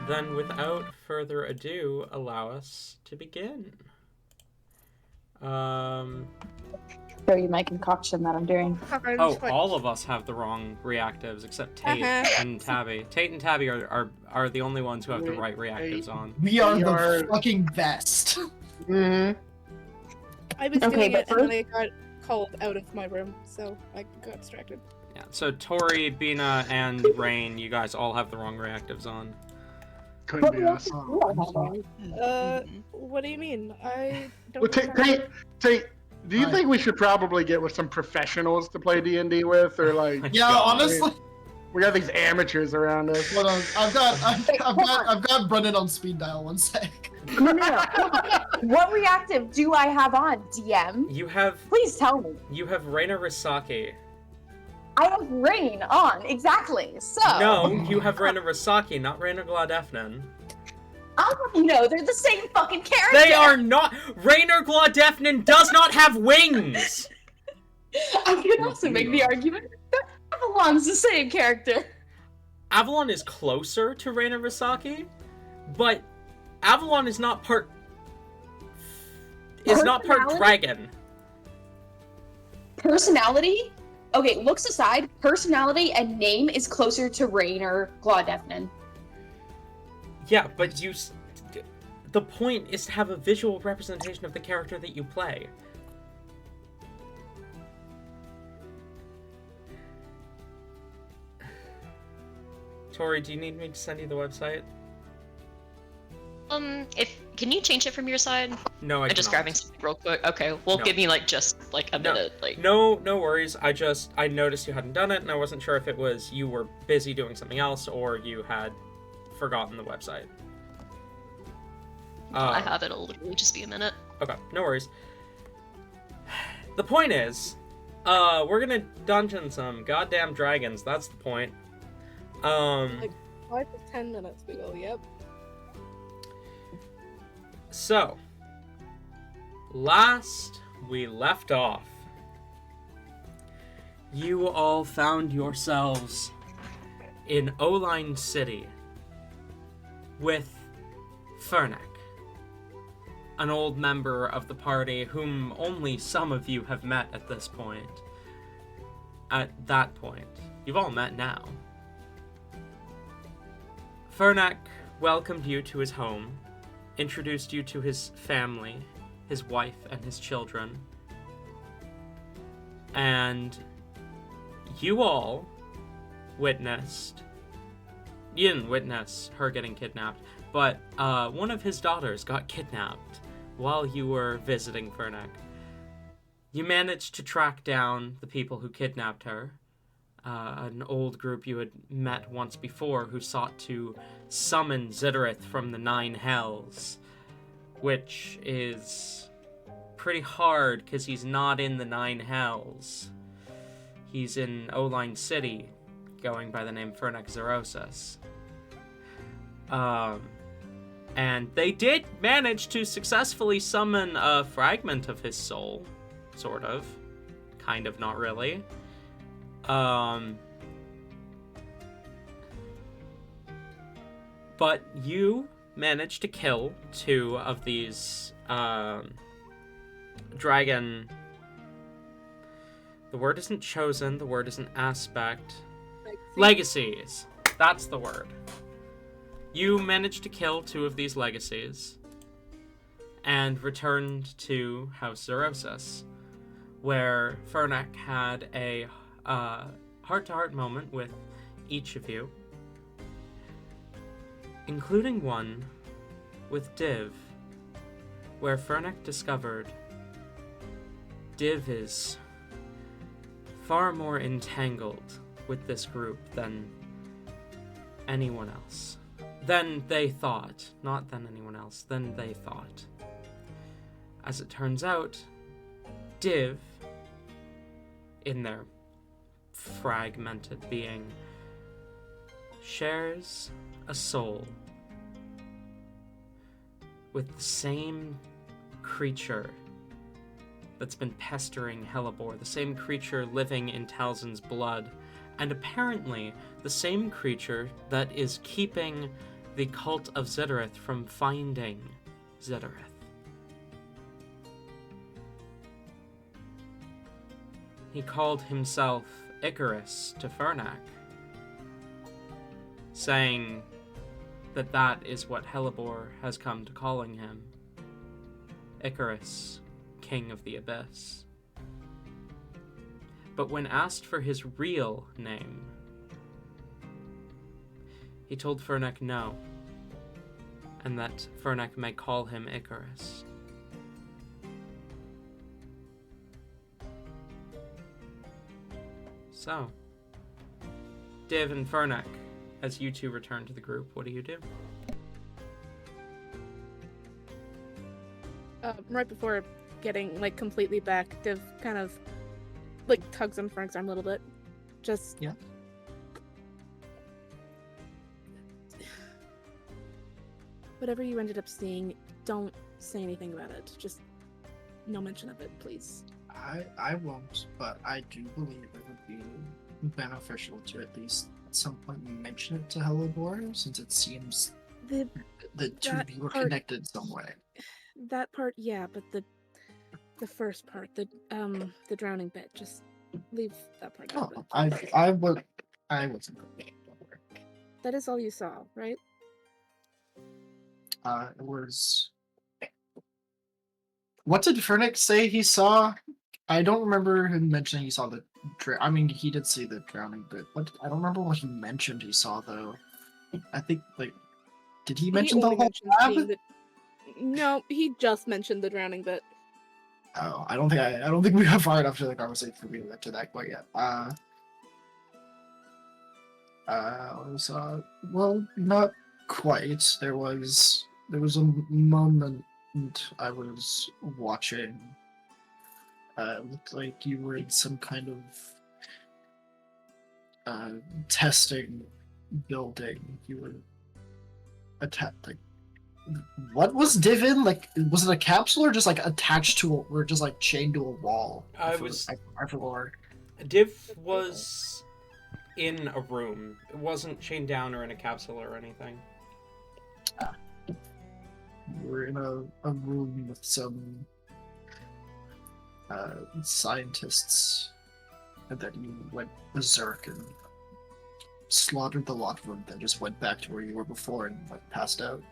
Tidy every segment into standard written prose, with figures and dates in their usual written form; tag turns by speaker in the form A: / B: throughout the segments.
A: then without further ado, allow us to begin.
B: Show you my concoction that I'm doing.
A: Oh, all of us have the wrong reactives except Tate and Tabby. Tate and Tabby are the only ones who have the right reactives on.
C: We are the fucking best.
D: Mm-hmm.
E: I was doing it and then I got called out of my room, so I got distracted.
A: Yeah, so Tori, Bina, and Rain, you guys all have the wrong reactives on.
D: Couldn't be us.
E: What do you mean? I don't.
D: Well, Tate, do you think we should probably get with some professionals to play D&D with, or like?
C: Yeah, honestly,
D: we got these amateurs around us.
C: Hold on, I've got Brendan on speed dial. One sec.
B: No. What reactive do I have on, DM?
A: You have.
B: Please tell me.
A: You have Reina Risaki.
B: I have Rain on, exactly. So.
A: No, you have Reina Risaki, not Reina Glaudefnin.
B: No, they're the same fucking character.
A: They are not. Rainer Glaudefnin does not have wings.
B: I could also make the argument that Avalon's the same character.
A: Avalon is closer to Reina Risaki, but Avalon is not part. Is not part dragon.
B: Personality? Okay, looks aside, personality and name is closer to Rainer Glaudefnin.
A: Yeah, but the point is to have a visual representation of the character that you play. Tori, do you need me to send you the website?
F: Can you change it from your side?
A: No, I
F: I'm just grabbing something real quick. Okay, well, give me just a minute.
A: No worries. I noticed you hadn't done it, and I wasn't sure if it was you were busy doing something else or you had forgotten the website.
F: I have it. It'll literally just be a minute.
A: Okay, no worries. The point is, we're gonna dungeon some goddamn dragons. That's the point.
E: Like 5 to 10 minutes we will. Yep.
A: So, last we left off, you all found yourselves in Oline City with Fernek, an old member of the party whom only some of you have met at this point. At that point. You've all met now. Fernek welcomed you to his home, introduced you to his family, his wife and his children, and you all witnessed... You didn't witness her getting kidnapped, but one of his daughters got kidnapped while you were visiting Fernek. You managed to track down the people who kidnapped her, an old group you had met once before who sought to summon Zitterith from the Nine Hells, which is pretty hard because he's not in the Nine Hells. He's in Oline City, going by the name Fernek Zerosis. And they did manage to successfully summon a fragment of his soul, sort of. Kind of, not really. But you managed to kill 2 of these, dragon... The word isn't chosen, the word isn't aspect. Legacies. That's the word. You managed to kill 2 of these legacies and returned to House Zerosis, where Fernek had a heart-to-heart moment with each of you, including one with Div, where Fernek discovered Div is far more entangled with this group than anyone else. Than they thought. Not than anyone else, than they thought. As it turns out, Div, in their fragmented being, shares a soul with the same creature that's been pestering Hellebore, the same creature living in Talzin's blood, and apparently the same creature that is keeping the cult of Zittereth from finding Zittereth. He called himself Icarus to Fernac, saying that that is what Hellebore has come to calling him. Icarus, King of the Abyss. But when asked for his real name, he told Fernac no, and that Fernac may call him Icarus. So, Div and Fernac, as you two return to the group, what do you do?
E: Right before getting like completely back, Div kind of like tugs on Frank's arm a little bit. Just
C: Yeah.
E: Whatever you ended up seeing, don't say anything about it. Just no mention of it, please.
C: I won't, but I do believe it would be beneficial to at least at some point mention it to Hellebore, since it seems
E: The
C: two of you were
E: part-
C: connected some way.
E: That part, yeah, but the first part, the drowning bit, just leave that part out.
C: Oh,
E: of it.
C: I wasn't prepared. Don't worry.
E: That is all you saw, right?
C: It was. What did Fernick say he saw? I don't remember him mentioning he saw the. I mean, he did see the drowning bit. I don't remember what he mentioned he saw though. I think did he mention the
E: only
C: whole
E: mentioned
C: lab?
E: seeing No, he just mentioned the drowning bit.
C: Oh, I don't think we got far enough to the conversation for me to get to that quite yet. Well, not quite. There was a moment I was watching. It looked like you were in some kind of testing building. You were attacked. What was Div in? Was it a capsule or just attached to or just chained to a wall?
A: I
C: forgot.
A: Div was in a room. It wasn't chained down or in a capsule or anything.
C: You were in a room with some scientists, and then you went berserk and slaughtered the lot of them, then just went back to where you were before and passed out.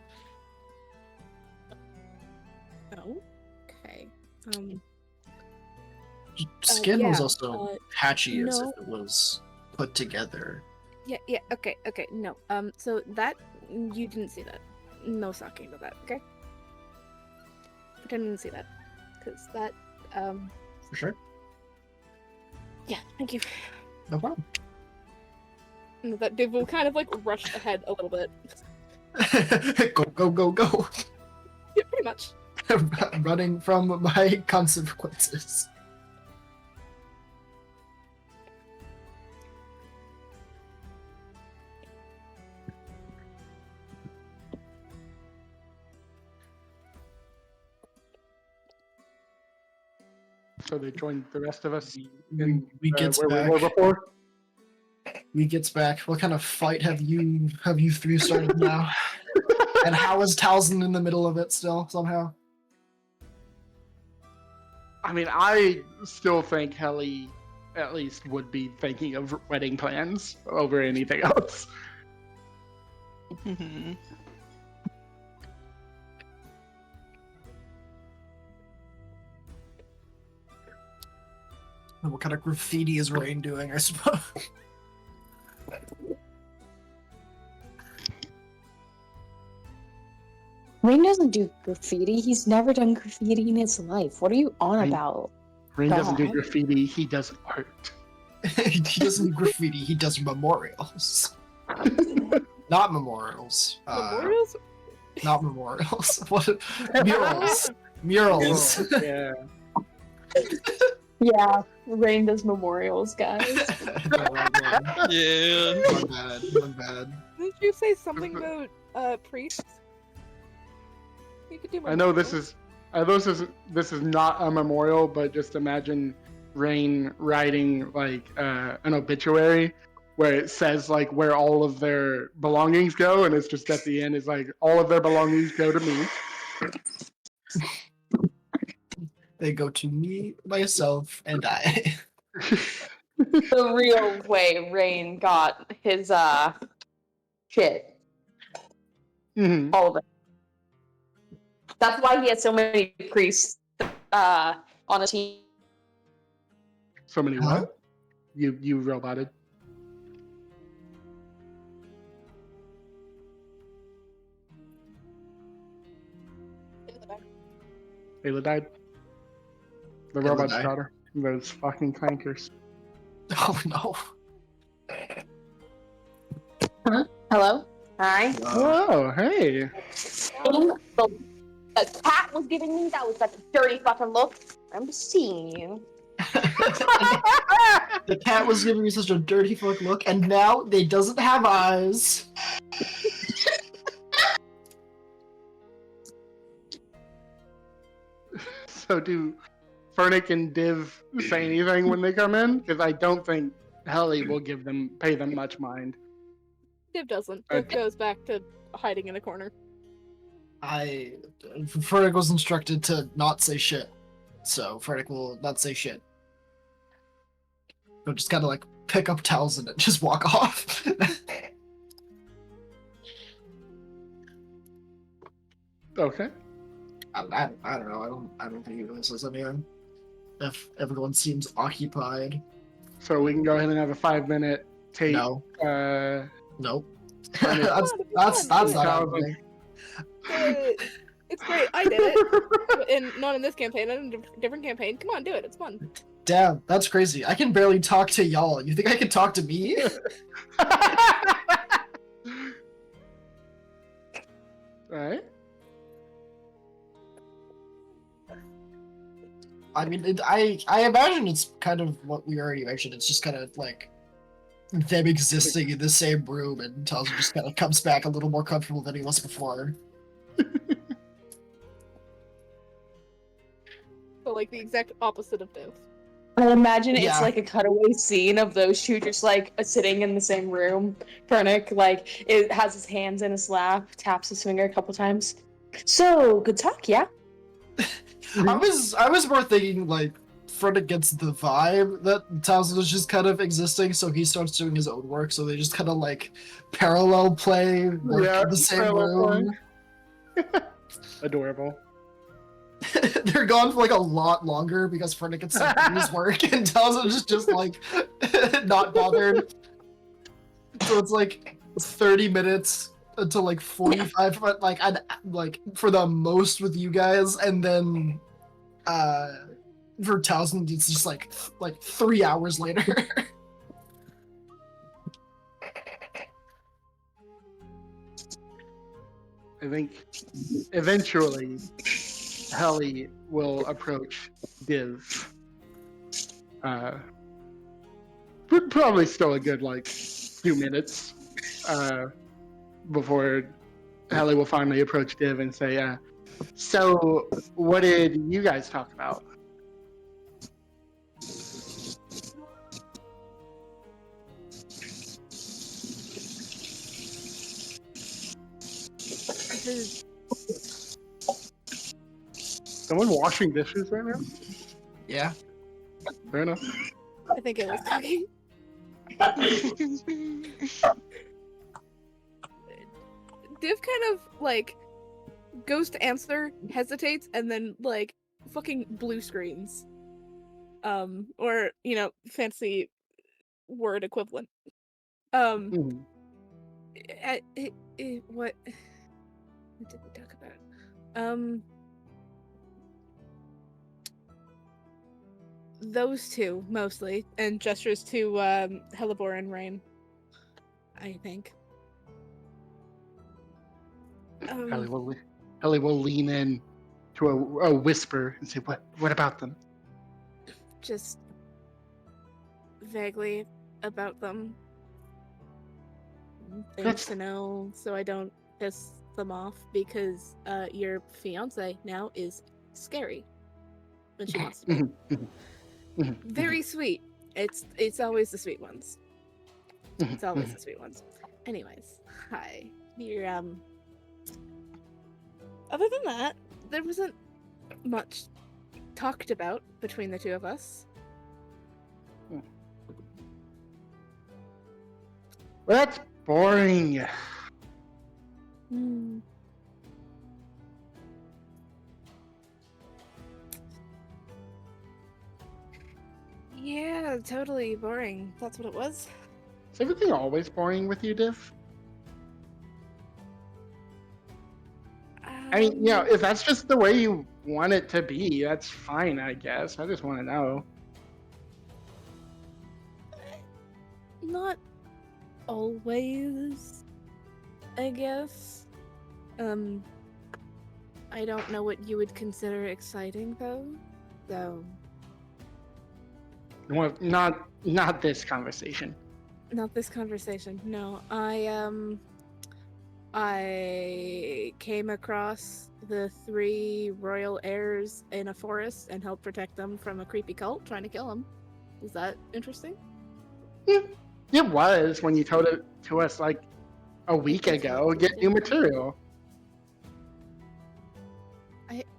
E: Oh, okay.
C: Skin was
E: yeah,
C: also patchy as
E: no.
C: if it was put together.
E: Yeah, okay, no. So that, you didn't see that. No talking about that, okay? Pretend you didn't see that. Because that,
C: For sure.
E: yeah, thank you.
C: No problem.
E: And that Div will kind of rush ahead a little bit.
C: Go.
E: Yeah, pretty much.
C: Running from my consequences.
D: So they joined the rest of us
C: We gets
D: where
C: back.
D: we were before.
C: We gets back. What kind of fight have you three started now? And how is Talzin in the middle of it still somehow?
D: I mean, I still think Helly at least would be thinking of wedding plans over anything else.
F: Mhm.
C: What kind of graffiti is Rain doing, I suppose?
B: Rain doesn't do graffiti. He's never done graffiti in his life. What are you on
D: Rain-
B: about?
D: Rain doesn't do
B: God.
D: graffiti, he does art.
C: He doesn't do graffiti, he does memorials. Not memorials.
E: Memorials?
C: Not memorials. What? Murals. Murals.
D: Yeah.
B: Yeah, Rain does memorials, guys.
F: Yeah.
C: One bad.
E: Didn't you say something about priests? You could do
D: I know
E: memorials.
D: this is not a memorial, but just imagine Rain writing an obituary where it says like where all of their belongings go, and it's just at the end is like all of their belongings go to me.
C: They go to me, myself, and I.
B: The real way Rain got his shit.
D: Mhm.
B: All of it. That's why he has so many priests on his team.
D: So many
C: Huh?
D: what? You roboted. Ayla died. The
C: Ayla
D: robot's
C: died.
D: daughter. Those fucking clankers.
C: Oh no.
B: Hello? Hi.
D: Oh, hey.
B: The cat was giving me that was such a dirty fucking look. I'm just seeing you.
C: The cat was giving me such a dirty fuck look, and now they doesn't have eyes.
D: So do Fernick and Div say anything when they come in? Because I don't think Helly will pay them much mind.
E: Div doesn't.
D: Uh,
E: Div goes back to hiding in a corner.
C: Ferdic was instructed to not say shit, so Ferdic will not say shit. He'll just kind of like pick up towels and just walk off.
D: Okay.
C: I don't know. I don't think he really says anything. If everyone seems occupied.
D: So we can go ahead and have a 5-minute tape.
C: No. Nope. that's
E: It's
C: not
E: fun.
C: happening.
E: It's great. I did it. And not in this campaign, in a different campaign. Come on, do it. It's fun.
C: Damn, that's crazy. I can barely talk to y'all. You think I can talk to me?
D: Alright.
C: I mean, I imagine it's kind of what we already mentioned. It's just kind of like them existing in the same room, and Townsend just kind of comes back a little more comfortable than he was before.
E: So, like, the exact opposite of Div.
B: I imagine
C: Yeah.
B: it's like a cutaway scene of those two just like sitting in the same room. Fernick like it has his hands in his lap, taps his finger a couple times. So good talk, yeah.
C: I was more thinking like Frederick gets the vibe that Townsend is just kind of existing, so he starts doing his own work. So they just kind of like parallel play, work in the same
D: parallel
C: room.
D: Adorable.
C: They're gone for like a lot longer because Frederick gets to do his work, and Townsend is just like not bothered. So it's like 30 minutes until like 45, but like for the most with you guys, and then for Townsend it's just like 3 hours later.
D: I think eventually Helly will approach Div. Probably still a good like few minutes before Helly will finally approach Div and say, so what did you guys talk about? Someone washing dishes right now?
C: Yeah.
D: Fair enough.
E: I think it was cooking. Div kind of like goes to answer, hesitates, and then like fucking blue screens. Or fancy word equivalent.
D: Mhm.
E: What did we talk about? Those two mostly, and gestures to Hellebore and Rain. I think.
D: Helly will lean in to a whisper and say, "What about them?"
E: Just vaguely about them. Things
D: That's-
E: to know so I don't piss them off, because your fiance now is scary when she wants to be.
D: Mhm, mhm, mhm,
E: Very sweet. It's always the sweet ones. It's always the sweet ones. Anyways, hi. You're Other than that, there wasn't much talked about between the two of us.
D: Well, that's boring.
E: Hmm. Yeah, totally boring. That's what it was.
D: Is everything always boring with you, Diff? I mean, if that's just the way you want it to be, that's fine, I guess. I just want to know.
E: Not always, I guess. I don't know what you would consider exciting, though. So,
D: Well, not this conversation.
E: not this conversation. No, I came across the 3 royal heirs in a forest and helped protect them from a creepy cult trying to kill them. Is that interesting?
D: It was when you told it to us like a week ago. Get new material.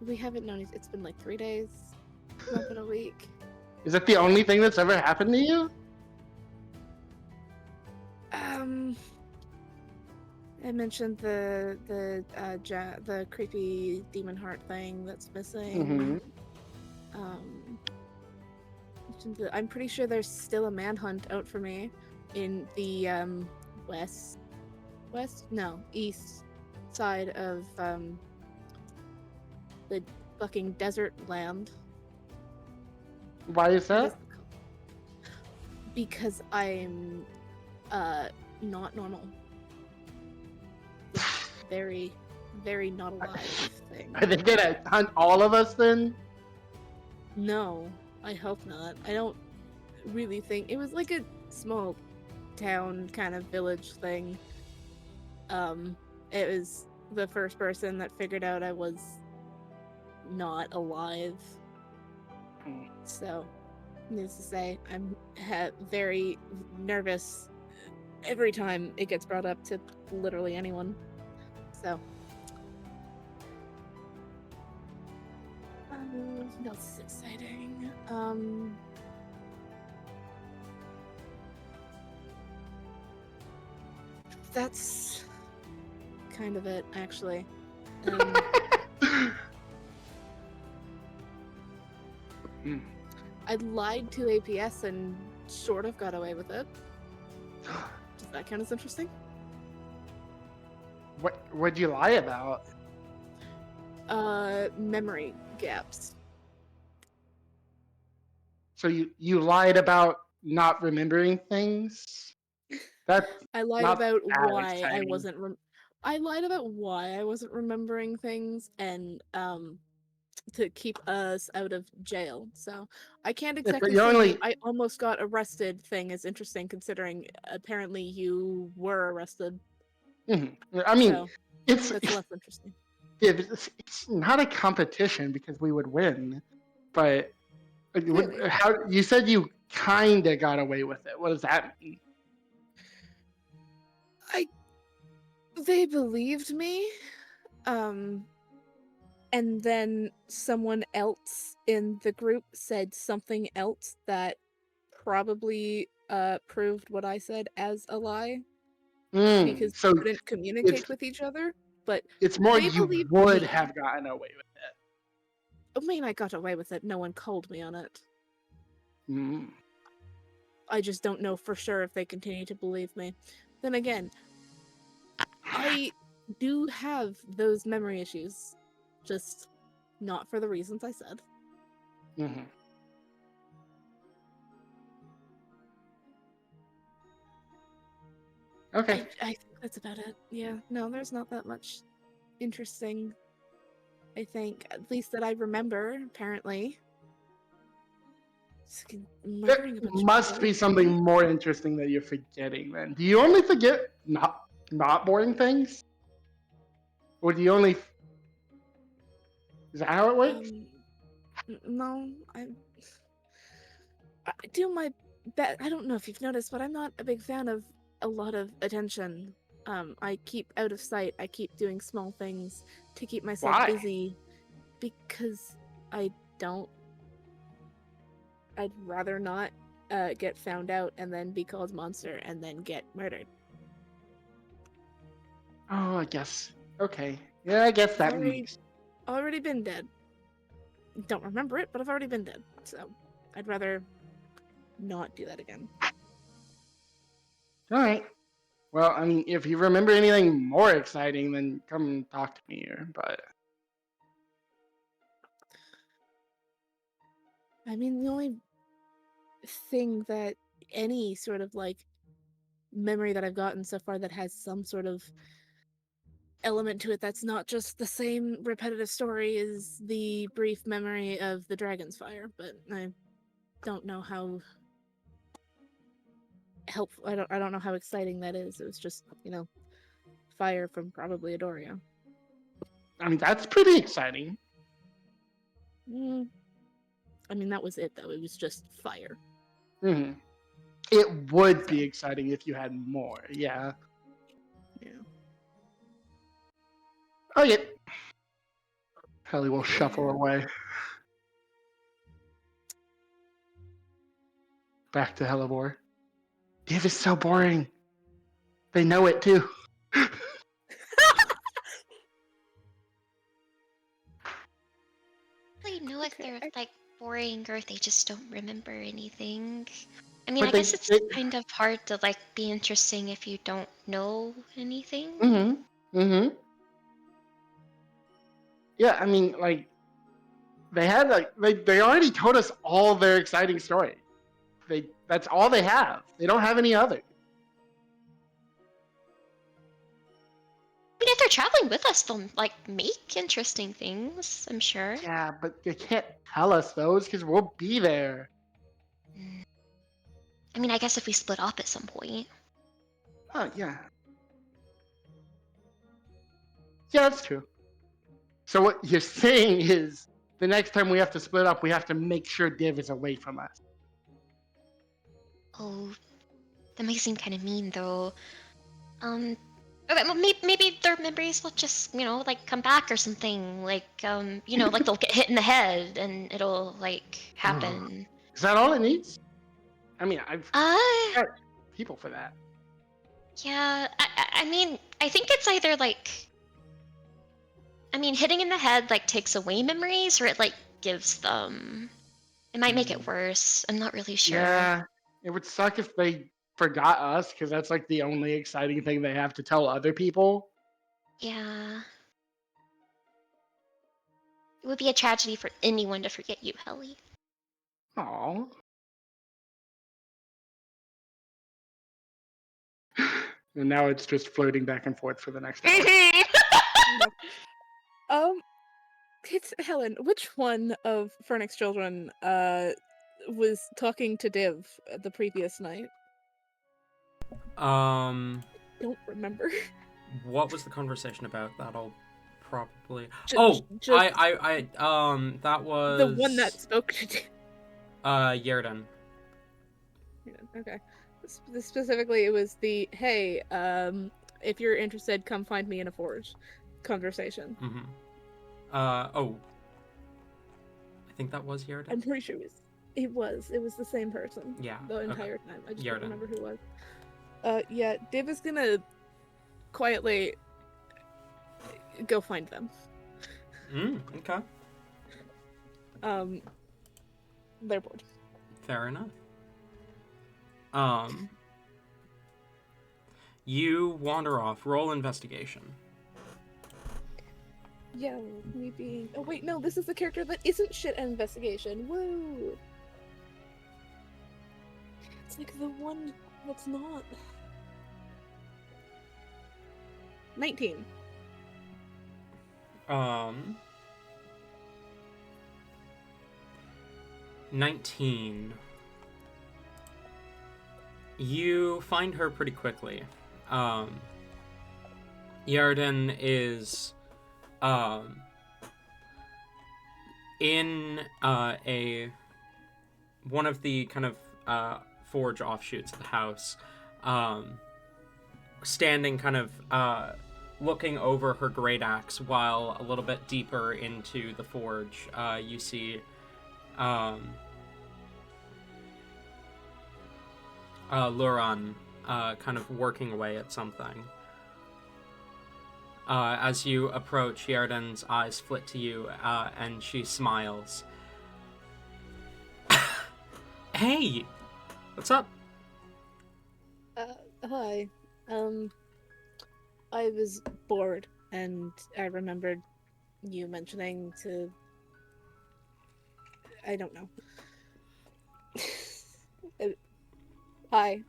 E: We haven't known. It's been like 3 days. It's not been a week.
D: Is that the only thing that's ever happened to you?
E: I mentioned the creepy demon heart thing that's missing. I'm pretty sure there's still a manhunt out for me in the east side of the fucking desert land.
D: Why is that?
E: Because I'm not normal. Very, very not alive thing.
D: Are they gonna hunt all of us then?
E: No, I hope not. I don't really think it was like a small town kind of village thing. It was the first person that figured out I was not alive. So, needless to say, I'm very nervous every time it gets brought up to literally anyone. So, what else is exciting? That's kind of it, actually. I lied to APS and sort of got away with it. Does that count as interesting?
D: What'd you lie about?
E: Memory gaps.
D: So you lied about not remembering things? That's
E: I lied
D: not
E: about
D: that
E: why I
D: exciting.
E: wasn't. I lied about why I wasn't remembering things, and to keep us out of jail. So I can't exactly
D: you're
E: say
D: only-
E: I almost got arrested thing is interesting, considering apparently you were arrested.
D: I mean,
E: So
D: it's
E: that's less interesting.
D: it's not a competition because we would win, but
E: Clearly.
D: how you said you kind of got away with it? What does that mean?
E: They believed me, and then someone else in the group said something else that probably proved what I said as a lie, because
D: So
E: we couldn't communicate with each other. But
D: it's more
E: they
D: you
E: believed
D: would
E: me.
D: have gotten away with it.
E: I mean, I got away with it. No one called me on it.
D: Mm.
E: I just don't know for sure if they continue to believe me. Then again, I do have those memory issues, just not for the reasons I said.
D: Mm-hmm. Okay.
E: I think that's about it. Yeah, no, there's not that much interesting, I think, at least that I remember, apparently.
D: There must be something more interesting that you're forgetting then. Do you only forget not boring things? Or do you only... Is that how it works?
E: No, I do my best. I don't know if you've noticed, but I'm not a big fan of a lot of attention. I keep out of sight. I keep doing small things to keep myself
D: Why?
E: busy because I don't. I'd rather not get found out and then be called monster and then get murdered.
D: Oh, I guess. Okay. Yeah, I guess that
E: Already-
D: makes.
E: Already been dead. Don't remember it, but I've already been dead. So I'd rather not do that again.
D: All right. Well, I mean, if you remember anything more exciting, then come talk to me here. But
E: I mean, the only thing that any sort of like memory that I've gotten so far that has some sort of element to it that's not just the same repetitive story is the brief memory of the dragon's fire, but I don't know how helpful. I don't know how exciting that is. It was just, fire from probably Adoria.
D: I mean, that's pretty exciting.
E: Mm. I mean, that was it though. It was just fire.
D: Hmm. It would be exciting if you had more. Yeah.
E: Yeah.
D: Okay. Helly will shuffle away. Back to Hellebore. Div is so boring. They know it too.
G: Really know if
E: Okay,
G: they're like boring or if they just don't remember anything. I mean,
D: But
G: I
D: they-
G: guess it's
D: they-
G: kind of hard to like be interesting if you don't know anything.
D: Mm-hmm. Mm-hmm. Yeah, I mean, like, they had like they already told us all their exciting story. That's all they have. They don't have any other.
G: I mean, if they're traveling with us, they'll like make interesting things, I'm sure.
D: Yeah, but they can't tell us those because we'll be there.
G: Mm. I mean, I guess if we split up at some point.
D: Oh yeah. Yeah, that's true. So what you're saying is the next time we have to split up, we have to make sure Div is away from us.
G: Oh, that might seem kind of mean though. Okay, well, maybe their memories will just, like come back or something. Like, like they'll get hit in the head and it'll like happen.
D: Is that all it needs? I mean, I've
G: Uh,
D: got people for that.
G: yeah. I mean, I think it's either like, I mean, hitting in the head like takes away memories, or it like gives them. It might make it worse. I'm not really sure.
D: Yeah, it would suck if they forgot us because that's like the only exciting thing they have to tell other people.
G: Yeah. It would be a tragedy for anyone to forget you, Helly.
D: Aww. And now it's just floating back and forth for the next hour.
E: It's Helen. Which one of Fernix children was talking to Div the previous night? Don't remember.
A: What was the conversation about? That'll probably.
E: Just
A: That was
E: the one that spoke to Div.
A: Yerden.
E: Okay. Specifically, it was the hey, if you're interested, come find me in a forge conversation.
A: Mm-hmm. I think that was Yerden.
E: I'm pretty sure it was the same person.
A: Yeah.
E: The entire time. I just
A: Yerden.
E: don't remember who it was. Yeah, Div is gonna quietly go find them.
A: Okay.
E: They're bored.
A: Fair enough. You wander off. Roll investigation.
E: Yeah, me being. Oh wait, no, this is the character that isn't shit at investigation. Woo! It's like the one that's not. 19.
A: 19. You find her pretty quickly. Yarden is in one of the kind of forge offshoots of the house. standing kind of looking over her great axe, while a little bit deeper into the forge, you see Luran kind of working away at something. As you approach, Yarden's eyes flit to you, and she smiles. Hey! What's up?
E: Hi. I was bored, and I remembered you mentioning to... I don't know. Hi.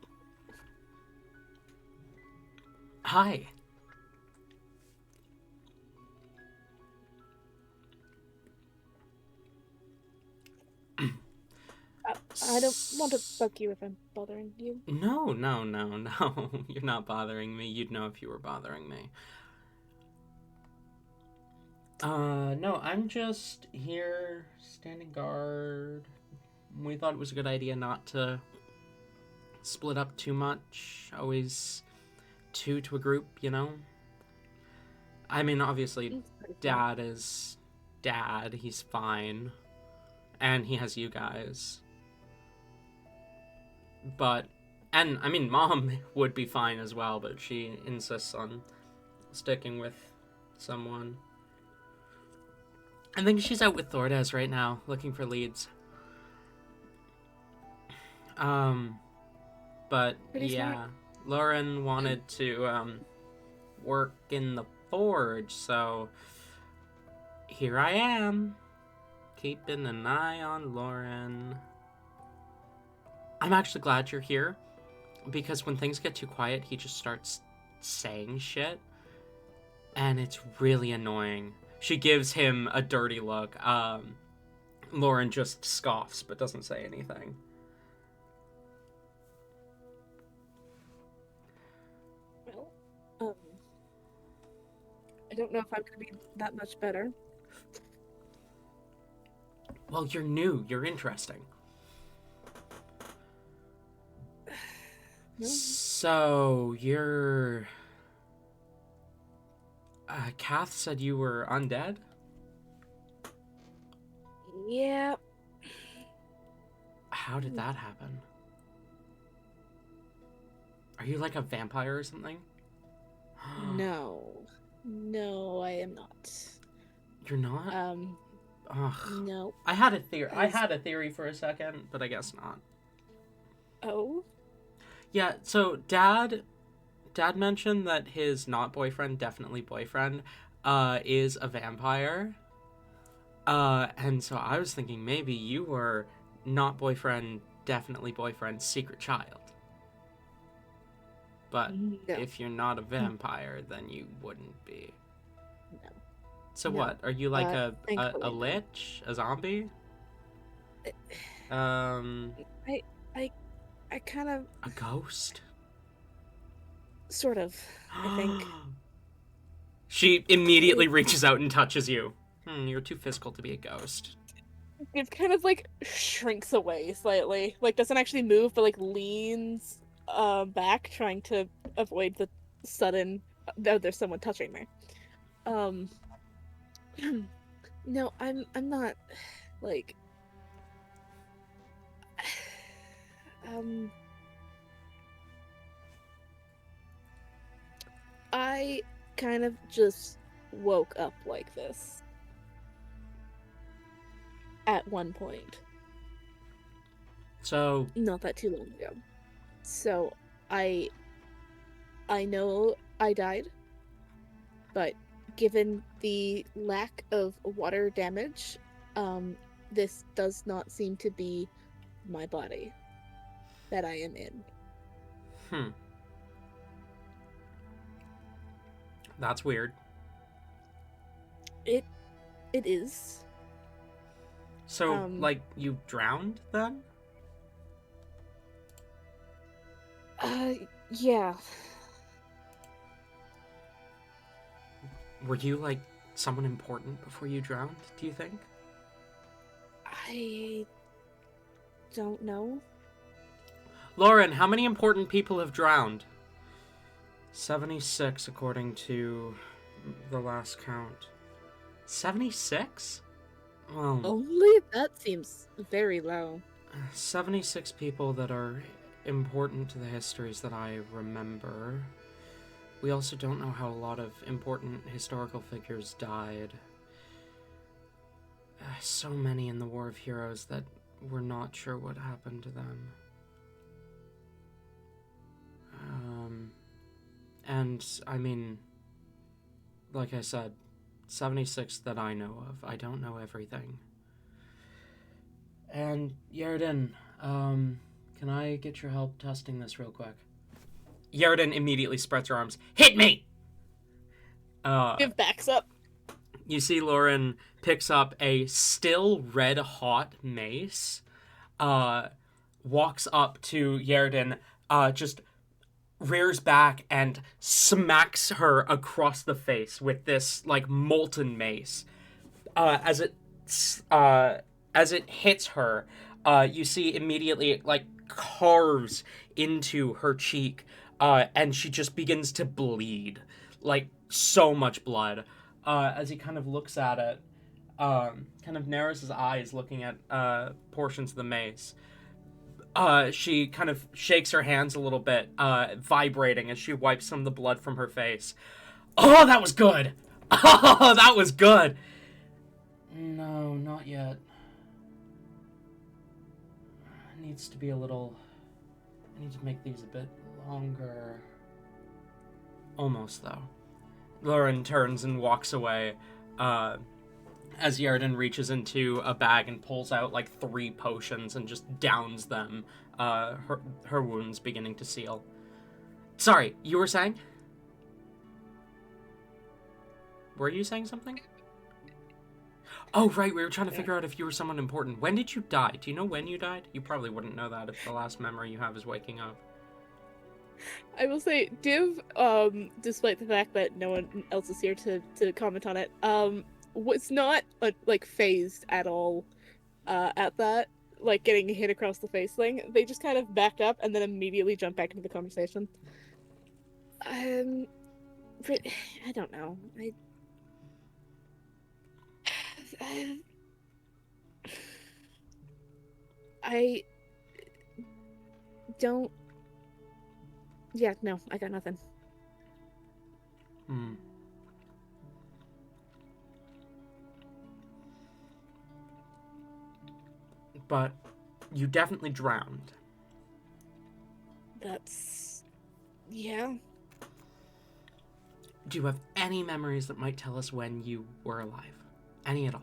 A: Hi.
E: I don't want to bug you if I'm bothering you.
A: No. You're not bothering me. You'd know if you were bothering me. No, I'm just here standing guard. We thought it was a good idea not to split up too much. Always two to a group, you know? I mean, obviously, Dad is Dad. He's fine. And he has you guys. But, and, I mean, Mom would be fine as well, but she insists on sticking with someone. I think she's out with Thordes right now, looking for leads. But,
E: Pretty
A: yeah.
E: smart.
A: Lauren wanted to, work in the forge, so here I am, keeping an eye on Lauren. I'm actually glad you're here, because when things get too quiet, he just starts saying shit, and it's really annoying. She gives him a dirty look. Lauren just scoffs, but doesn't say anything.
E: Well, I don't know if I'm gonna be that much better.
A: Well, you're new. You're interesting.
E: No.
A: So, you're... Kath said you were undead?
E: Yeah.
A: How did that happen? Are you like a vampire or something?
E: No. No, I am not.
A: You're not? Ugh.
E: No.
A: I had a theory for a second, but I guess not.
E: Oh?
A: Yeah, so Dad mentioned that his not boyfriend, definitely boyfriend, is a vampire. And so I was thinking maybe you were not boyfriend, definitely boyfriend, secret child. But
E: No.
A: if you're not a vampire, then you wouldn't be.
E: No.
A: So
E: No.
A: what? Are you like a
E: thankfully, no.
A: lich? A zombie?
E: I kind of,
A: A ghost?
E: sort of, I think.
A: She immediately reaches out and touches you. You're too physical to be a ghost.
E: It kind of, like, shrinks away slightly. Like, doesn't actually move, but, like, leans back, trying to avoid the sudden, oh, there's someone touching me. No, I'm not, like... I kind of just woke up like this. At one point.
A: So,
E: Not that too long ago. So, I know I died, but given the lack of water damage, this does not seem to be my body that I am in.
A: That's weird.
E: It is.
A: So, like, you drowned then?
E: Yeah.
A: Were you, like, someone important before you drowned, do you think?
E: I don't know.
A: Lauren, how many important people have drowned 76 according to the last count. 76? Well,
E: Only? That seems very low.
A: 76 people that are important to the histories that I remember. We also don't know how a lot of important historical figures died. So many in the War of Heroes that we're not sure what happened to them. And, I mean, like I said, 76 that I know of. I don't know everything. And, Yerden, can I get your help testing this real quick? Yerden immediately spreads her arms. Hit me!
E: Give backs up.
A: You see Lauren picks up a still red-hot mace, walks up to Yerden, just rears back and smacks her across the face with this, like, molten mace. As it hits her, you see immediately it, like, carves into her cheek, and she just begins to bleed. Like, so much blood. As he kind of looks at it, kind of narrows his eyes looking at portions of the mace. She kind of shakes her hands a little bit, vibrating as she wipes some of the blood from her face. Oh, that was good! Oh, that was good! No, not yet. It needs to be a little... I need to make these a bit longer. Almost, though. Lauren turns and walks away, as Yerden reaches into a bag and pulls out, like, 3 potions and just downs them, her wounds beginning to seal. Sorry, you were saying? Were you saying something? Oh, right, we were trying to figure out if you were someone important. When did you die? Do you know when you died? You probably wouldn't know that if the last memory you have is waking up.
E: I will say, Div, despite the fact that no one else is here to comment on it, was not, like, phased at all at that, like, getting hit across the face thing. They just kind of backed up and then immediately jumped back into the conversation. But, I don't know. I don't... Yeah, no, I got nothing.
A: But you definitely drowned.
E: That's... yeah.
A: Do you have any memories that might tell us when you were alive? Any at all?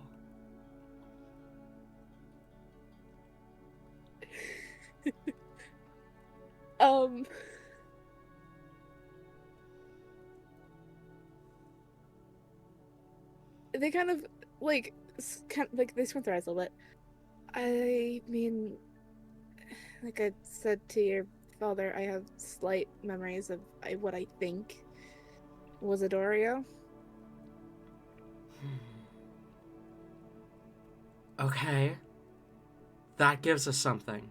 E: They kind of, like, they squint their eyes a little bit. I mean, like I said to your father, I have slight memories of what I think was Adorio.
A: Okay. That gives us something.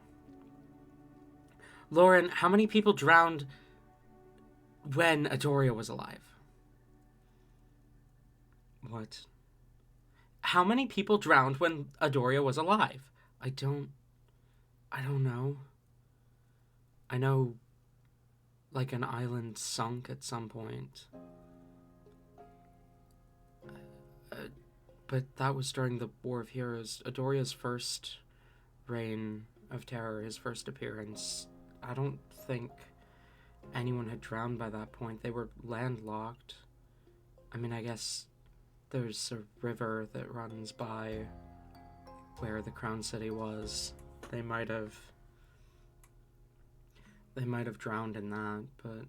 A: Lauren, how many people drowned when Adoria was alive? What? How many people drowned when Adoria was alive? I don't know. I know, like, an island sunk at some point. But that was during the War of Heroes. Adoria's first reign of terror, his first appearance. I don't think anyone had drowned by that point. They were landlocked. I mean, I guess there's a river that runs by where the Crown City was. They might have drowned in that, but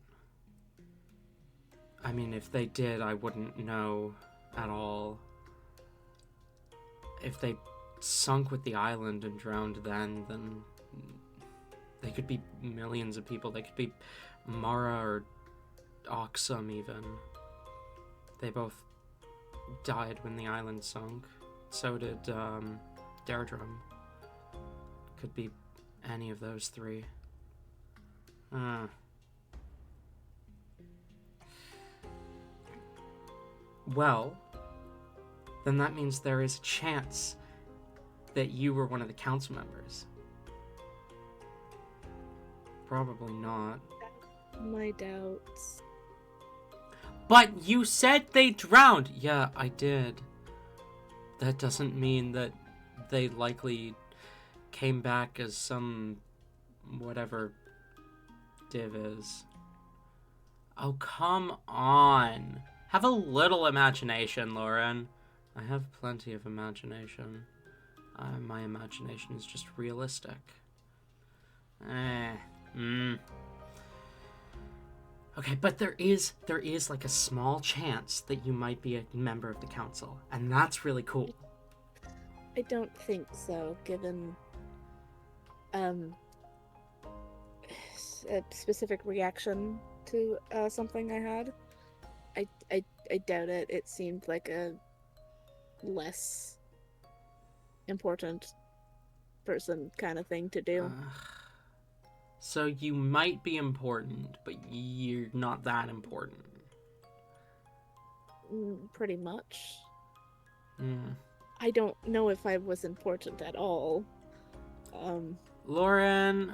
A: I mean, if they did, I wouldn't know at all. If they sunk with the island and drowned then they could be millions of people. They could be Mara or Oxum even. They both died when the island sunk. So did Deirdre. Could be any of those 3. Well, then that means there is a chance that you were one of the council members. Probably not.
E: My doubts.
A: But you said they drowned! Yeah, I did. That doesn't mean that they likely came back as some... whatever Div is. Oh, come on. Have a little imagination, Lauren. I have plenty of imagination. My imagination is just realistic. Okay, but there is like a small chance that you might be a member of the council, and that's really cool.
E: I don't think so, given a specific reaction to something I had. I doubt it. It seemed like a less important person kind of thing to do.
A: So you might be important, but you're not that important.
E: Pretty much.
A: Mm.
E: I don't know if I was important at all.
A: Lauren,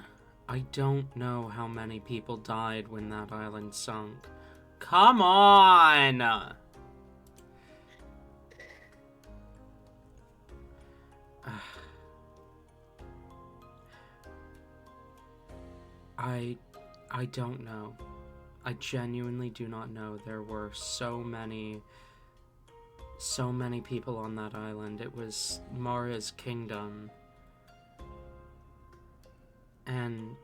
A: I don't know how many people died when that island sunk. Come on! I don't know. I genuinely do not know. There were so many people on that island. It was Mara's kingdom. And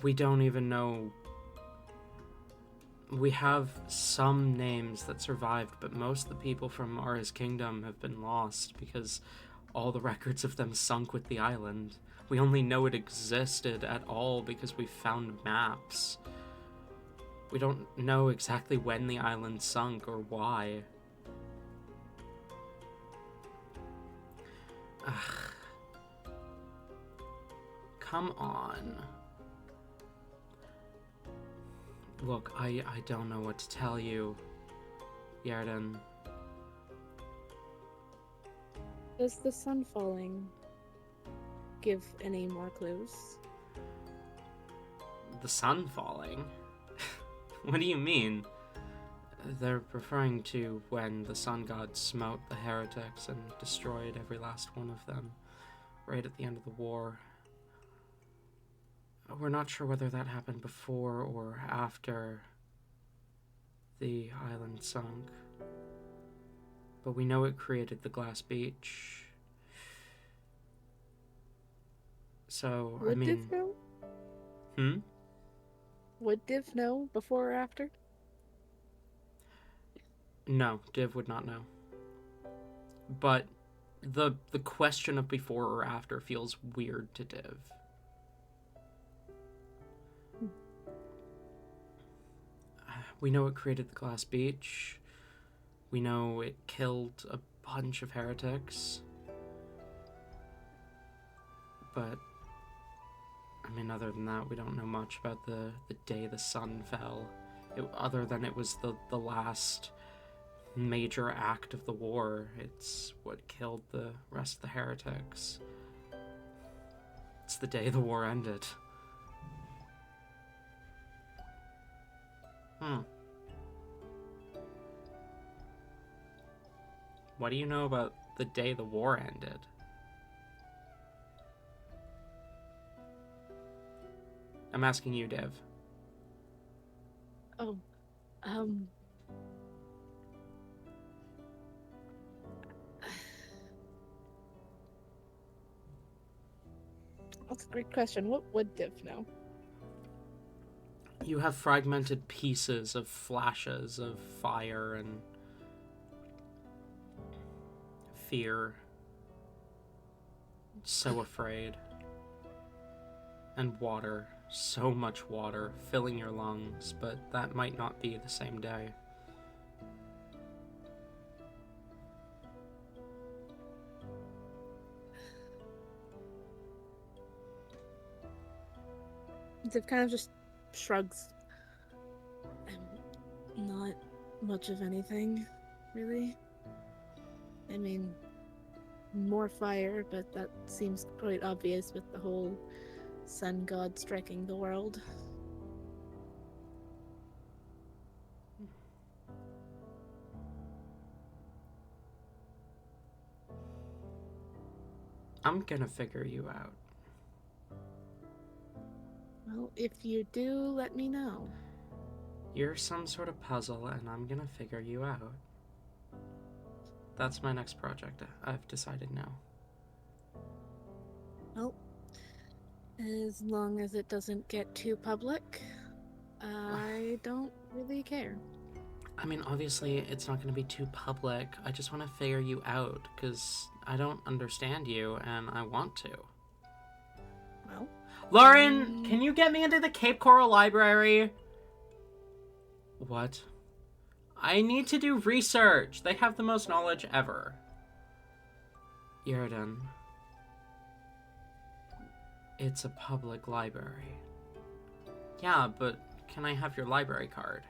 A: we don't even know. We have some names that survived, but most of the people from Mara's kingdom have been lost because all the records of them sunk with the island. We only know it existed at all because we found maps. We don't know exactly when the island sunk or why. Ugh. Come on. Look, I don't know what to tell you, Yerden.
E: Does the sun falling give any more clues?
A: The sun falling? What do you mean? They're referring to when the sun god smote the heretics and destroyed every last one of them right at the end of the war. We're not sure whether that happened before or after the island sunk, but we know it created the glass beach. So,
E: Would
A: I mean...
E: Div know?
A: Hmm?
E: Would Div know before or after?
A: No, Div would not know. But the question of before or after feels weird to Div. We know it created the glass beach. We know it killed a bunch of heretics. But, I mean, other than that, we don't know much about the day the sun fell. Other than it was the last major act of the war. It's what killed the rest of the heretics. It's the day the war ended. What do you know about the day the war ended? I'm asking you, Dev.
E: Oh, that's a great question. What would Div know?
A: You have fragmented pieces of flashes of fire and fear. So afraid. And water. So much water filling your lungs, but that might not be the same day.
E: Div kind of just shrugs. I'm not much of anything, really. I mean, more fire, but that seems quite obvious with the whole sun god striking the world.
A: I'm gonna figure you out.
E: Well, if you do, let me know.
A: You're some sort of puzzle, and I'm gonna figure you out. That's my next project. I've decided now.
E: Well, as long as it doesn't get too public, I don't really care.
A: I mean, obviously, it's not gonna be too public. I just want to figure you out, because I don't understand you, and I want to.
E: Well,
A: Lauren, can you get me into the Cape Coral Library? What? I need to do research. They have the most knowledge ever. Yrden. It's a public library. Yeah, but can I have your library card?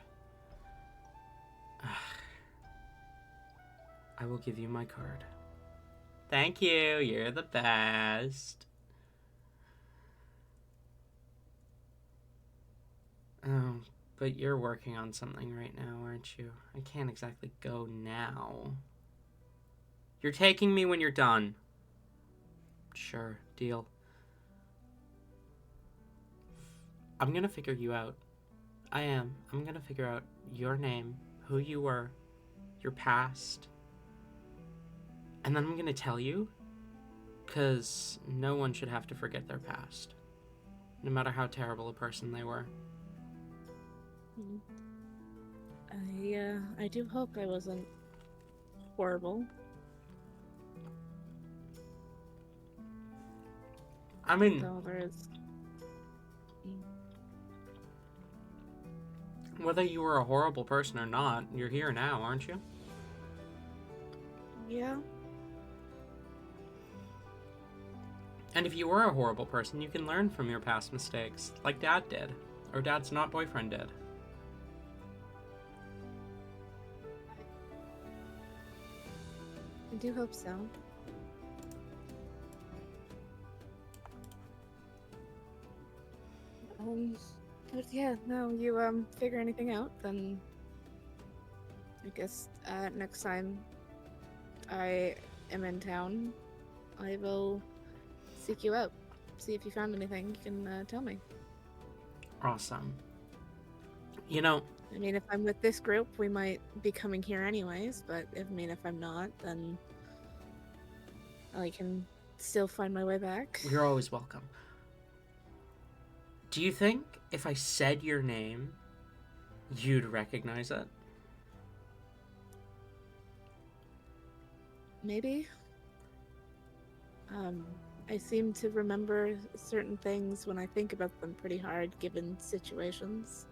A: I will give you my card. Thank you. You're the best. Oh, but you're working on something right now, aren't you? I can't exactly go now. You're taking me when you're done. Sure, deal. I'm gonna figure you out. I am. I'm gonna figure out your name, who you were, your past. And then I'm gonna tell you, because no one should have to forget their past, no matter how terrible a person they were.
E: I do hope I wasn't horrible.
A: I mean,
E: Though there is.
A: whether you were a horrible person or not, you're here now, aren't you?
E: Yeah.
A: And if you were a horrible person, you can learn from your past mistakes, like Dad did, or Dad's not boyfriend did.
E: I do hope so. But yeah, no, you figure anything out, then I guess next time I am in town, I will seek you out. See if you found anything. You can tell me.
A: Awesome. You know,
E: I mean, if I'm with this group, we might be coming here anyways, but if I'm not, then I can still find my way back.
A: you're always welcome. Do you think if I said your name, you'd recognize it?
E: Maybe. I seem to remember certain things when I think about them pretty hard, given situations.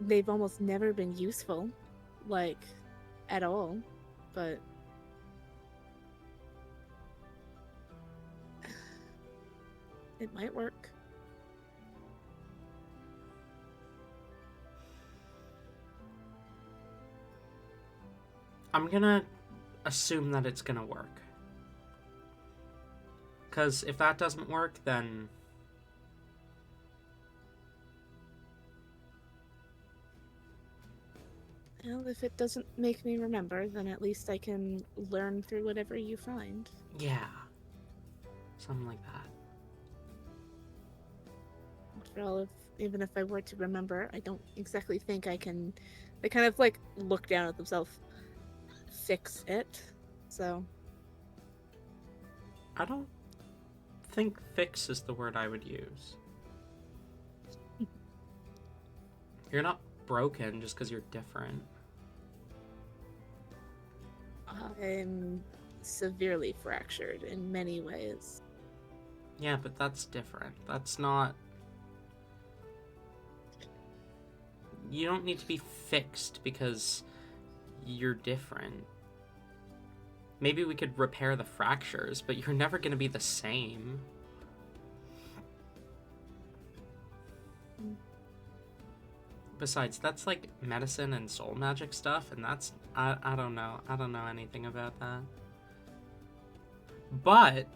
E: They've almost never been useful, like, at all, but it might work.
A: I'm gonna assume that it's gonna work. Because if that doesn't work, then...
E: Well, if it doesn't make me remember, then at least I can learn through whatever you find.
A: yeah. Something like that.
E: After all, even if I were to remember, I don't exactly think I can... They kind of, like, look down at themselves, fix it, so...
A: I don't think fix is the word I would use. You're not broken just because you're different.
E: I'm severely fractured in many ways.
A: Yeah, but that's different. That's not... You don't need to be fixed because you're different. Maybe we could repair the fractures, but you're never going to be the same. Besides, that's like medicine and soul magic stuff, and that's I don't know. I don't know anything about that. But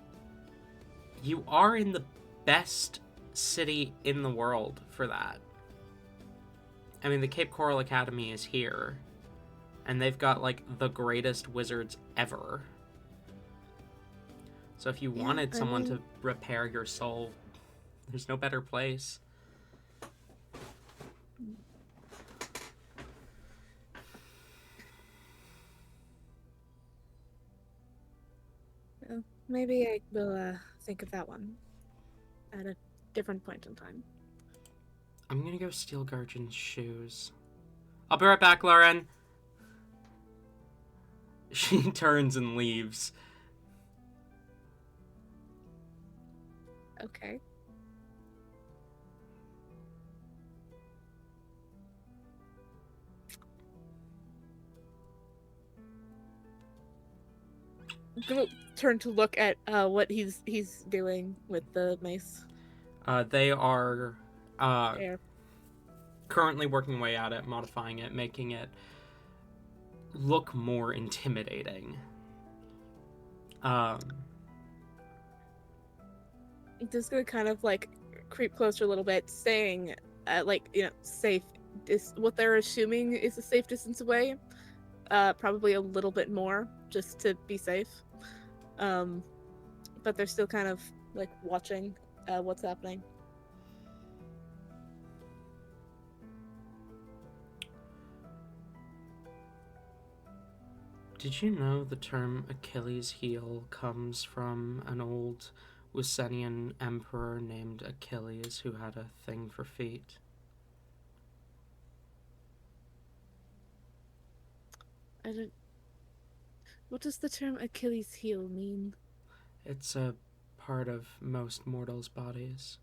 A: you are in the best city in the world for that. I mean, the Cape Coral Academy is here, and they've got like the greatest wizards ever. So if you wanted someone to repair your soul, there's no better place.
E: Well, maybe I will think of that one at a different point in time.
A: I'm gonna go steal Garjan's shoes. I'll be right back, Lauren. She turns and leaves.
E: Okay. I'm gonna turn to look at what he's doing with the mace.
A: They are
E: There.
A: currently working away at it, modifying it, making it look more intimidating.
E: I'm just gonna kind of like creep closer a little bit, saying, like, you know, safe. What they're assuming is a safe distance away. Probably a little bit more, just to be safe. But they're still kind of like watching what's happening.
A: Did you know the term Achilles' heel comes from an old Wisenian emperor named Achilles who had a thing for feet?
E: I don't. What does the term Achilles' heel mean?
A: It's a part of most mortals' bodies.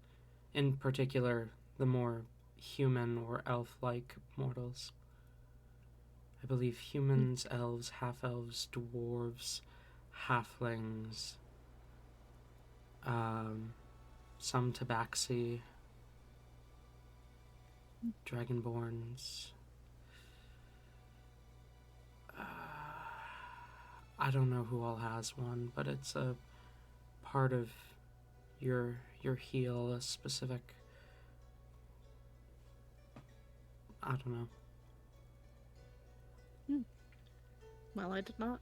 A: In particular, the more human or elf-like mortals. I believe humans, elves, half-elves, dwarves, halflings, some tabaxi, dragonborns. I don't know who all has one, but it's a part of your heel, a specific. I don't know.
E: Well, I did not.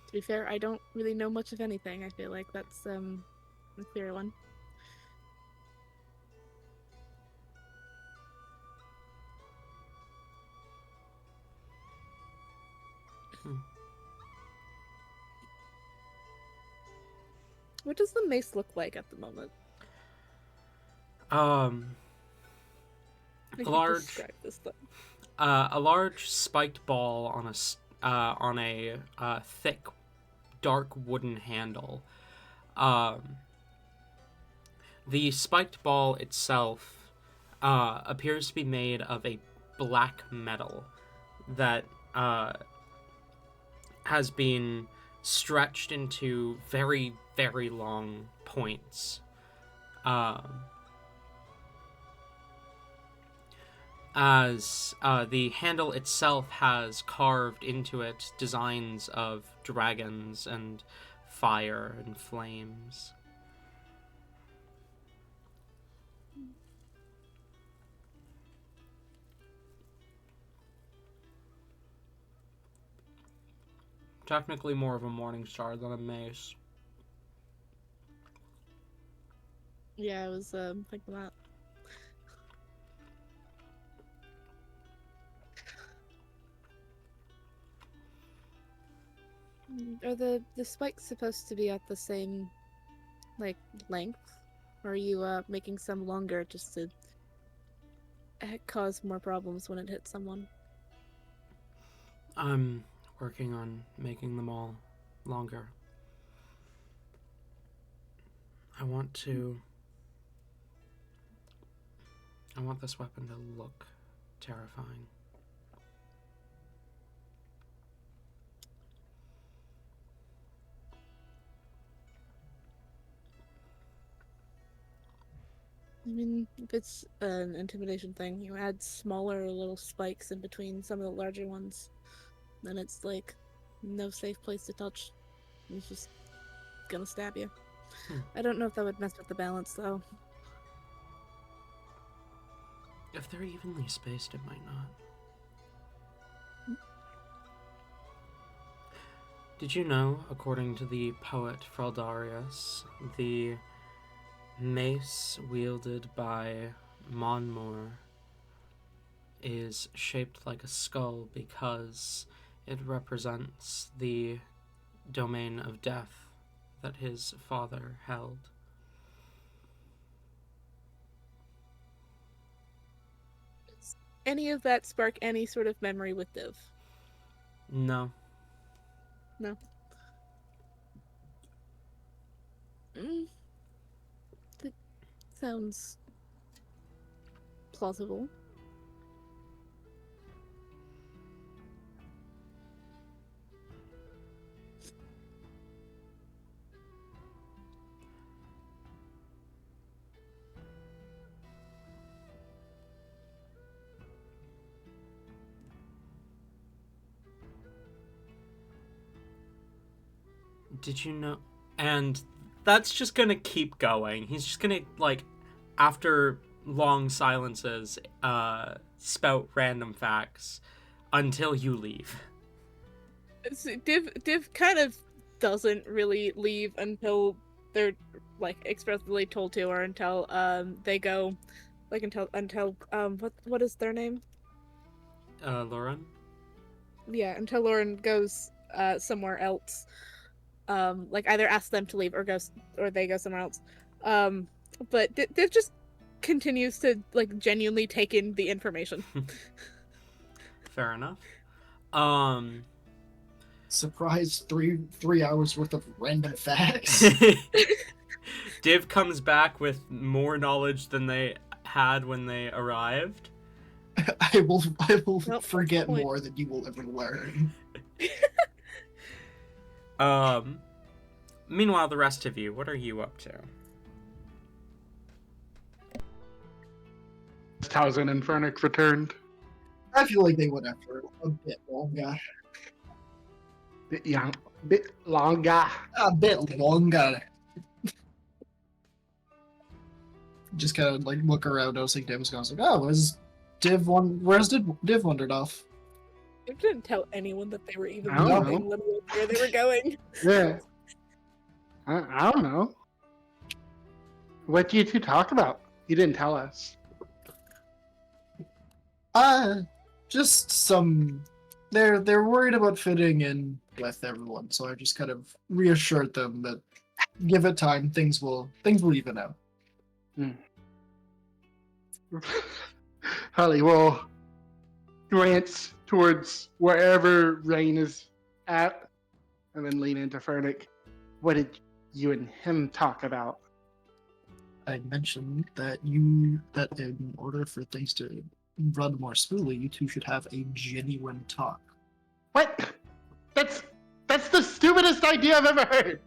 E: To be fair, I don't really know much of anything. I feel like that's a clear one. What does the mace look like at the moment?
A: A
E: Like,
A: large,
E: describe this thing.
A: a large spiked ball on a thick, dark wooden handle. The spiked ball itself appears to be made of a black metal that has been stretched into very, very long points. As the handle itself has carved into it designs of dragons and fire and flames. Technically more of a morning star than a mace.
E: Yeah, I was thinking that. Are the spikes supposed to be at the same, like, length? Or are you making some longer just to cause more problems when it hits someone?
A: I'm working on making them all longer. I want this weapon to look terrifying.
E: I mean, if it's an intimidation thing, you add smaller little spikes in between some of the larger ones, then it's like no safe place to touch. It's just gonna stab you.
A: Hmm.
E: I don't know if that would mess with the balance though.
A: If they're evenly spaced, it might not. Did you know, according to the poet Fraldarius, the mace wielded by Monmor is shaped like a skull because it represents the domain of death that his father held?
E: Does any of that spark any sort of memory with Div?
A: No.
E: No. Mm, that sounds plausible.
A: Did you know? And that's just gonna keep going. He's just gonna, like, after long silences, spout random facts until you leave.
E: Div kind of doesn't really leave until they're like expressly told to, or until they go, like until what is their name?
A: Lauren?
E: Yeah, until Lauren goes somewhere else. Like either ask them to leave or they go somewhere else. But Div just continues to like genuinely take in the information.
A: Fair enough.
C: Surprise! 3 hours worth of random facts.
A: Div comes back with more knowledge than they had when they arrived.
C: I will
E: Nope,
C: forget
E: point.
C: more than you will ever learn.
A: Meanwhile, the rest of you, what are you up to?
D: Towson and Fernix returned.
C: I feel like they would after a bit longer.
D: Bit longer.
C: A bit longer. Just kind of like look around, noticing Div was gone. I was like, oh, where's Div wandered off?
E: Div didn't tell anyone that they were even
D: I don't
E: leaving,
D: know.
E: let alone where they were going.
D: Yeah. I don't know. What do you two talk about? You didn't tell us.
C: Just some. They're worried about fitting in with everyone, so I just kind of reassured them that give it time, things will even out.
D: Holly will glance towards wherever Rain is at, and then lean into Fernic. What did you and him talk about?
C: I mentioned that in order for things to run more smoothly, you two should have a genuine talk.
D: What? That's the stupidest idea I've ever heard.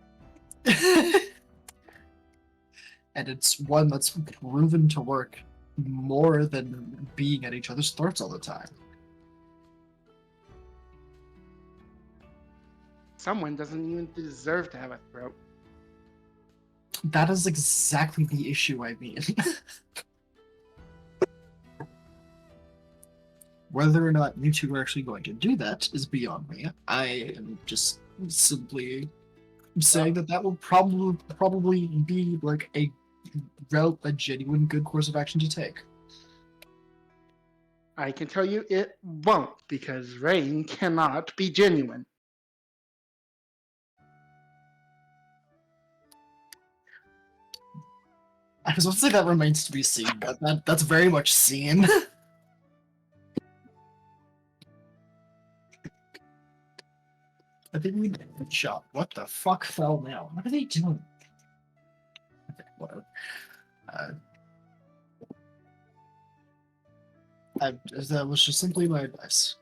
C: And it's one that's proven to work more than being at each other's throats all the time.
D: Someone doesn't even deserve to have a throat.
C: That is exactly the issue I mean. Whether or not you two are actually going to do that is beyond me. I am just simply saying that will probably be like a genuine good course of action to take.
D: I can tell you it won't, because Rain cannot be genuine.
C: I was about to say that remains to be seen, but that's very much seen. I think we did a good job. What the fuck fell now? What are they doing? Okay, whatever. That was just simply my advice.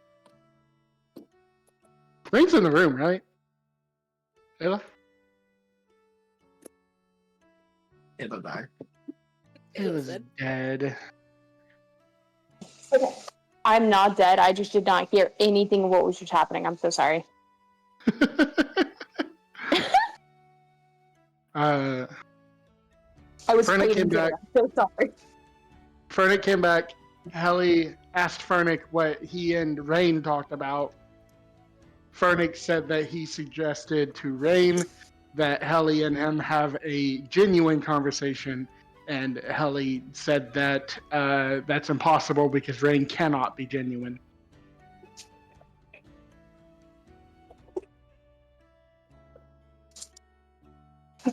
D: Rain's in the room, right? Ayla?
C: In the back.
D: He was
E: Listen.
D: dead.
B: I'm not dead. I just did not hear anything of what was just happening. I'm so sorry.
D: uh,
B: I was
D: Fernick
B: waiting
D: came
B: to.
D: back.
B: I'm so sorry.
D: Fernick came back. Helly asked Fernick what he and Rain talked about. Fernick said that he suggested to Rain that Helly and him have a genuine conversation, and Helly said that that's impossible because Rain cannot be genuine.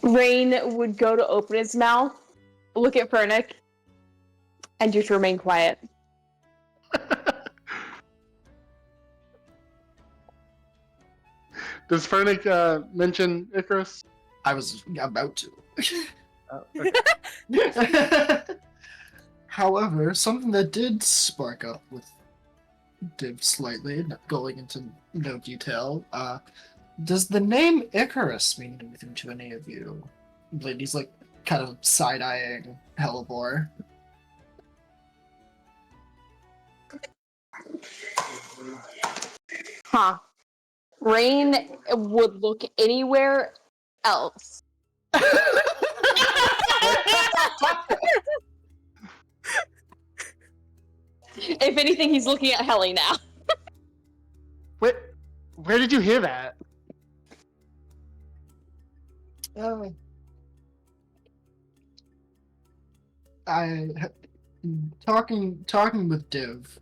B: Rain would go to open his mouth, look at Fernick, and just remain quiet.
D: Does Fernick mention Icarus?
C: I was about to.
D: Oh, okay.
C: However, something that did spark up with Div slightly, not going into no detail, does the name Icarus mean anything to any of you? Lady's like kind of side-eyeing Hellebore.
B: Huh. Rain would look anywhere else. If anything, he's looking at Helly now.
D: Where did you hear that?
C: I talking with Div,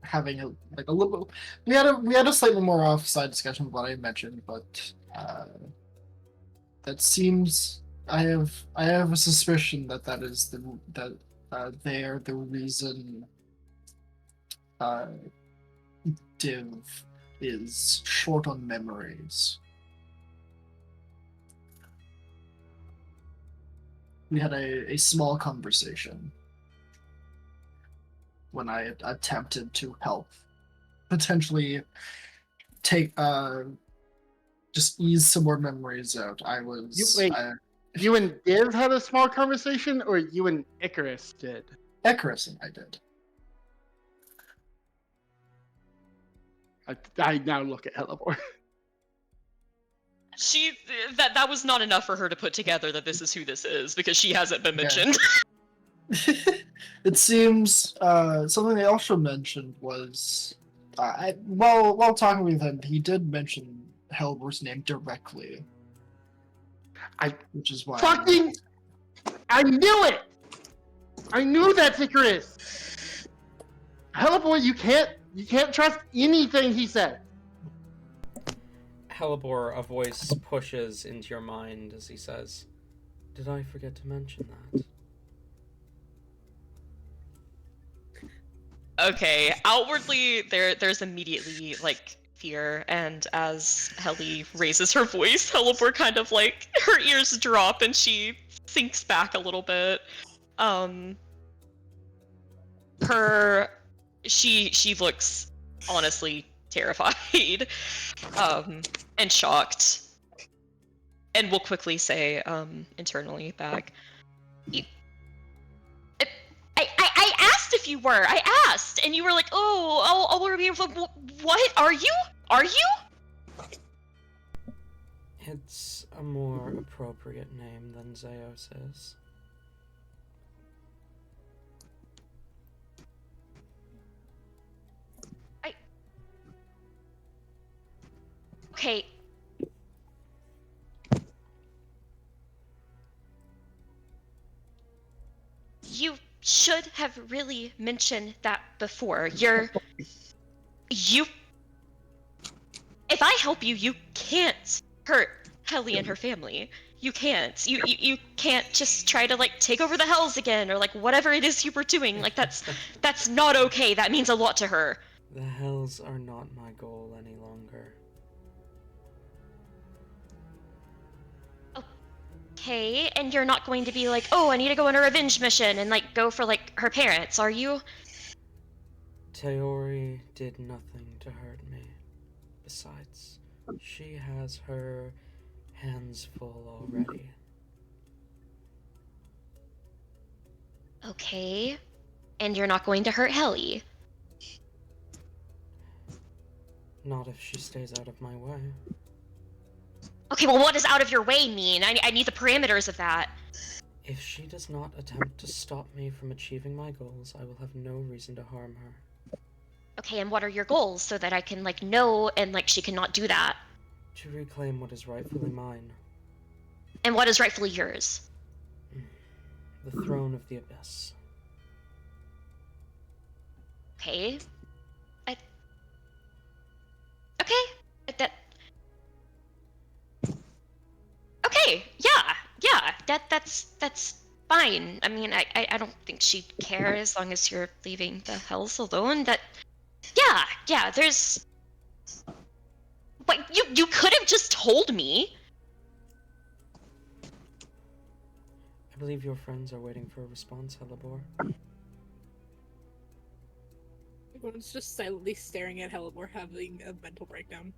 C: having a little. We had a slightly more offside discussion of what I mentioned, but that seems I have a suspicion that they are the reason Div is short on memories. We had a small conversation when I attempted to help potentially take just ease some more memories out.
D: You and Div had a small conversation, or you and Icarus did?
C: Icarus and I did.
D: I now look at Hellebore.
F: That was not enough for her to put together that this is who this is, because she hasn't been
C: Yeah.
F: mentioned.
C: It seems something they also mentioned was while talking with him, he did mention Hellebore's name directly. Which is why
D: I knew it! I knew that's Icarus! Hellebore, you can't trust anything he said.
A: Hellebore, a voice pushes into your mind as he says, "Did I forget to mention that?"
F: Okay, outwardly there's immediately like fear, and as Helly raises her voice, Hellebore kind of like her ears drop and she sinks back a little bit. She looks honestly terrified, and shocked, and will quickly say internally back, I asked if you were. I asked, and you were like, "Oh, I'll be what? Are you? Are you?"
A: It's a more appropriate name than Zeus is.
G: Okay. You should have really mentioned that before. If I help you, you can't hurt Helly and her family. You can't. You can't just try to like take over the Hells again, or like whatever it is you were doing. Like that's not okay. That means a lot to her.
A: The Hells are not my goal any longer.
G: Okay, and you're not going to be like, oh, I need to go on a revenge mission and like go for like her parents, are you?
A: Teori did nothing to hurt me. Besides, she has her hands full already.
G: Okay. And you're not going to hurt Helly.
A: Not if she stays out of my way.
G: Okay, well, what does out of your way mean? I need the parameters of that.
A: If she does not attempt to stop me from achieving my goals, I will have no reason to harm her.
G: Okay, and what are your goals so that I can, like, know and, like, she cannot do that?
A: To reclaim what is rightfully mine.
G: And what is rightfully yours?
A: The throne of the abyss.
G: Okay. Okay. Okay, yeah, that's fine. I mean, I don't think she'd care as long as you're leaving the hells alone. Yeah, there's... But you could have just told me.
A: I believe your friends are waiting for a response, Hellebore.
E: Everyone's just silently staring at Hellebore having a mental breakdown.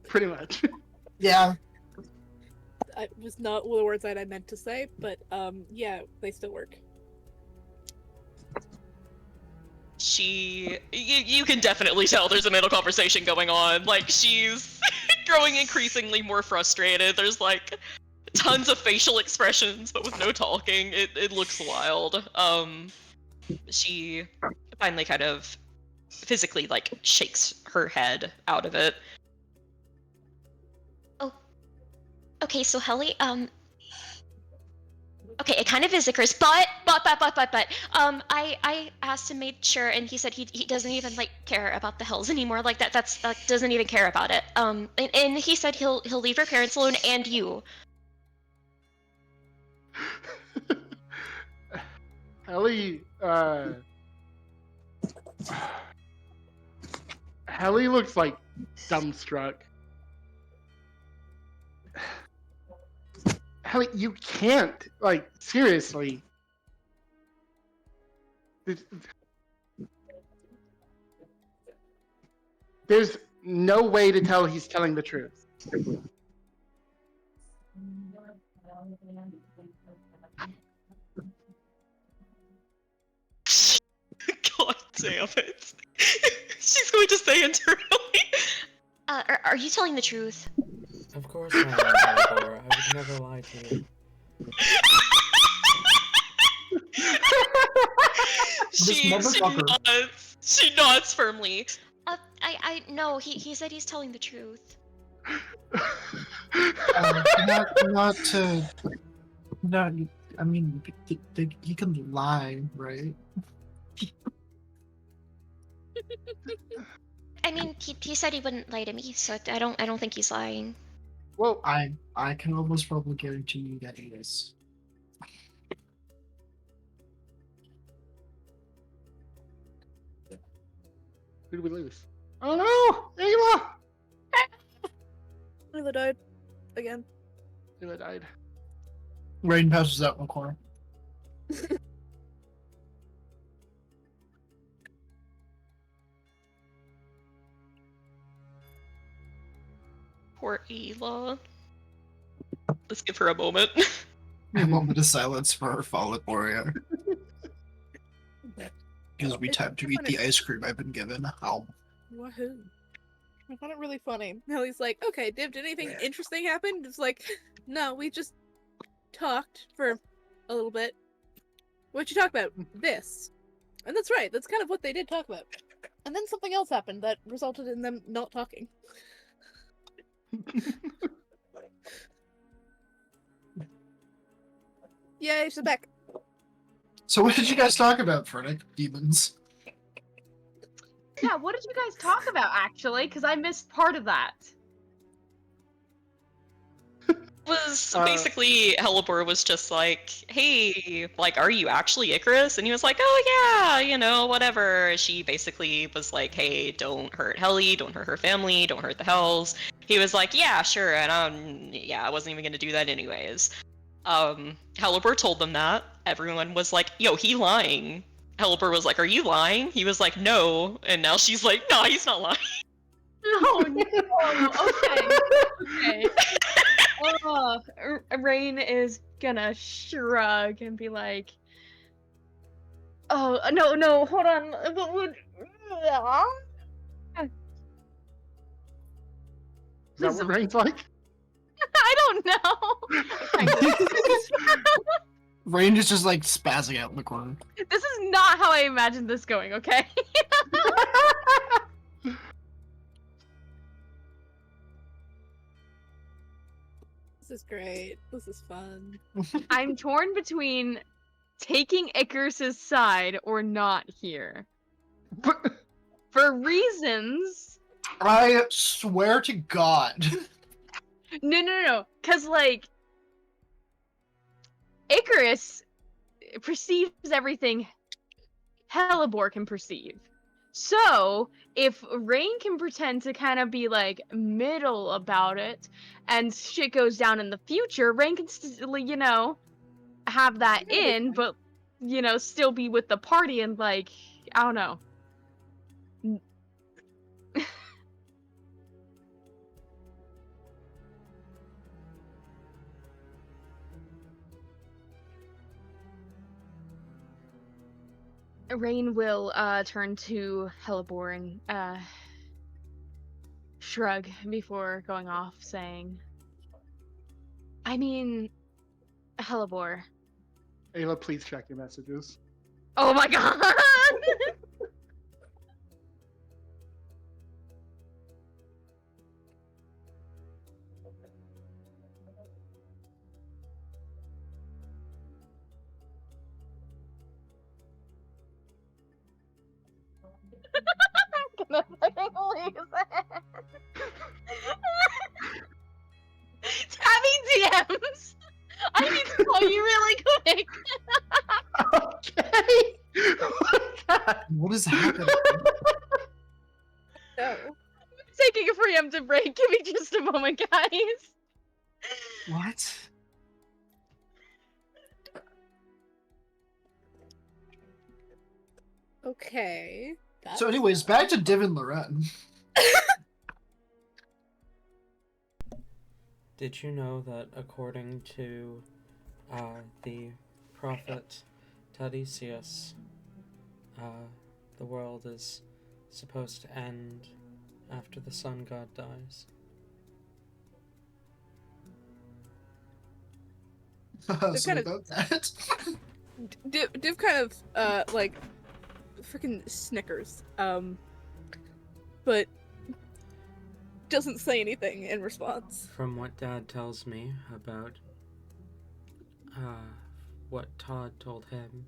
D: Pretty much.
C: Yeah.
E: It was not the words that I meant to say, but yeah, they still work.
F: You can definitely tell there's a mental conversation going on. Like, she's growing increasingly more frustrated. There's, like, tons of facial expressions, but with no talking. It looks wild. She finally kind of physically, like, shakes her head out of it.
G: Okay, so Helly, okay, it kind of is Icarus, but, I asked him, made sure, and he said he doesn't even, like, care about the hells anymore, like, that doesn't even care about it, and he said he'll leave her parents alone, and you.
D: Helly, Helly looks, like, dumbstruck. Helly, you can't, like, seriously. There's no way to tell he's telling the truth.
F: God damn it. She's going to say internally.
G: Are you telling the truth?
A: Of course I am, Hellebore. I would never lie to you.
F: She nods firmly.
G: I no, he said he's telling the truth.
C: I mean, he can lie, right?
G: I mean, he said he wouldn't lie to me, so I don't think he's lying.
D: Well,
C: I can almost probably guarantee you that he is.
D: who did we lose? Oh no! Ayla!
E: Ayla died. Again.
D: Ayla died.
C: Rain passes out in the corner.
F: Poor Ayla. Let's give her a moment.
C: A moment of silence for our fallen warrior. Gives me time to eat the ice cream I've been given. Ow.
E: Wahoo. I found it really funny. Helly's like, okay, did anything interesting happen? It's like, no, we just talked for a little bit. What'd you talk about? This. And that's right, that's kind of what they did talk about. And then something else happened that resulted in them not talking. Yay, she's back.
C: So what did you guys talk about, Fernic? Demons?
H: Yeah, what did you guys talk about, actually? Because I missed part of that.
F: Was basically Hellebore was just like, hey, like, are you actually Icarus? And he was like, oh yeah, you know, whatever. She basically was like, hey, don't hurt Helly, don't hurt her family, don't hurt the hells. He was like, yeah, sure, and yeah, I wasn't even gonna do that anyways. Hellebore told them that. Everyone was like, yo, he lying. Hellebore was like, are you lying? He was like, no. And now she's like, no, he's not lying.
H: Oh no, okay. Rain is gonna shrug and be like, Oh no, hold on. What would?
D: Is that what Rain's like?
H: I don't know. Kind of.
C: Rain is just like spazzing out in the corner.
H: This is not how I imagined this going. Okay.
E: This is great. This is fun.
H: I'm torn between taking Icarus's side or not here. For reasons.
C: I swear to God.
H: No. Because, like, Icarus perceives everything Hellebore can perceive. So, if Rain can pretend to kind of be, like, middle about it, and shit goes down in the future, Rain can still, you know, have that in, but, you know, still be with the party and, like, I don't know. Rain will turn to Hellebore and shrug before going off, saying, I mean, Hellebore.
D: Ayla, please check your messages.
H: Oh my god! I'm gonna fucking lose it. Tabby DMs! I need to call you really quick!
D: Okay.
C: What is happening?
E: No.
H: Taking a preemptive break. Give me just a moment, guys.
C: What?
E: Okay.
C: So, anyways, back to Div and Loren.
A: Did you know that according to the prophet Azius, the world is supposed to end after the sun god dies?
C: So
E: kind of-
C: about that.
E: Div kind of like freaking snickers, but doesn't say anything in response.
A: From what Dad tells me about what Todd told him,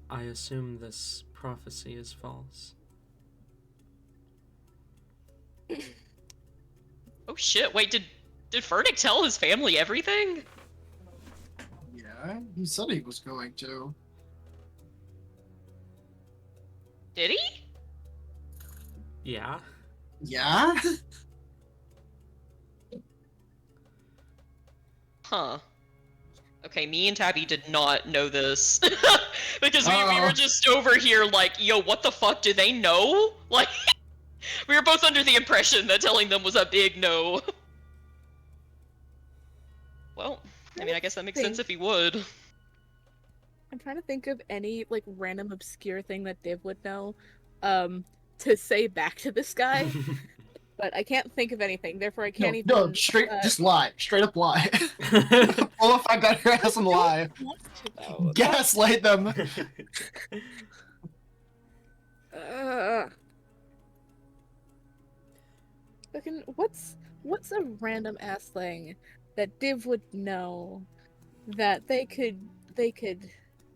A: I assume this prophecy is false.
F: Oh shit! Wait, did Fernick tell his family everything?
C: Yeah, he said he was going to.
F: Did he?
A: Yeah?
C: Yeah?
F: Huh. Okay, me and Tabby did not know this. Because we
C: Uh-oh.
F: were just over here like, yo, what the fuck, do they know? Like, we were both under the impression that telling them was a big no. Well, I mean, I guess that makes sense if he would.
E: I'm trying to think of any like random obscure thing that Div would know, to say back to this guy, but I can't think of anything. Therefore, I can't even.
C: No, straight, just lie. Straight up lie. Pull a fact that her ass and lie. Gaslight them.
E: Fucking what's a random ass thing that Div would know that they could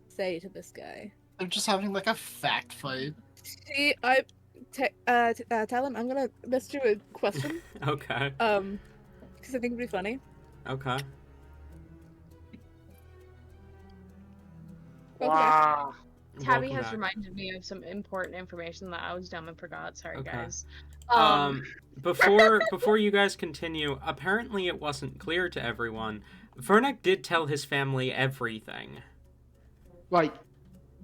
E: say to this guy?
C: They're just having like a fact fight.
E: See, Talon, I'm gonna ask you a question.
A: Okay.
E: Because I think it'd be funny.
A: Okay.
D: Wow.
H: Tabby
A: Welcome
H: has
A: back.
H: reminded me of some important information that I was dumb and forgot. Sorry,
A: Okay.
H: guys.
A: Before you guys continue, apparently it wasn't clear to everyone. Vernick did tell his family everything.
D: Like,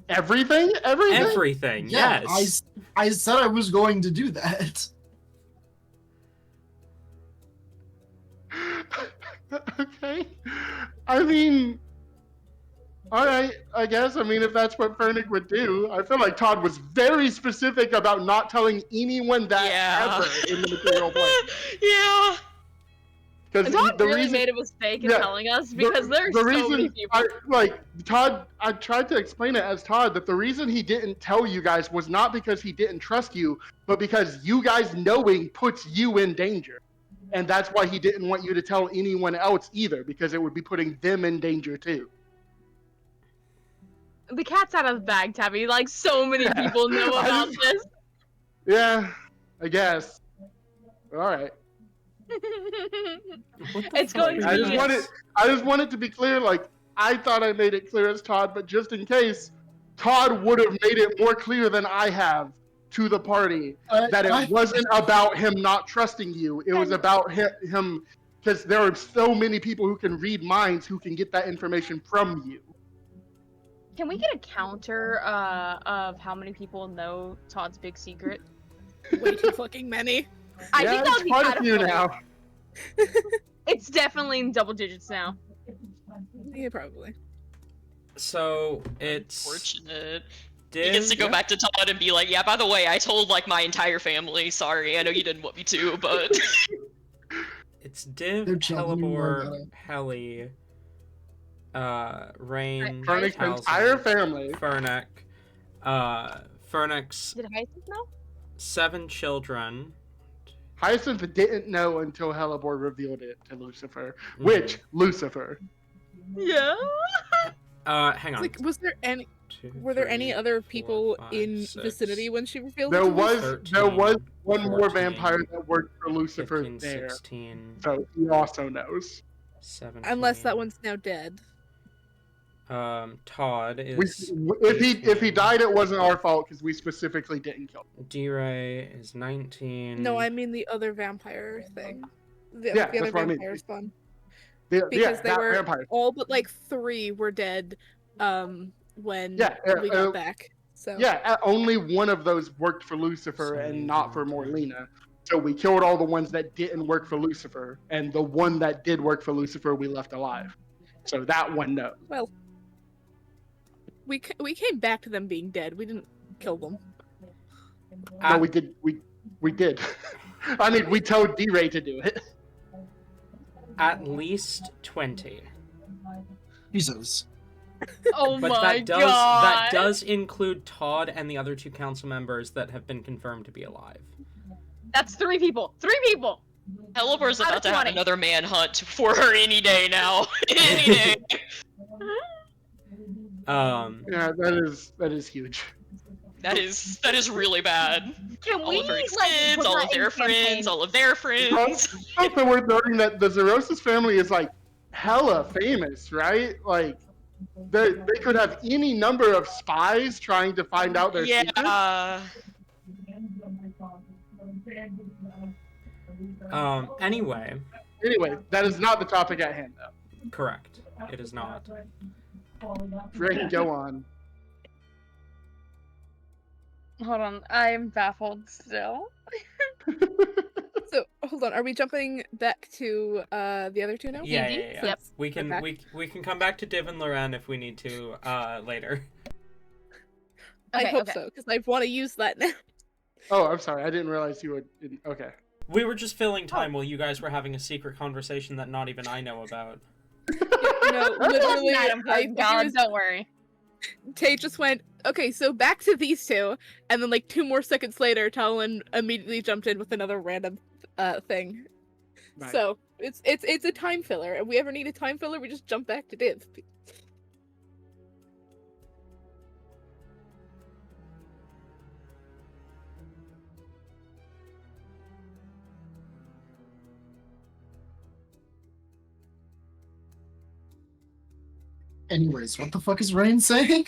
D: everything? Everything?
A: Everything,
C: Yeah,
A: yes.
C: I said I was going to do that.
D: Okay. I mean, All right, I guess. I mean, if that's what Fernick would do, I feel like Todd was very specific about not telling anyone that ever in the material plane.
F: Yeah.
D: Because
H: Todd
D: the
H: really
D: reason,
H: made a mistake in
D: yeah,
H: telling us because there's
D: the
H: so many
D: reason
H: people.
D: I tried to explain it as Todd that the reason he didn't tell you guys was not because he didn't trust you, but because you guys knowing puts you in danger. And that's why he didn't want you to tell anyone else either, because it would be putting them in danger too.
H: The cat's out of the bag, Tabby. Like, so many people know about this.
D: Yeah, I guess. All right.
A: What the
H: It's
A: fuck
H: going
A: is
H: to
D: I
H: be.
D: just want it to be clear. Like, I thought I made it clear as Todd, but just in case, Todd would have made it more clear than I have to the party that it wasn't about him not trusting you. It was about him because there are so many people who can read minds who can get that information from you.
H: Can we get a counter of how many people know Todd's big secret?
E: Way too fucking many.
H: I
D: Yeah,
H: think that
D: it's
H: would be
D: quite
H: kind
D: a
H: of
D: few
H: funny.
D: now.
H: It's definitely in double digits now.
E: Yeah, probably.
A: So it's
F: Fortunate.
A: Div.
F: He gets to go back to Todd and be like, yeah, by the way, I told like my entire family. Sorry, I know you didn't want me to, but
A: It's Div,
C: They're telling you more
A: Helibor,
C: about it.
A: Heli, Rain,
D: Fernick's
A: Talzin,
D: entire family.
A: Fernick, Fernick's
H: Did Hyacinth know?
A: 7 children.
D: Hyacinth didn't know until Helibor revealed it to Lucifer. Which Lucifer?
H: Yeah.
A: Hang on.
E: Like, was there any?
A: 2,
E: Were there any
A: 3,
E: other
A: 4,
E: people
A: 5,
E: in
A: 6,
E: vicinity when she revealed
D: There
E: it to us?
D: was one more
A: 14,
D: vampire that worked for Lucifer
A: 15,
D: there,
A: 16,
D: so he also knows.
A: 17.
E: Unless that one's now dead.
A: Todd
D: We,
A: is
D: if he
A: 18.
D: died, it wasn't our fault because we specifically didn't kill him.
A: D-Ray is 19.
E: No, I mean the other vampire thing. The
D: Yeah,
E: other
D: that's what I mean.
E: vampire spawn.
D: Yeah,
E: Because they
D: that
E: were
D: vampire.
E: all but like 3 were dead when
D: Yeah,
E: we got back. So
D: Yeah, only one of those worked for Lucifer and not for Morlina. So we killed all the ones that didn't work for Lucifer, and the one that did work for Lucifer we left alive. So that one knows.
E: well, we came back to them being dead. We didn't kill them.
D: No, we did. We did. I mean, we told D-Ray to do it.
A: At least 20.
C: Jesus.
H: Oh
A: But
H: my
A: that
H: god.
A: does include Todd and the other 2 council members that have been confirmed to be alive.
H: That's 3 people. 3 people.
F: Helibor's
H: Out of
F: about to have
H: 20.
F: another manhunt for her any day now. Any day.
D: Yeah, that is huge.
F: That is really bad.
H: Can
F: All
H: we
F: of her
H: like
F: friends,
H: put
F: all
H: that
F: of their
H: in campaign?
F: friends, all of their friends.
D: It's also worth noting that the Zerosis family is like hella famous, right? Like they could have any number of spies trying to find out their secrets.
F: Yeah.
A: Anyway,
D: Anyway, that is not the topic at hand, though.
A: correct. It is not.
D: Ready, go on.
H: Hold on, I'm baffled still.
E: So hold on, are we jumping back to the other 2 now?
A: Yeah.
H: Yep.
A: We can
E: back.
A: we can come back to Div and Loren if we need to later.
E: I
H: Okay,
E: hope
H: okay.
E: so, because I want to use that now.
D: Oh, I'm sorry. I didn't realize you would. Okay.
A: We were just filling time while you guys were having a secret conversation that not even I know about.
E: No, literally,
H: Not important, God, don't worry.
E: Tay just went, okay, so back to these 2, and then like 2 more seconds later, Talon immediately jumped in with another random thing.
D: Right.
E: So it's a time filler. If we ever need a time filler, we just jump back to Div.
C: Anyways, what the fuck is Rain saying?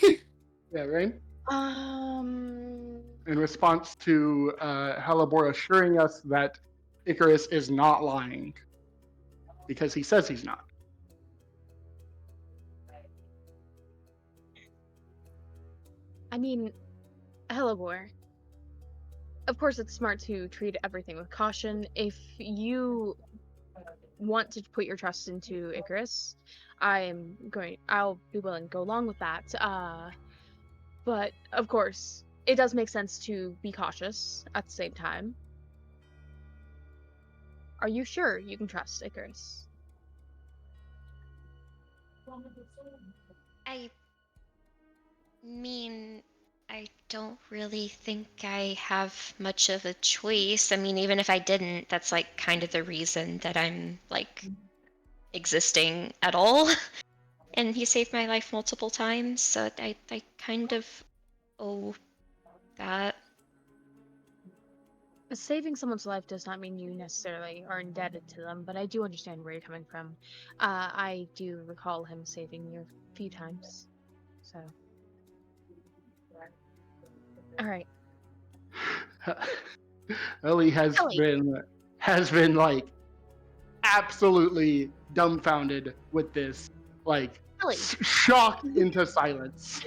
D: Yeah, Rain?
H: Um.
D: In response to Helibor assuring us that Icarus is not lying. Because he says he's not.
H: I mean, Helibor. Of course, it's smart to treat everything with caution. If you want to put your trust into Icarus, I'll be willing to go along with that. But of course, it does make sense to be cautious at the same time. Are you sure you can trust Icarus?
G: I mean, I don't really think I have much of a choice. I mean, even if I didn't, that's like kind of the reason that I'm like existing at all. And he saved my life multiple times, so I kind of owe that.
H: Saving someone's life does not mean you necessarily are indebted to them, but I do understand where you're coming from. I do recall him saving you a few times, so. All right.
D: Ellie has
H: Ellie.
D: been like absolutely dumbfounded with this, like
H: Ellie.
D: shocked into silence.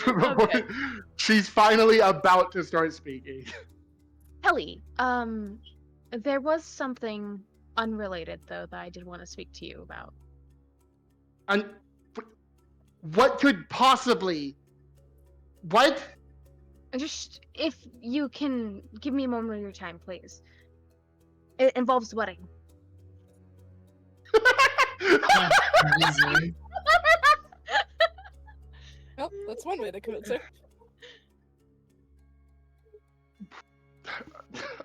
H: Okay.
D: She's finally about to start speaking.
H: Kelly, there was something unrelated though that I did want to speak to you about.
D: And what could possibly? What?
H: Just if you can give me a moment of your time, please. It involves the wedding.
C: Crazy.
E: Well, that's one way to convince her.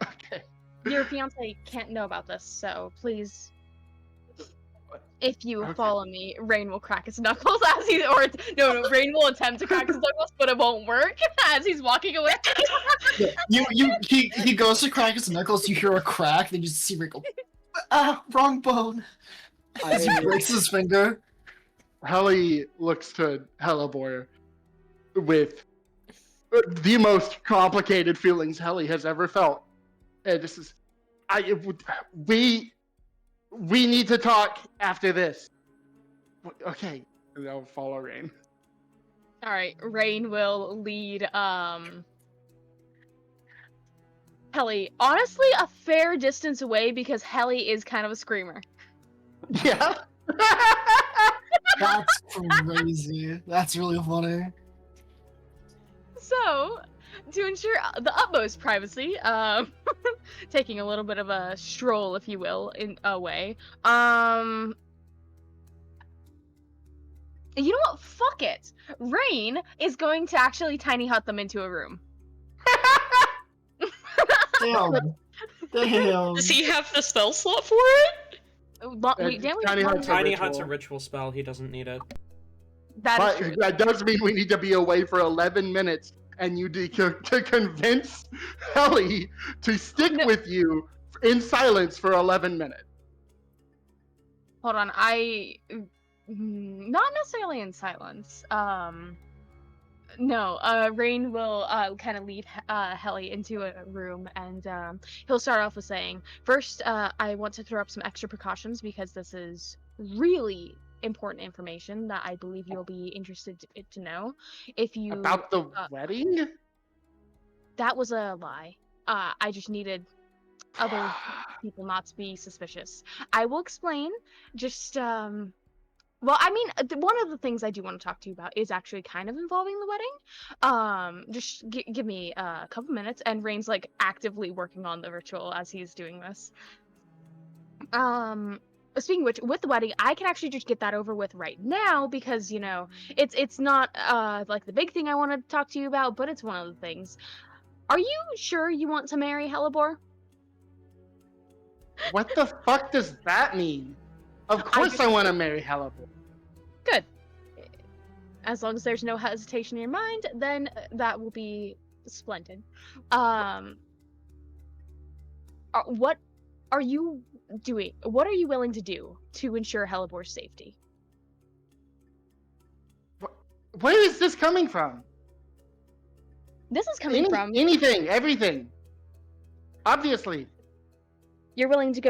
D: Okay.
H: Your fiance can't know about this, so please. If you
D: Okay.
H: follow me, Rain will crack his knuckles as Rain will attempt to crack his knuckles, but it won't work as he's walking away.
C: He goes to crack his knuckles, you hear a crack, then you just see Rick go, wrong bone. As he breaks his finger.
D: Helly looks to Hellebore with the most complicated feelings Helly has ever felt. And this is, we need to talk after this. Okay, and I'll follow Rain.
H: All right, Rain will lead Helly, honestly, a fair distance away because Helly is kind of a screamer.
D: Yeah.
C: That's crazy. That's really funny.
H: So, to ensure the utmost privacy, taking a little bit of a stroll, if you will, in a way. You know what? Fuck it. Rain is going to actually tiny hut them into a room.
C: Damn. Damn.
F: Does he have the spell slot for it?
D: Tiny
A: Hut's a ritual spell. He doesn't need it.
H: That is true.
D: That does mean we need to be away for 11 minutes, and you need to convince Helly to stick with you in silence for 11 minutes.
H: Hold on, not necessarily in silence. No, Rain will kind of lead Helly into a room, and he'll start off with saying, first, I want to throw up some extra precautions because this is really important information that I believe you'll be interested to know. If you
D: About the wedding?
H: That was a lie. I just needed other people not to be suspicious. I will explain. Just well, I mean, one of the things I do want to talk to you about is actually kind of involving the wedding. Just give me a couple minutes, and Rain's like actively working on the ritual as he's doing this. Speaking of which, with the wedding, I can actually just get that over with right now because it's not like the big thing I want to talk to you about, but it's one of the things. Are you sure you want to marry Hellebore?
D: What the fuck does that mean? Of course I want to marry Hellebore.
H: Good. As long as there's no hesitation in your mind, then that will be splendid. What are you doing? What are you willing to do to ensure Hellebore's safety?
D: Where is this coming from?
H: This is coming from
D: anything, everything. Obviously.
H: You're willing to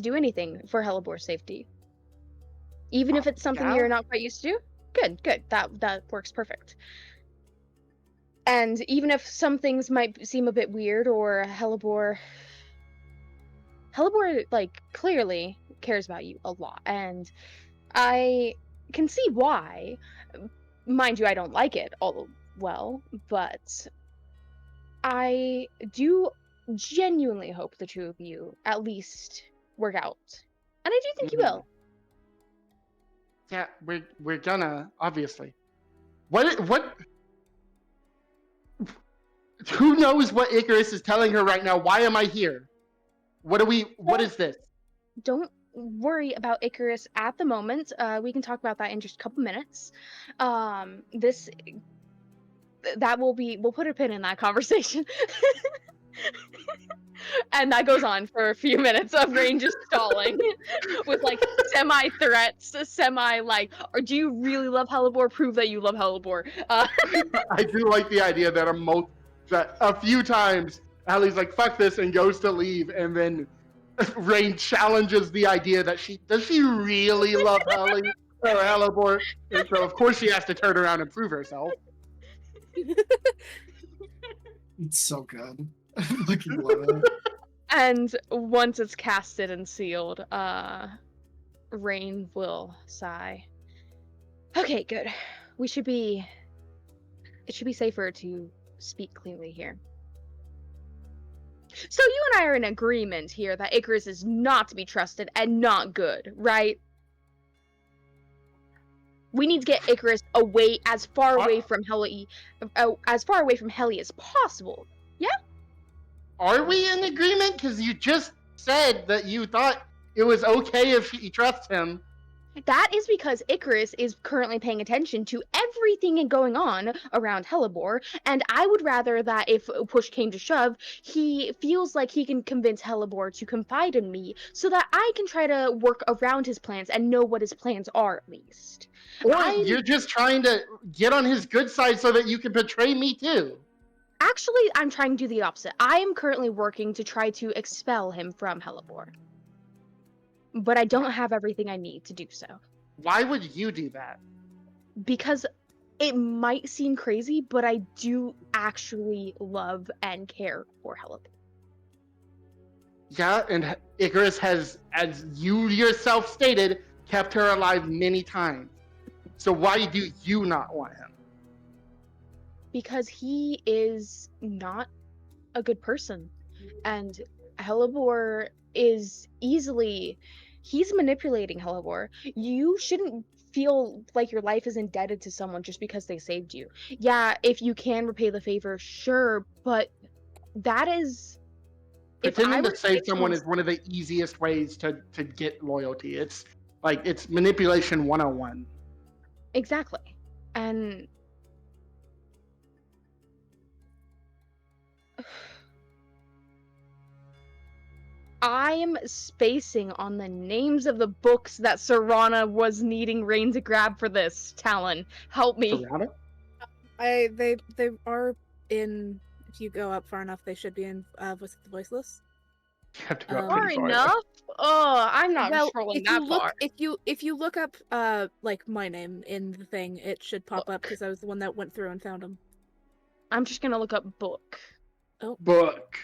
H: do anything for Hellebore's safety. Even if it's something you're not quite used to do? Good. That works perfect. And even if some things might seem a bit weird or Hellebore Hellebore, like, clearly cares about you a lot, and I can see why. Mind you, I don't like it all well, but I do genuinely hope the two of you at least work out. And I do think you will.
D: Yeah, we're gonna, obviously. What who knows what Icarus is telling her right now? Why am I here? What is this?
H: Don't worry about Icarus at the moment. We can talk about that in just a couple minutes. This that will be, we'll put a pin in that conversation. And that goes on for a few minutes of Rain just stalling with like semi threats, semi like, or do you really love Hellebore? Prove that you love Hellebore.
D: I do like the idea that a few times Allie's like, fuck this, and goes to leave, and then Rain challenges the idea that does she really love Hallie or Hellebore? And so of course she has to turn around and prove herself.
C: It's so good. I fucking love it.
H: And once it's casted and sealed, Rain will sigh. Okay, good. It should be safer to speak clearly here. So you and I are in agreement here that Icarus is not to be trusted and not good, right? We need to get Icarus away, as far away from Helly as possible. Yeah?
D: Are we in agreement? Because you just said that you thought it was okay if she trusts him.
H: That is because Icarus is currently paying attention to everything going on around Hellebore, and I would rather that if push came to shove, he feels like he can convince Hellebore to confide in me so that I can try to work around his plans and know what his plans are at least.
D: Or you're just trying to get on his good side so that you can betray me too.
H: Actually, I'm trying to do the opposite. I am currently working to try to expel him from Hellebore. But I don't have everything I need to do so.
D: Why would you do that?
H: Because it might seem crazy, but I do actually love and care for Hellebore.
D: Yeah, and Icarus has, as you yourself stated, kept her alive many times. So why do you not want him?
H: Because he is not a good person. And Hellebore is he's manipulating Hellebore. You shouldn't feel like your life is indebted to someone just because they saved you. Yeah, if you can repay the favor, sure, but that is...
D: Pretending to save someone is one of the easiest ways to get loyalty. It's manipulation 101.
H: Exactly. And I am spacing on the names of the books that Serana was needing Rain to grab for this. Talon, help me.
D: Serana?
E: They are in. If you go up far enough, they should be in Voice of the Voiceless.
D: You have to go
H: Far
D: pretty far.
H: enough? Oh, I'm not
E: Well,
H: scrolling
E: if
H: that
E: you look,
H: far.
E: if you look up like my name in the thing, it should pop up because I was the one that went through and found them.
H: I'm just gonna look up book.
D: Book.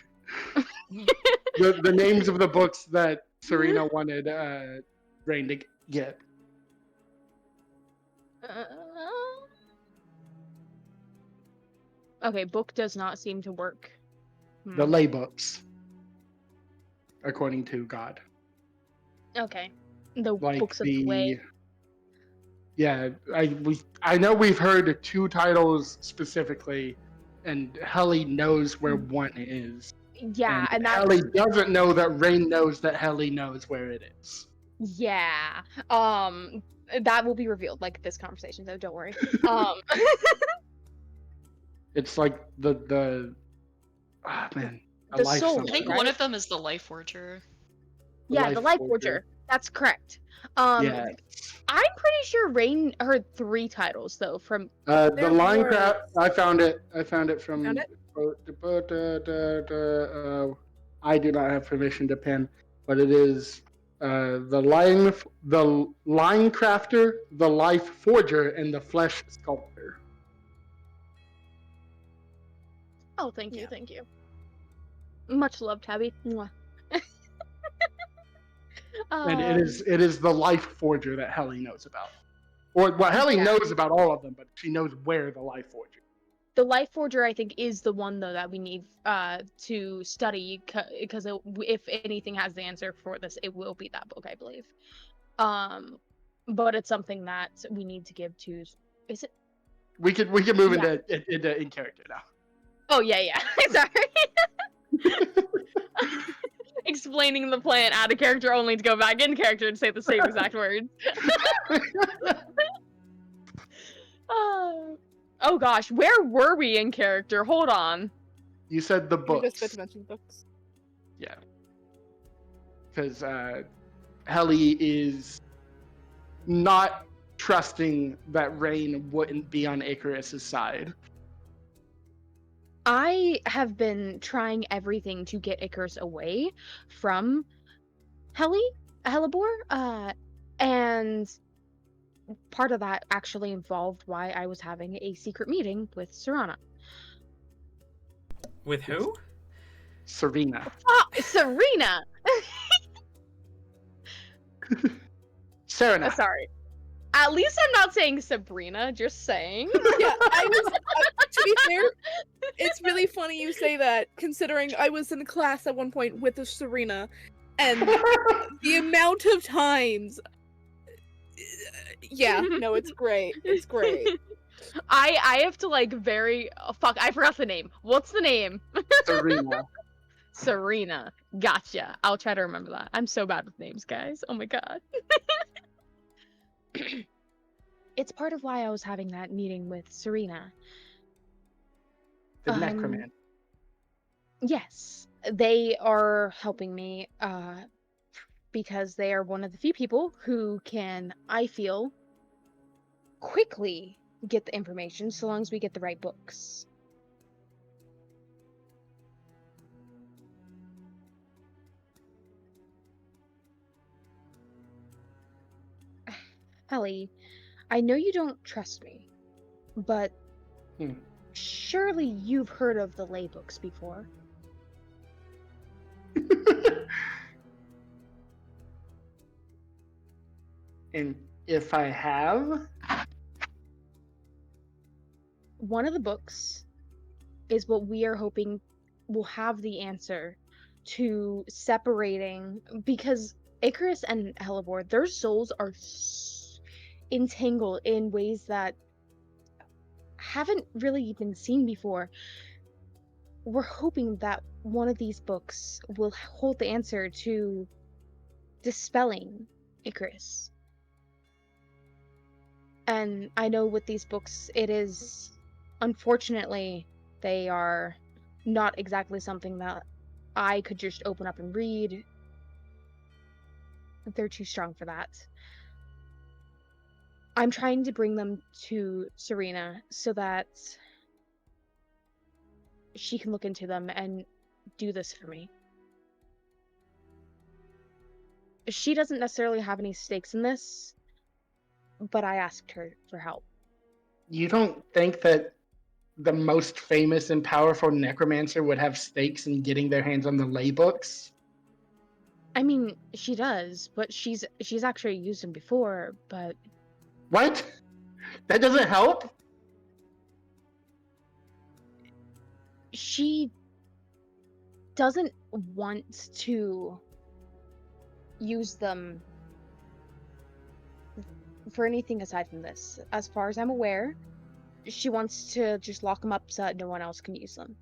D: the names of the books that Serena wanted Rain to get.
H: Okay, book does not seem to work.
D: The lay books, according to God.
H: Okay. The
D: Like
H: books of the way.
D: Yeah, I know we've heard two titles specifically, and Helly knows where one is.
H: Yeah, and that's...
D: Helly doesn't know that Rain knows that Helly knows where it is.
H: Yeah. That will be revealed, like this conversation, so don't worry.
D: It's like the man.
H: The soul,
F: I think
H: right?
F: one of them is the Life Forger.
H: Yeah, the Life Forger. That's correct.
D: Yeah.
H: I'm pretty sure Rain heard 3 titles though from
D: the line craft. I found it from.
E: Found it?
D: I do not have permission to pin, but it is the line crafter, the Life Forger, and the Flesh Sculptor.
H: Oh, thank you. Much love, Tabby. Mwah.
D: And it is the life forger that Helly knows about. Or well, Helly
H: Yeah.
D: knows about all of them, but she knows where the life forger.
H: The life forger, I think, is the one though that we need to study because if anything has the answer for this, it will be that book, I believe. But it's something that we need to give to. Is it?
D: We could move
H: Yeah.
D: into in character now.
H: Oh yeah. Sorry. Explaining the plan out of character only to go back in character and say the same exact words. Oh gosh, where were we in character? Hold on.
D: You said the
E: We just
D: books.
E: got to mention books.
D: Yeah. Because Helly is not trusting that Rain wouldn't be on Icarus's side.
H: I have been trying everything to get Icarus away from Helibor, and part of that actually involved why I was having a secret meeting with Serana.
A: With who?
D: Serena.
H: Oh, Serena!
D: Serena.
H: Sorry. At least I'm not saying Sabrina, just saying.
E: Yeah, I was. To be fair, it's really funny you say that, considering I was in class at one point with a Serena, and the amount of times. Yeah, no, it's great. It's great.
H: I have to like oh, fuck, I forgot the name. What's the name?
D: Serena.
H: Serena. Gotcha. I'll try to remember that. I'm so bad with names, guys. Oh my god. It's part of why I was having that meeting with Serena.
D: The necromancer.
H: Yes. They are helping me because they are one of the few people who can, I feel, quickly get the information so long as we get the right books. Ellie, I know you don't trust me, but surely you've heard of the lay books before.
D: And if I have,
H: one of the books is what we are hoping will have the answer to separating, because Icarus and Helibor, their souls are entangled in ways that haven't really been seen before. We're hoping that one of these books will hold the answer to dispelling Icarus. And I know with these books, it is, unfortunately, they are not exactly something that I could just open up and read. They're too strong for that. I'm trying to bring them to Serena so that she can look into them and do this for me. She doesn't necessarily have any stakes in this, but I asked her for help.
D: you don't think that the most famous and powerful necromancer would have stakes in getting their hands on the lay books?
H: I mean, she does, but she's actually used them before, but
D: What? That doesn't help?
H: she doesn't want to use them for anything aside from this. As far as I'm aware, she wants to just lock them up so that no one else can use them.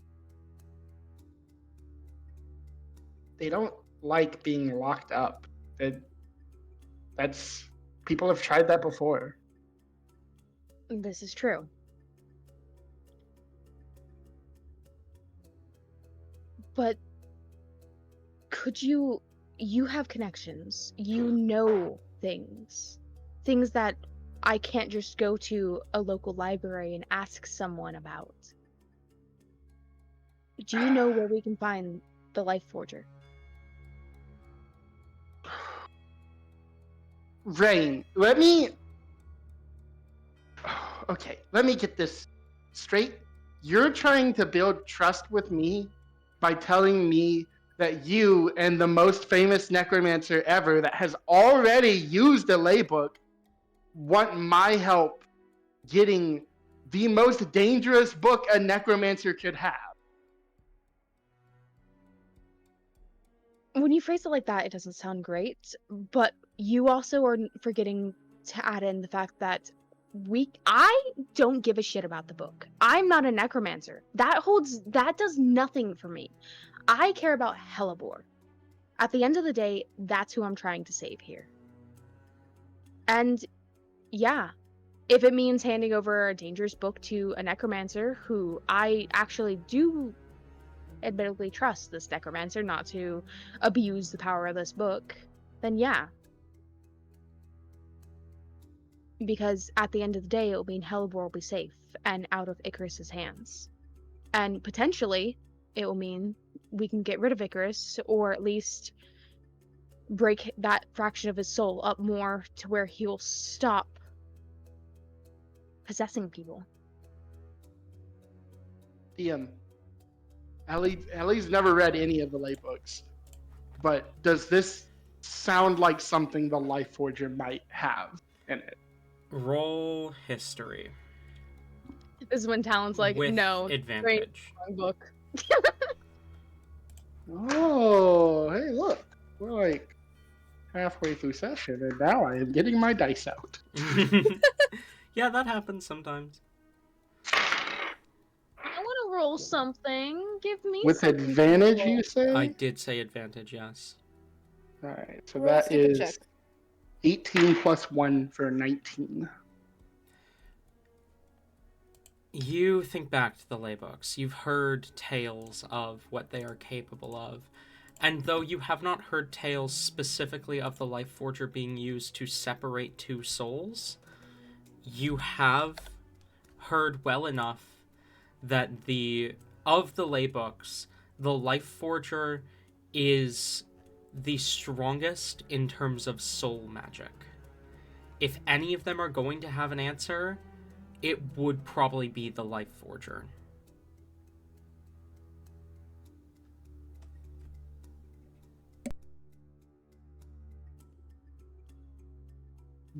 D: They don't like being locked up. That's people have tried that before.
H: This is true. But could you have connections, you know things that I can't just go to a local library and ask someone about. Do you know where we can find the Life Forger?
D: Rain, okay, let me get this straight. You're trying to build trust with me by telling me that you and the most famous necromancer ever that has already used a laybook want my help getting the most dangerous book a necromancer could have.
H: When you phrase it like that, it doesn't sound great, but you also are forgetting to add in the fact that I don't give a shit about the book. I'm not a necromancer. That does nothing for me. I care about Hellebore. At the end of the day, that's who I'm trying to save here. And yeah, if it means handing over a dangerous book to a necromancer who I actually do admittedly trust this necromancer not to abuse the power of this book, then yeah. Because at the end of the day, it will mean Hellebore will be safe and out of Icarus's hands. And potentially, it will mean we can get rid of Icarus, or at least break that fraction of his soul up more to where he'll stop possessing people.
D: DM. Ellie's never read any of the lay books, but does this sound like something the Life Forger might have in it?
A: Roll history.
H: This is when Talon's like,
A: with
H: no,
A: advantage.
H: wrong book.
D: Oh, hey, look. We're like halfway through session, and now I am getting my dice out.
A: Yeah, that happens sometimes.
H: I want to roll something. Give me
D: With
H: something to
D: advantage,
H: roll.
D: you say?
A: I did say advantage, yes.
D: Alright, so
E: Roll a
D: that
E: stupid
D: is
E: check.
D: 18 plus 1 for 19.
A: You think back to the laybooks. You've heard tales of what they are capable of. And though you have not heard tales specifically of the Life Forger being used to separate two souls, you have heard well enough that of the laybooks, the Life Forger is the strongest in terms of soul magic. If any of them are going to have an answer, it would probably be the Life Forger.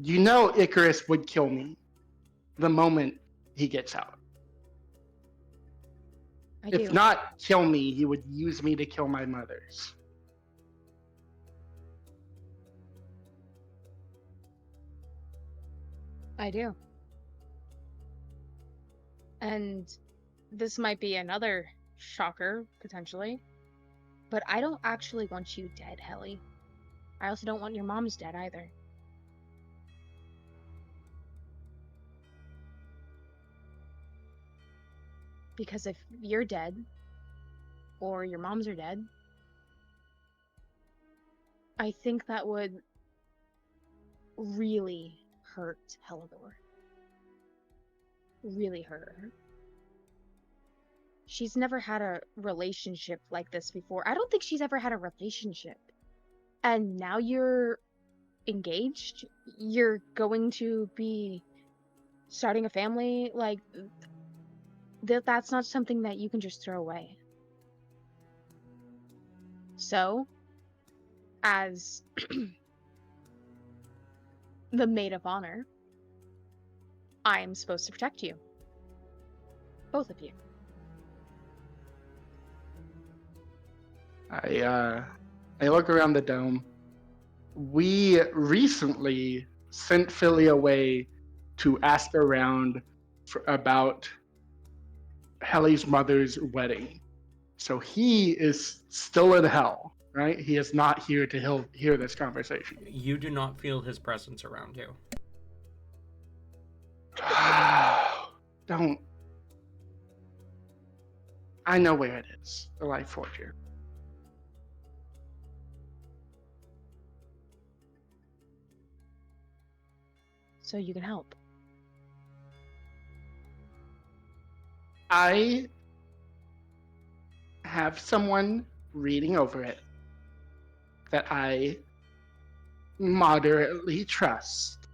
D: You know Icarus would kill me the moment he gets out.
H: I
D: If
H: do.
D: not kill me, he would use me to kill my mothers.
H: I do. And this might be another shocker, potentially. But I don't actually want you dead, Helly. I also don't want your mom's dead either. Because if you're dead, or your moms are dead, I think that would really hurt Helidor. Really hurt her. She's never had a relationship like this before. I don't think she's ever had a relationship. And now you're engaged? You're going to be starting a family? Like, that's not something that you can just throw away. So, as the maid of honor, I am supposed to protect you. Both of you.
D: I look around the dome. We recently sent Philly away to ask around about Helly's mother's wedding. So he is still in hell, right? He is not here to hear this conversation.
A: You do not feel his presence around you.
D: Don't. I know where it is, the Life Forger.
H: So you can help.
D: I have someone reading over it that I moderately trust.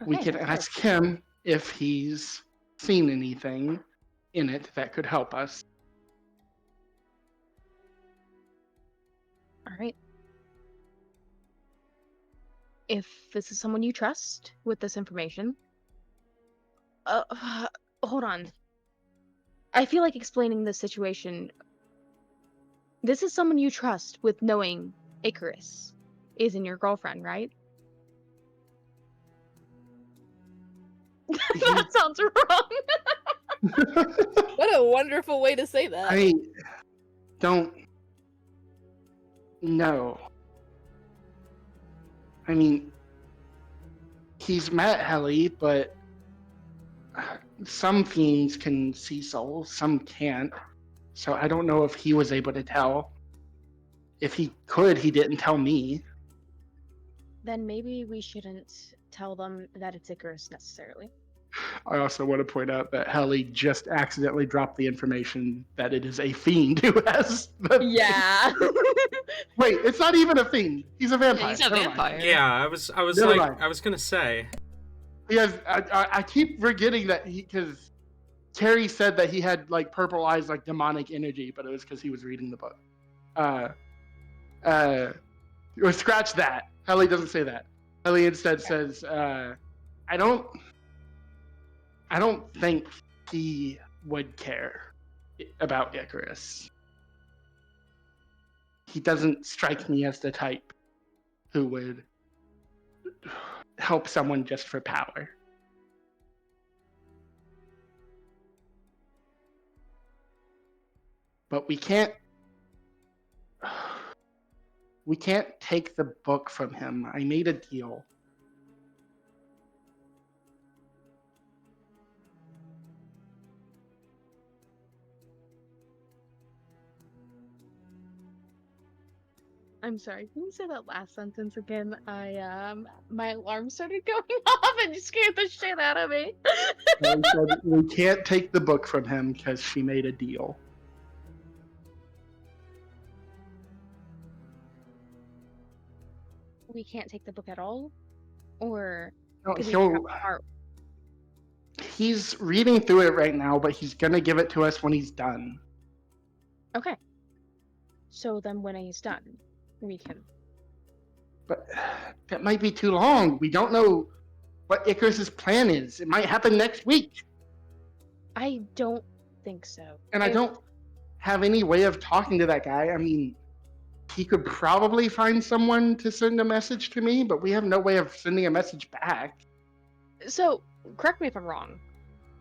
D: We
H: Okay,
D: can
H: sure.
D: ask him if he's seen anything in it that could help us.
H: All right. If this is someone you trust with this information, hold on. I feel like explaining the situation. This is someone you trust with knowing Icarus isn't your girlfriend, right? That sounds wrong.
E: What a wonderful way to say that.
D: I don't know. I mean, he's met Helly, but some fiends can see souls, some can't. So I don't know if he was able to tell. If he could, he didn't tell me.
H: Then maybe we shouldn't tell them that it's Icarus necessarily.
D: I also want to point out that Helly just accidentally dropped the information that it is a fiend who has the
H: Yeah.
D: Wait, it's not even a fiend. He's a vampire.
F: Yeah, he's a
D: Never mind.
F: vampire.
A: Yeah, I was
D: Never
A: like,
D: mind.
A: I was gonna say.
D: He has. I keep forgetting that because Terry said that he had like purple eyes, like demonic energy, but it was because he was reading the book. Or scratch that. Helly doesn't say that. Helly instead says, I don't think he would care about Icarus. He doesn't strike me as the type who would help someone just for power. But we can't take the book from him. I made a deal.
H: I'm sorry. Can you say that last sentence again? My alarm started going off and you scared the shit out of me.
D: I said we can't take the book from him because she made a deal.
H: We can't take the book at all, or
D: No,
H: could we pick up
D: he's reading through it right now, but he's gonna give it to us when he's done.
H: Okay. So then, when he's done, we can.
D: But that might be too long. We don't know what Icarus's plan is. It might happen next week.
H: I don't think so.
D: And I don't have any way of talking to that guy. I mean, he could probably find someone to send a message to me, but we have no way of sending a message back.
H: So, correct me if I'm wrong.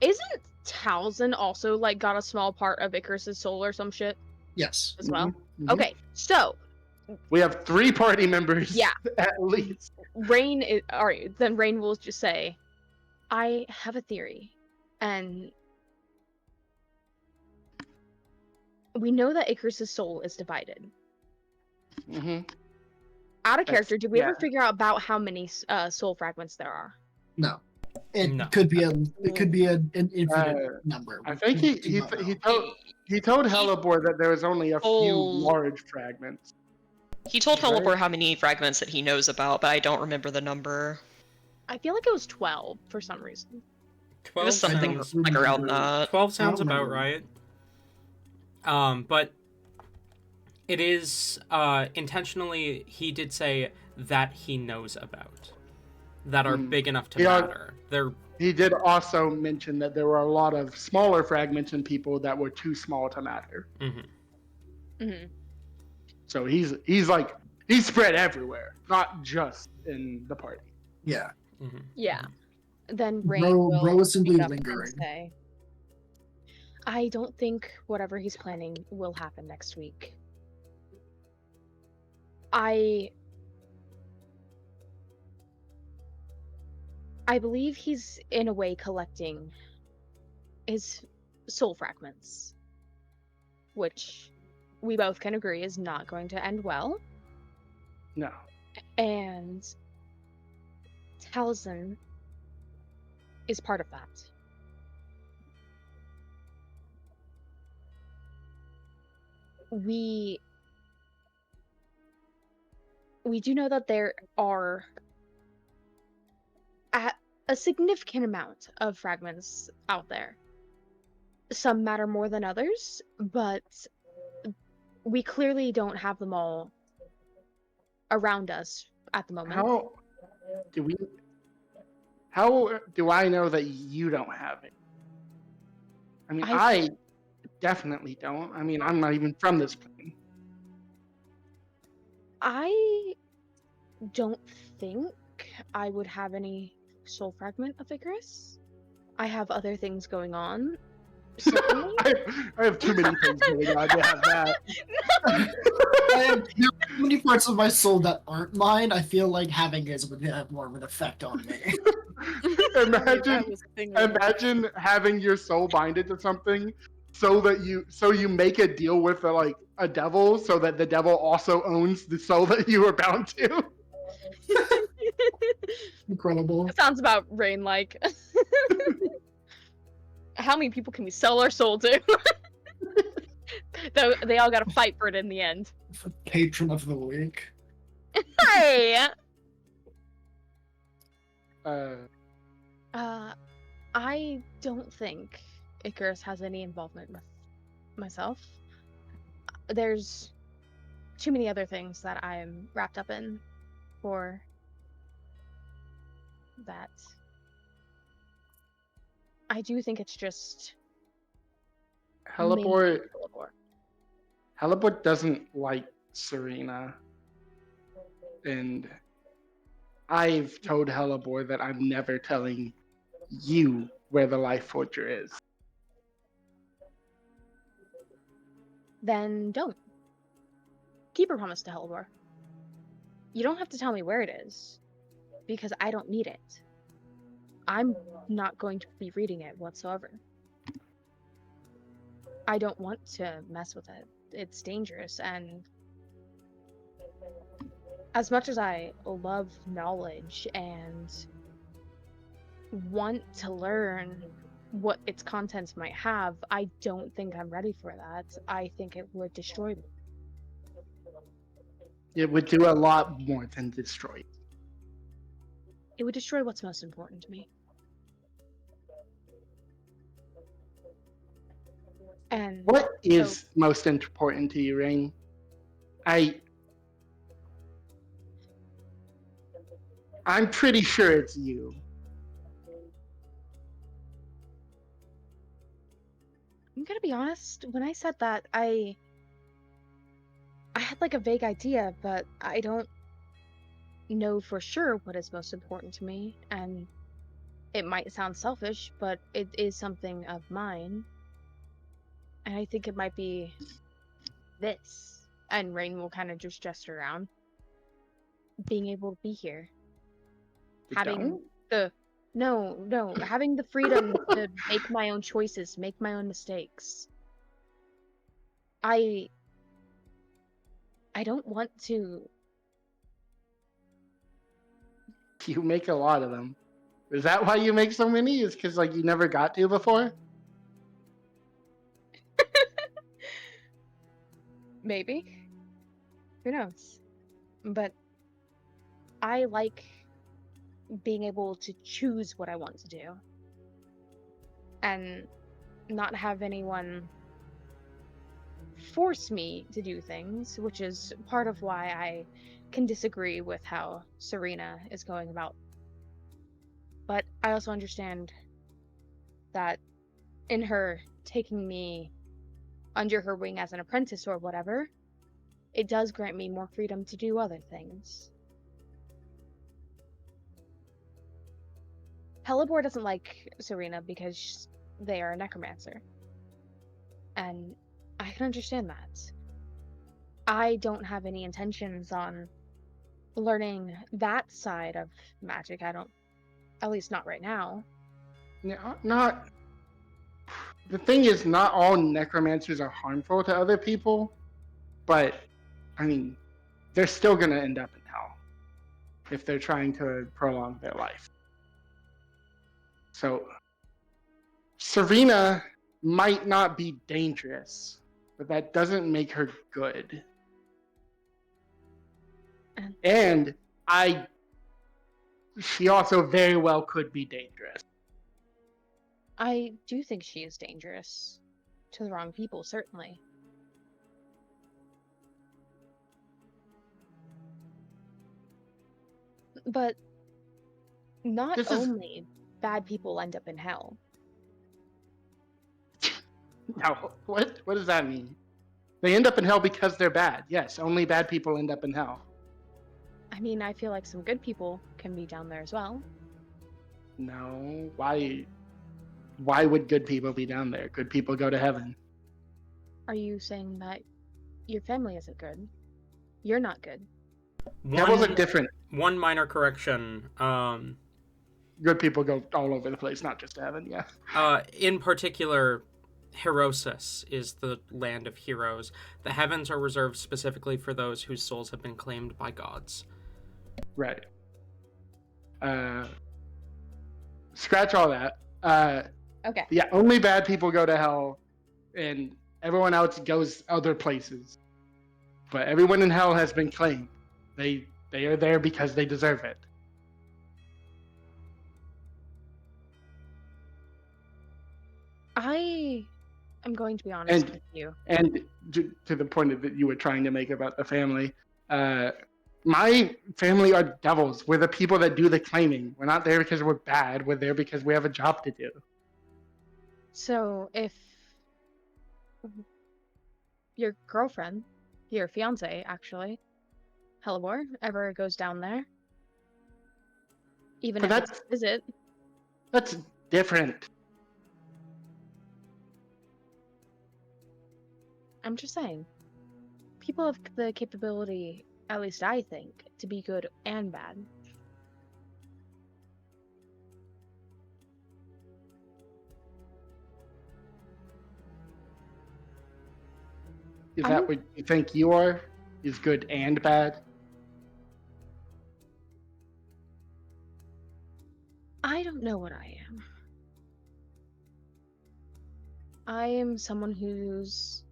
H: Isn't Towson also like got a small part of Icarus's soul or some shit
C: Yes.
H: as well?
D: Mhm.
H: Okay, so
D: We have 3 party members.
H: Yeah.
D: At least.
H: Rain is alright. Then Rain will just say, "I have a theory, and we know that Icarus's soul is divided."
D: Mm-hmm.
H: Out of character, did we ever
D: yeah.
H: figure out about how many soul fragments there are?
C: No. It
A: No.
C: could be an infinite number.
D: I think
C: We
D: he
C: don't know.
D: told Hellebore that there was only a few
F: Oh.
D: large fragments.
F: He told
D: Right.
F: Hellebore how many fragments that he knows about, but I don't remember the number.
H: I feel like it was 12 for some reason.
A: 12
F: It was something
A: sounds,
F: like around that.
A: 12 sounds
C: I don't
A: about
C: remember.
A: right. But it is intentionally, he did say that he knows about that are big enough to
D: Yeah.
A: matter. They're
D: He did also mention that there were a lot of smaller fragments in people that were too small to matter.
H: Mm-hmm.
D: So he's spread everywhere, not just in the party.
C: Yeah.
H: Yeah. Then Rain
C: Bro
H: will
C: is simply
H: speak up and
C: lingering.
H: say, "I don't think whatever he's planning will happen next week. I believe he's in a way collecting his soul fragments, which we both can agree is not going to end well.
D: No.
H: And Taliesin is part of that. We do know that there are a significant amount of fragments out there. Some matter more than others, but we clearly don't have them all around us at the moment.
D: How do we? How do I know that you don't have it? I mean,
H: I-
D: I definitely don't. I mean, I'm not even from this plane.
H: I don't think I would have any soul fragment of Icarus. I have other things going on. Certainly.
D: I have too many things going on to have that.
C: I have there are so many parts of my soul that aren't mine. I feel like having it would have more of an effect on me.
D: Imagine having your soul binded to something so that you make a deal with a devil so that the devil also owns the soul that you were bound to.
C: Incredible.
H: Sounds about Rain like. How many people can we sell our soul to? Though they all gotta fight for it in the end.
C: Patron of the week.
H: Hey!
D: Uh,
H: I don't think Icarus has any involvement with myself. There's too many other things that I'm wrapped up in for that. I do think it's just
D: Helibor
H: Hellebore.
D: Helibor doesn't like Serena, and I've told Helibor that I'm never telling you where the Life Forger is.
H: Then don't. Keep your promise to Hellebore. You don't have to tell me where it is, because I don't need it. I'm not going to be reading it whatsoever. I don't want to mess with it. It's dangerous, and as much as I love knowledge and want to learn what its contents might have, I don't think I'm ready for that. I think it would destroy me.
D: It would do a lot more than destroy.
H: It would destroy what's most important to me. And
D: What is most important to you, Rain? I'm pretty sure it's you.
H: I'm gonna be honest, when I said that, I had like a vague idea, but I don't know for sure what is most important to me, and it might sound selfish, but it is something of mine. And I think it might be this. And Rain will kind of just gesture around. Being able to be here. Having having the freedom to make my own choices, make my own mistakes. I don't want to.
D: You make a lot of them. Is that why you make so many? Is because you never got to before?
H: Maybe. Who knows? But I like being able to choose what I want to do. And not have anyone force me to do things, which is part of why I can disagree with how Serena is going about. But I also understand that in her taking me under her wing as an apprentice or whatever, it does grant me more freedom to do other things. Helibor doesn't like Serena because they are a necromancer. And I can understand that. I don't have any intentions on learning that side of magic. I don't, at least not right now.
D: Not. The thing is, not all necromancers are harmful to other people, but I mean, they're still gonna end up in hell if they're trying to prolong their life. So, Serena might not be dangerous, but that doesn't make her good. And she also very well could be dangerous.
H: I do think she is dangerous to the wrong people, certainly. But not
D: This is-
H: only bad people end up in hell.
D: No, what does that mean? They end up in hell because they're bad. Yes, only bad people end up in hell.
H: I mean, I feel like some good people can be down there as well.
D: No, why? Why would good people be down there? Good people go to heaven.
H: Are you saying that your family isn't good? You're not good.
D: That was a different.
A: One minor correction.
D: Good people go all over the place, not just to heaven. Yeah.
A: In particular, Herosis is the land of heroes. The heavens are reserved specifically for those whose souls have been claimed by gods.
D: Right. Scratch all that.
H: Okay.
D: Yeah, only bad people go to hell, and everyone else goes other places. But everyone in hell has been claimed. They are there because they deserve it.
H: I am going to be honest
D: And-
H: with you.
D: And to the point that you were trying to make about the family, my family are devils. We're the people that do the claiming. We're not there because we're bad. We're there because we have a job to do.
H: So if your girlfriend, your fiance actually, Hellebore, ever goes down there, even
D: But
H: if it's a visit,
D: That's different.
H: I'm just saying, people have the capability, at least I think, to be good and bad.
D: Is that what you think you are? Is good and bad?
H: I don't know what I am. I am someone who's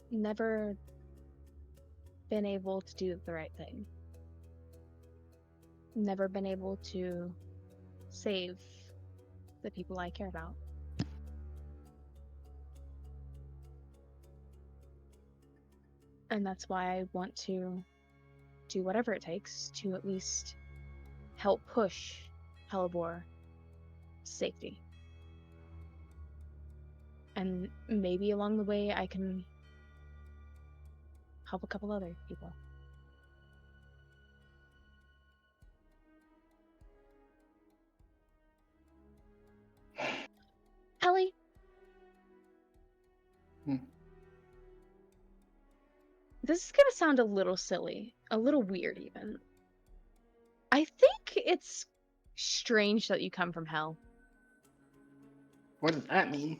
H: never been able to do the right thing. Never been able to save the people I care about. And that's why I want to do whatever it takes to at least help push Hellebore safety. And maybe along the way I can help a couple other people. Ellie? This is gonna sound a little silly, a little weird even. I think it's strange that you come from hell.
D: What does that mean?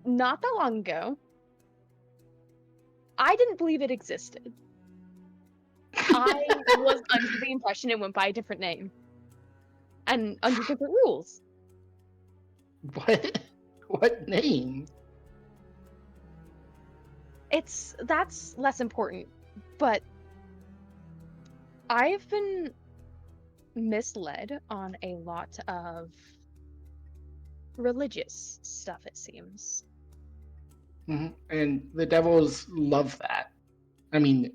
H: Not that long ago, I didn't believe it existed. I was under the impression it went by a different name. And under different rules.
D: What? What name?
H: That's less important. But I've been misled on a lot of religious stuff, it seems.
D: And the devils love that. I mean,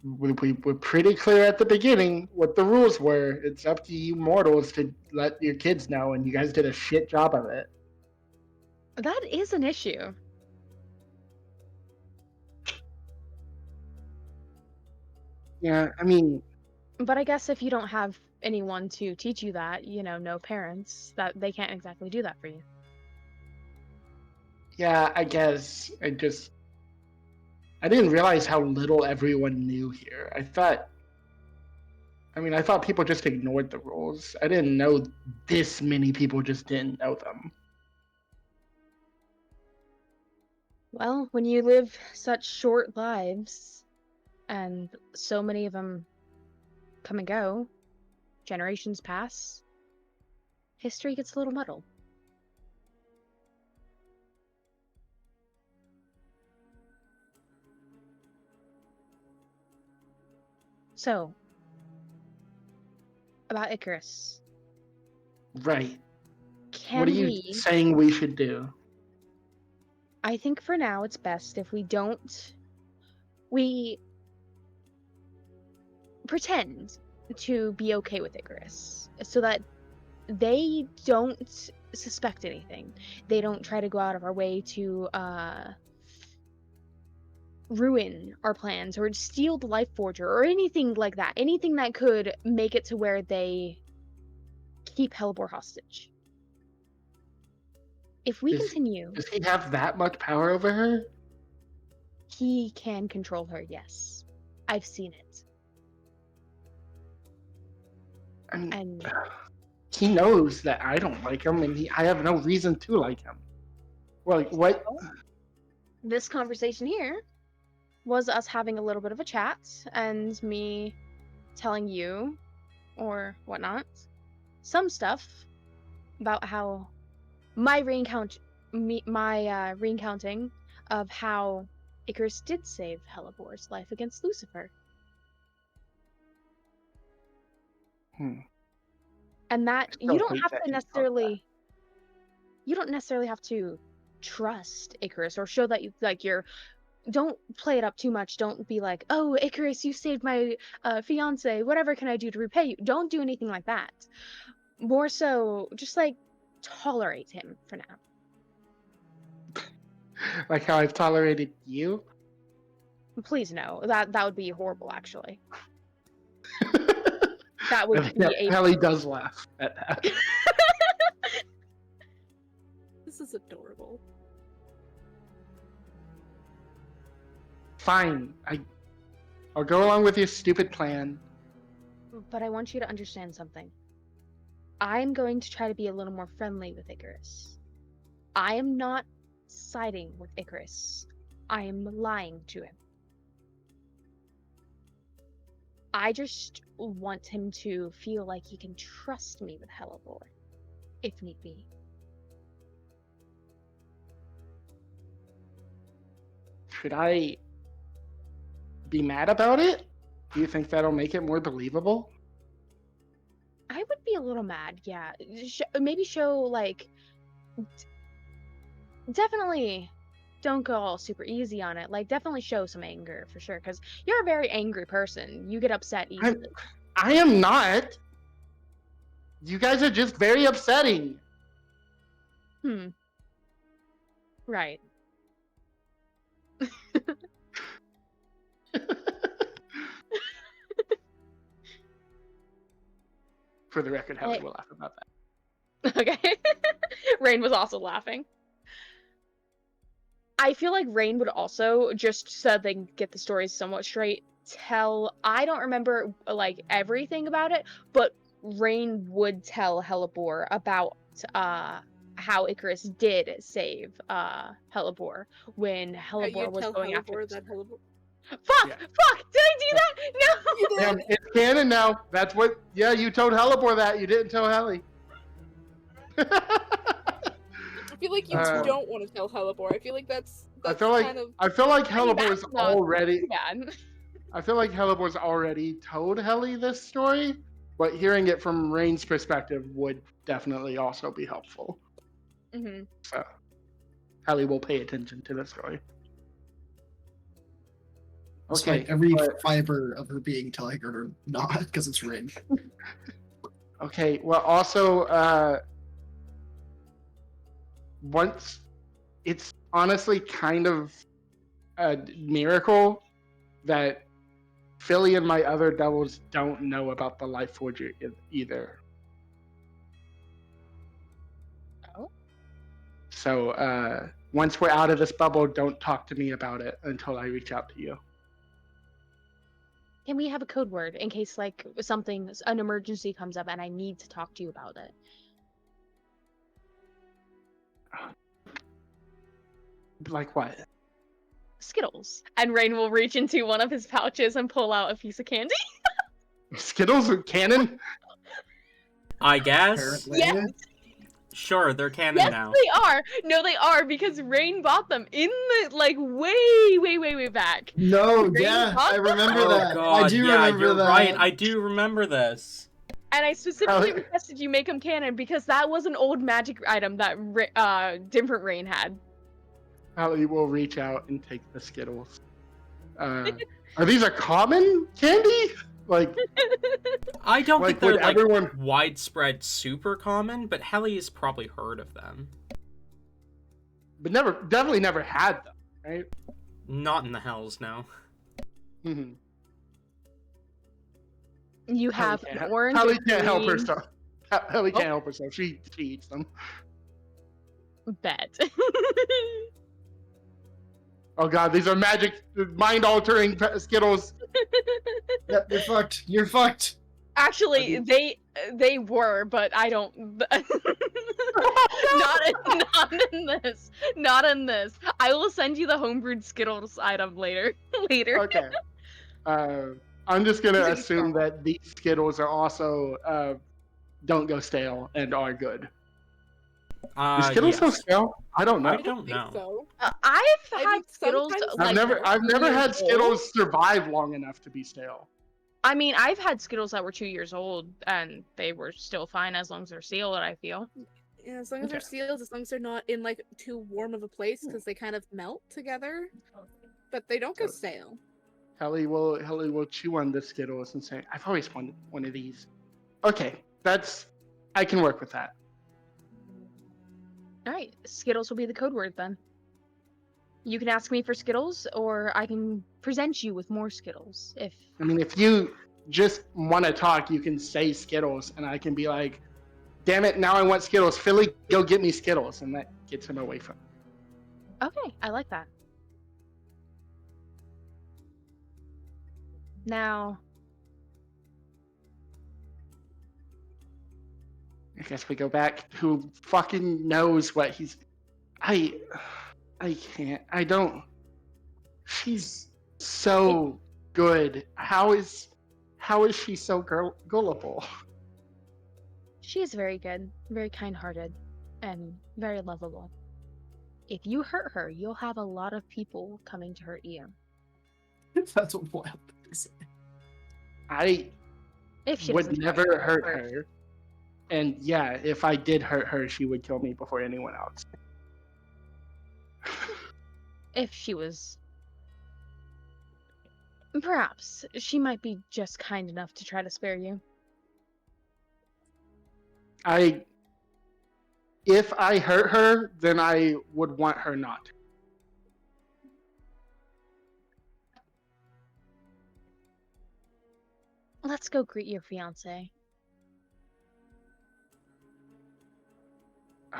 D: we were pretty clear at the beginning what the rules were. It's up to you mortals to let your kids know, and you guys did a shit job of it.
H: That is an issue.
D: Yeah, I mean,
H: But I guess if you don't have anyone to teach you that, no parents, that they can't exactly do that for you.
D: yeah, I guess I didn't realize how little everyone knew here. I thought people just ignored the rules. I didn't know this many people just didn't know them.
H: Well, when you live such short lives, and so many of them come and go, generations pass, history gets a little muddled. So, about Icarus.
D: Right.
H: Can
D: What are you
H: we
D: saying we should do?
H: I think for now it's best if we pretend to be okay with Icarus so that they don't suspect anything. They don't try to go out of our way to ruin our plans or steal the Life Forger or anything like that. Anything that could make it to where they keep Helibor hostage. If we continue,
D: Does he have that much power over her?
H: he can control her, yes. I've seen it. And
D: He knows that I don't like him, and I have no reason to like him. Well, like, what?
H: this conversation here was us having a little bit of a chat and me telling you or whatnot some stuff about how my recounting of how Icarus did save Helibor's life against Lucifer. And that you don't necessarily have to trust Icarus or show that you're don't play it up too much. Don't be like, oh, Icarus, you saved my fiance. Whatever can I do to repay you? Don't do anything like that. More so, just like tolerate him for now.
D: Like how I've tolerated you?
H: Please no. That would be horrible, actually. That would be
D: Hallie does laugh at that.
E: This is adorable.
D: Fine. I'll go along with your stupid plan.
H: But I want you to understand something. I'm going to try to be a little more friendly with Icarus. I am not siding with Icarus. I am lying to him. I just want him to feel like he can trust me with Helibor, if need be.
D: Should I be mad about it? Do you think that'll make it more believable?
H: I would be a little mad, yeah. Maybe show, like... Definitely don't go all super easy on it. Like, definitely show some anger, for sure, because you're a very angry person. You get upset easily.
D: I am not. You guys are just very upsetting.
H: Right.
D: For the record, Hallie will laugh about that.
H: Okay. Rain was also laughing. I feel like Rain would also, just so they can get the stories somewhat straight, I don't remember, like, everything about it, but Rain would tell Helibor about, how Icarus did save, Helibor when Helibor was going after
E: Helibor.
H: Fuck! Did I do that? No!
E: You did.
D: And it's canon now. That's what, yeah, you told Helibor that. You didn't tell Hallie.
E: I feel like you don't want to tell Helibor. I feel like that's
D: I feel like Helibor's already.
H: Bad.
D: I feel like Helibor's already told Hellie this story, but hearing it from Rain's perspective would definitely also be helpful.
H: Mm-hmm.
D: So, Hellie will pay attention to the story.
C: Despite every fiber of her being telling her not, because it's Rain.
D: Okay, well, also, once it's honestly kind of a miracle that Philly and my other devils don't know about the Life Forger either.
H: Oh.
D: So, once we're out of this bubble, don't talk to me about it until I reach out to you.
H: Can we have a code word in case, like, an emergency comes up and I need to talk to you about it?
D: Like what?
H: Skittles. And Rain will reach into one of his pouches and pull out a piece of candy.
D: Skittles are canon?
A: I guess.
C: Apparently.
H: Yes.
A: Sure, they're canon
H: Yes,
A: now.
H: they are. No, they are, because Rain bought them in the, like, way back.
C: No,
H: Rain
C: yeah,
H: bought
C: I
H: them.
C: remember
A: Oh
C: that.
A: god,
C: I do
A: yeah,
C: remember
A: you're
C: that.
A: right. I do remember this.
H: And I specifically requested you make them canon because that was an old magic item that different Rain had.
D: Hallie will reach out and take the Skittles. Are these a common candy? Like,
A: I don't
D: Like,
A: think they're
D: would
A: like
D: everyone-
A: widespread super common, but Helly's probably heard of them.
D: but definitely never had them, right?
A: Not in the Hells, no.
D: Mm-hmm.
H: You have
D: Hallie
H: an
D: can't,
H: orange.
D: Hallie
H: and
D: can't help
H: green
D: herself. Hallie can't
H: Oh.
D: help herself. She eats them.
H: Bet.
D: Oh god, these are magic, mind-altering Skittles.
C: Yep, you're fucked. You're fucked.
H: Actually, they were, but I don't. not in this. Not in this. I will send you the homebrewed Skittles item later.
D: Okay. I'm just gonna
H: These are
D: assume
H: strong.
D: that these Skittles are also don't go stale and are good. Is Skittles so
A: Yes.
D: stale? I don't know.
A: I don't
E: think
A: know.
E: so.
H: I've
E: I
H: had
E: mean,
H: Skittles.
E: sometimes
H: Like,
D: I've never
H: years
D: had
H: old.
D: Skittles survive long enough to be stale.
H: I mean, I've had Skittles that were 2 years old, and they were still fine as long as they're sealed. I feel.
E: Yeah, as long as they're
D: Okay.
E: sealed, as long as they're not in like too warm of a place, because they kind of melt together. But they don't go
D: So-
E: stale.
D: Hallie will chew on the Skittles and say, "I've always wanted one of these." Okay, I can work with that.
H: All right, Skittles will be the code word then. You can ask me for Skittles, or I can present you with more Skittles. If
D: I mean, if you just want to talk, you can say Skittles, and I can be like, "Damn it, now I want Skittles. Philly, go get me Skittles," and that gets him away from.
H: okay, I like that. Now,
D: I guess we go back. Who fucking knows what he's? I can't. I don't. She's so good. How is she so gullible?
H: she is very good, very kind-hearted, and very lovable. If you hurt her, you'll have a lot of people coming to her ear.
C: That's a wild thing to say.
D: I
H: If she
D: would
H: doesn't
D: never
H: try to
D: hurt her. And yeah, if I did hurt her, she would kill me before anyone else.
H: If she was. Perhaps she might be just kind enough to try to spare you.
D: If I hurt her, then I would want her not to.
H: Let's go greet your fiance.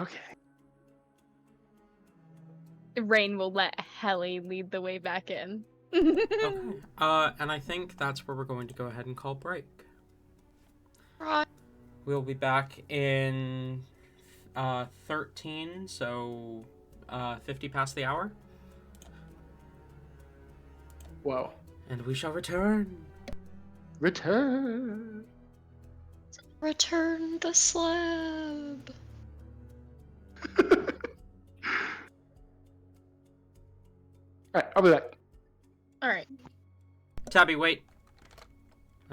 D: Okay.
H: Rain will let Helly lead the way back in.
A: Okay. And I think that's where we're going to go ahead and call break.
F: Right.
A: We'll be back in 13, so 50 past the hour,
D: Whoa.
A: and we shall return.
D: Return.
F: Return the slab.
D: Alright, I'll be back.
H: All right.
A: Tabby, wait.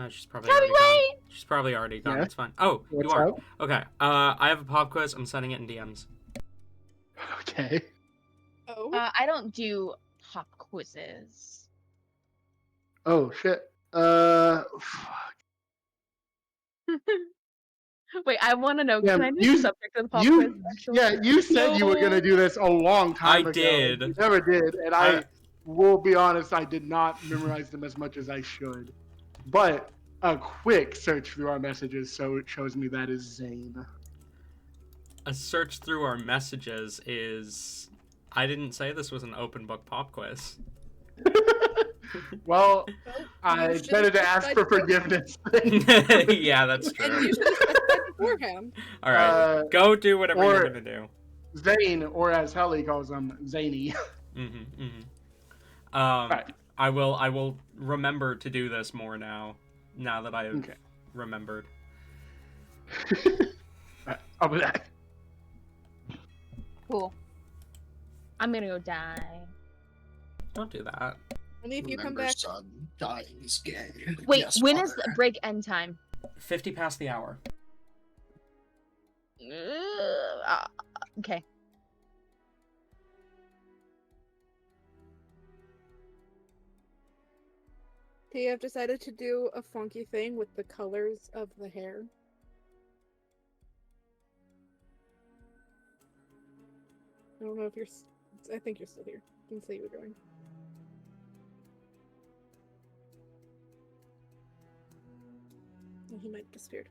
A: She's probably
H: Tabby,
A: already gone.
H: wait!
A: She's probably already gone.
D: Yeah?
A: It's fine. Oh,
D: What's
A: you are.
D: up?
A: Okay. I have a pop quiz. I'm sending it in DMs.
D: Okay.
E: Oh.
H: I don't do pop quizzes.
D: Oh shit. Fuck.
H: Wait, I want to know.
D: Yeah,
H: Can I know
D: you-
H: the subject of the pop
D: you-
H: quiz? Actually?
D: Yeah, you said you were gonna do this a long time ago.
A: did.
D: You never did, and I will be honest, I did not memorize them as much as I should. But a quick search through our messages so it shows me that is Zane.
A: A search through our messages is. I didn't say this was an open book pop quiz.
D: Well,
E: Well,
D: I
E: you should've
D: better to ask for
E: specified
D: forgiveness.
A: Yeah, that's
E: And
A: true.
E: you should have specified beforehand.
A: All right, go do whatever
D: or-
A: you're gonna do.
D: Zane, or as Helly calls him, Zany. Right.
A: I will remember to do this more now. Now that I have
D: Okay.
A: remembered.
D: Right, I'll be back.
H: Cool. I'm gonna go die.
A: Don't do that.
E: Only if you come
C: Remember,
E: back.
C: son, dying is gay.
H: Wait,
C: Yes,
H: when is the
C: father.
H: break end time?
A: 50 past the hour.
H: Okay.
E: I've decided to do a funky thing with the colors of the hair. I don't know if you're. I think you're still here. You can say you were going. Oh, he might have disappeared.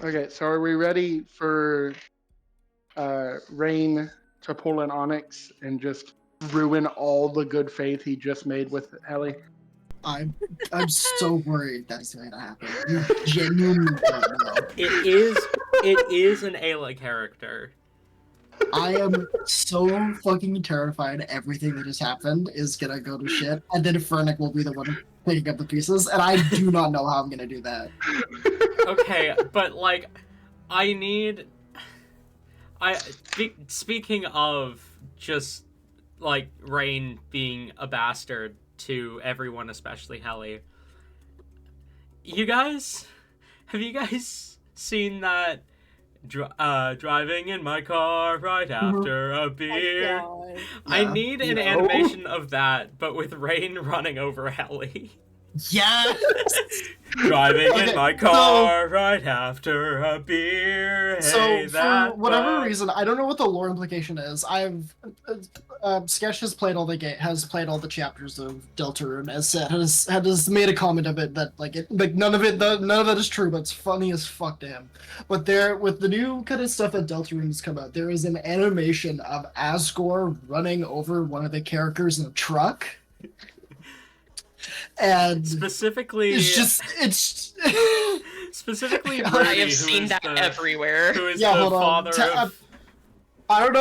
D: Okay, so are we ready for Rain to pull an Onyx and just ruin all the good faith he just made with Helly?
C: I'm so worried that's going to happen. You genuinely don't know.
A: It is an Ayla character.
C: I am so fucking terrified everything that just happened is gonna go to shit, and then Fernic will be the one picking up the pieces, and I do not know how I'm gonna do that.
A: Okay, but like, speaking of just like Rain being a bastard to everyone, especially Helly. Have you guys seen that driving in my car right after a beer?
E: God.
A: I
C: Yeah.
A: need an animation of that, but with Rain running over Helly.
C: Yeah.
A: Driving
C: Okay,
A: in my car right after a beer.
C: So
A: Hey,
C: for
A: that
C: whatever
A: bum.
C: reason, I don't know what the lore implication is. Sketch has played all the chapters of Deltarune, as said, has made a comment of it that none of that is true, but it's funny as fuck to him. But there, with the new kind of stuff that Deltarune has come out, there is an animation of Asgore running over one of the characters in a truck, and
A: Specifically,
C: it's
A: specifically
C: I
A: Rudy,
F: I have
A: who
F: seen
A: is
F: that
A: the,
F: everywhere.
A: who is
C: Yeah,
A: the
C: hold on.
A: father of.
C: I don't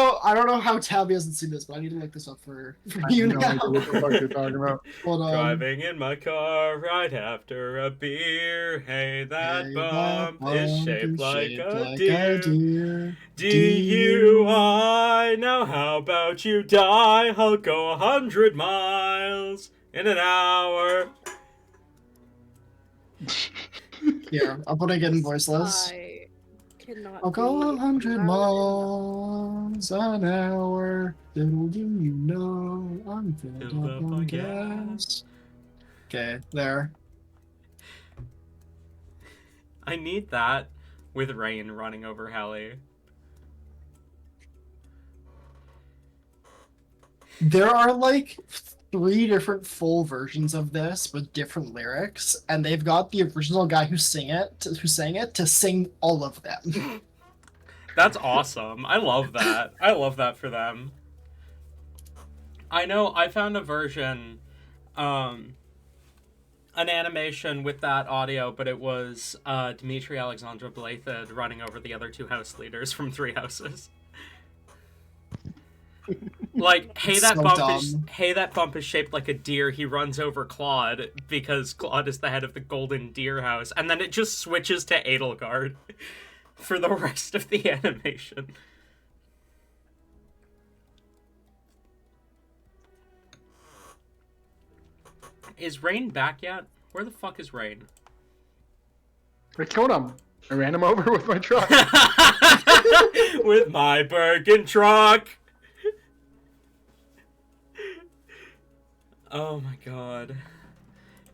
C: know how Tabby hasn't seen this, but I need to look this up for
D: I
C: you
D: have no
C: now.
D: idea what the fuck you're talking about.
C: Hold on.
A: Driving in my car right after a beer. Hey, that
C: Hey,
A: bump is shaped like a
C: a
A: deer.
C: deer.
A: DUI. Now how about you die? I'll go 100 miles in an hour.
C: Here, I'll put it in voiceless.
E: I cannot.
C: I'll go
E: be
C: 100
E: loud
C: miles an hour. Little do you know I'm filled
A: Filled
C: up
A: up
C: on
A: on
C: gas. Okay, there.
A: I need that with Rain running over Helly.
C: There are like 3 different full versions of this with different lyrics, and they've got the original guy who sang it to sing all of them.
A: That's awesome. I love that. I love that for them. I know I found a version, an animation with that audio, but it was Dmitry Alexandra Blathed running over the other 2 house leaders from 3 houses. Like, hey, that
C: So
A: bump is shaped like a deer. He runs over Claude because Claude is the head of the Golden Deer House, and then it just switches to Edelgard for the rest of the animation. Is Rain back yet? Where the fuck is Rain?
D: I killed him. I ran him over with my truck.
A: With my Birkin truck. Oh my god.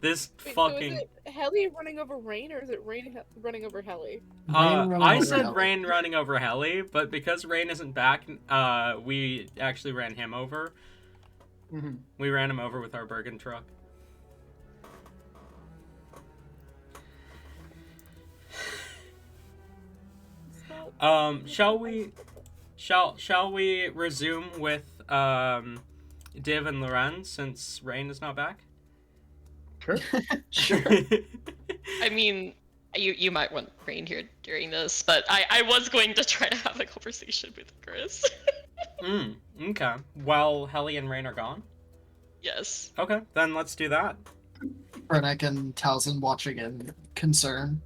A: This
E: Wait,
A: fucking.
E: So is it Helly running over Rain, or is it Rain running over Helly?
A: I said Rain running over Helly, but because Rain isn't back, we actually ran him over.
D: Mm-hmm.
A: We ran him over with our Bergen truck. Shall we resume with Div and Loren since Rain is not back?
D: Sure.
C: Sure.
F: I mean, you might want Rain here during this, but I was going to try to have a conversation with Chris.
A: Okay. While Helly and Rain are gone?
F: Yes.
A: Okay, then let's do that.
C: Fernic and Talzin watching in concern.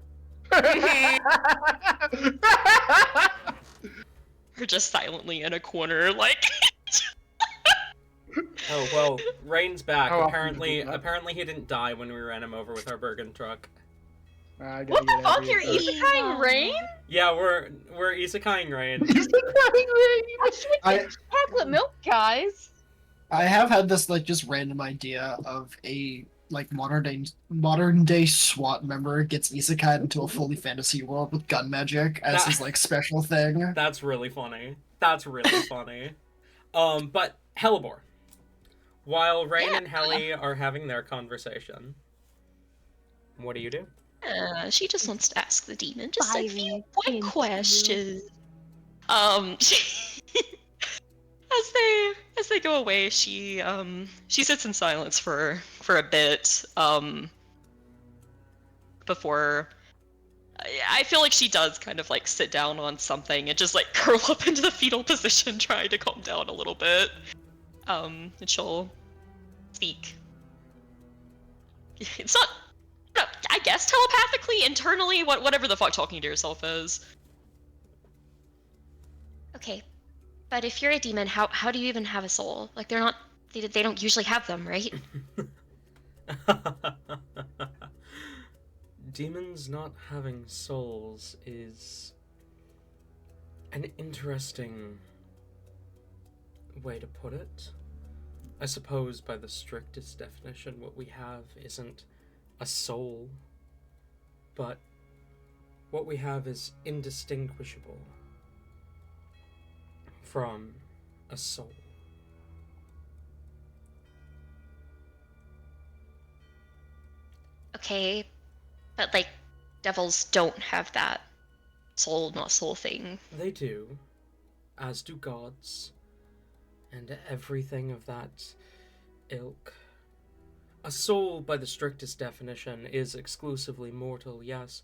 F: We're just silently in a corner, like.
A: Oh, well, Rain's back.
D: How often
A: Apparently
D: do you do that?
A: apparently he didn't die when we ran him over with our Bergen truck.
D: I gotta
H: What the
D: get
H: fuck?
D: Abby
H: You're
D: a truck.
H: isekai Rain?
A: Yeah, we're isekaiing Rain.
H: I switched
C: I-
H: to chocolate milk, guys.
C: I have had this like just random idea of a like modern day SWAT member gets isekai into a fully fantasy world with gun magic as his like special thing.
A: That's really funny. That's really funny. But Hellebore. While Rain and Helly are having their conversation, what do you do?
F: She just wants to ask the demon just a few
H: Fiery
F: quick
H: into you.
F: questions. As they go away, she sits in silence for a bit before. I feel like she does kind of like sit down on something and just like curl up into the fetal position, trying to calm down a little bit. And she'll speak. It's not, I guess, telepathically, internally, whatever the fuck talking to yourself is.
G: Okay, but if you're a demon, how do you even have a soul? Like they don't usually have them, right?
A: Demons not having souls is an interesting way to put it. I suppose by the strictest definition, what we have isn't a soul, but what we have is indistinguishable from a soul.
G: Okay, but like devils don't have that soul not soul thing.
A: They do, as do gods, and everything of that ilk. A soul, by the strictest definition, is exclusively mortal, yes,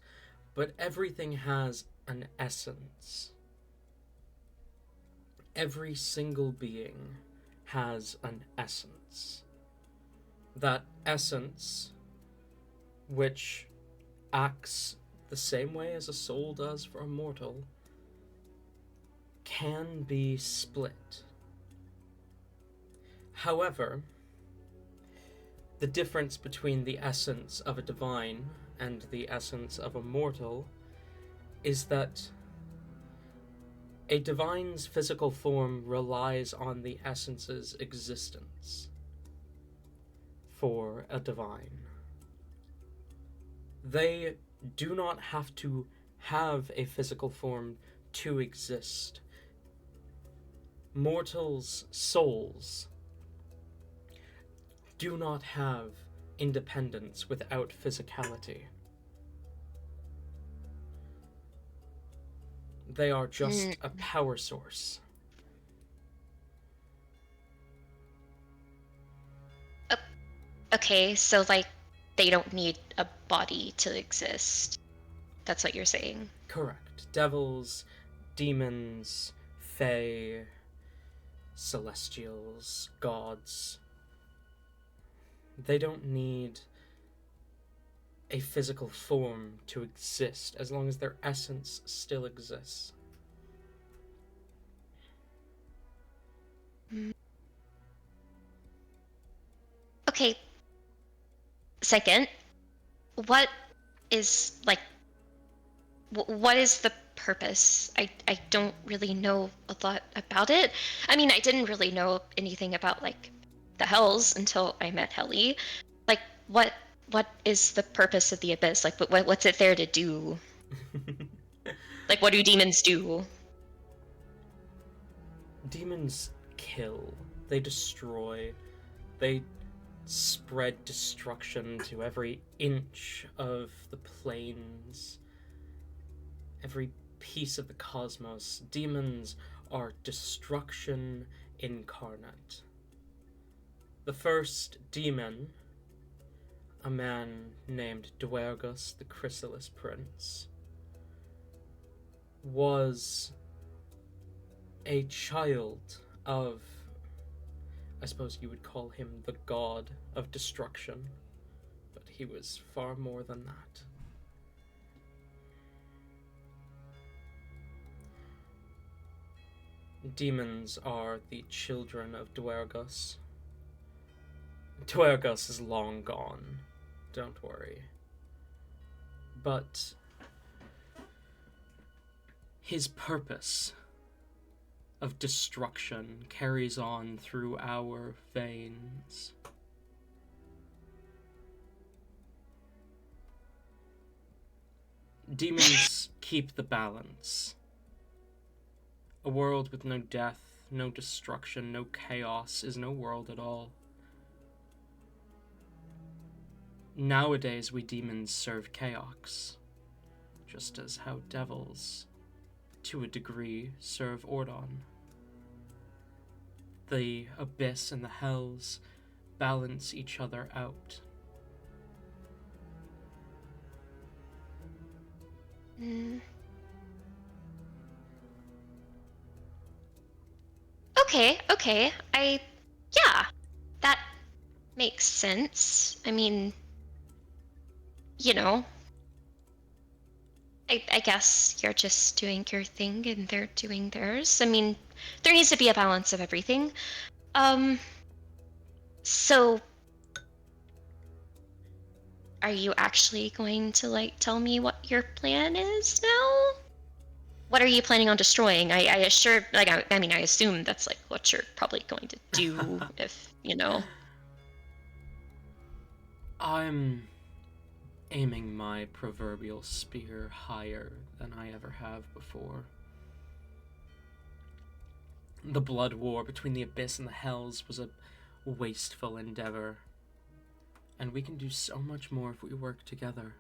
A: but everything has an essence. Every single being has an essence. That essence, which acts the same way as a soul does for a mortal, can be split. However, the difference between the essence of a divine and the essence of a mortal is that a divine's physical form relies on the essence's existence for a divine. They do not have to have a physical form to exist. Mortals' souls do not have independence without physicality. They are just a power source.
G: Okay, so like they don't need a body to exist. That's what you're saying.
A: Correct. Devils, demons, fae, celestials, gods. They don't need a physical form to exist as long as their essence still exists.
G: Okay. Second, what is like what is the purpose? I don't really know a lot about it. I mean, I didn't really know anything about like the hells until I met Helly. Like what is the purpose of the abyss? Like what's it there to do? Like what do demons do?
A: Demons kill. They destroy. They spread destruction to every inch of the planes, every piece of the cosmos. Demons are destruction incarnate. The first demon, a man named Duergus, the Chrysalis Prince, was a child of, I suppose you would call him the god of destruction, but he was far more than that. Demons are the children of Duergus. Duergus is long gone, don't worry. But his purpose of destruction carries on through our veins. Demons keep the balance. A world with no death, no destruction, no chaos is no world at all. Nowadays, we demons serve chaos, just as how devils, to a degree, serve Ordon. The abyss and the hells balance each other out.
G: Mm. Okay. Yeah, that makes sense. I mean, you know, I guess you're just doing your thing and they're doing theirs. I mean, there needs to be a balance of everything. So are you actually going to, like, tell me what your plan is now? What are you planning on destroying? I assure, like, I mean, I assume that's, like, what you're probably going to do if, you know.
A: I'm aiming my proverbial spear higher than I ever have before. The blood war between the abyss and the hells was a wasteful endeavor, and we can do so much more if we work together.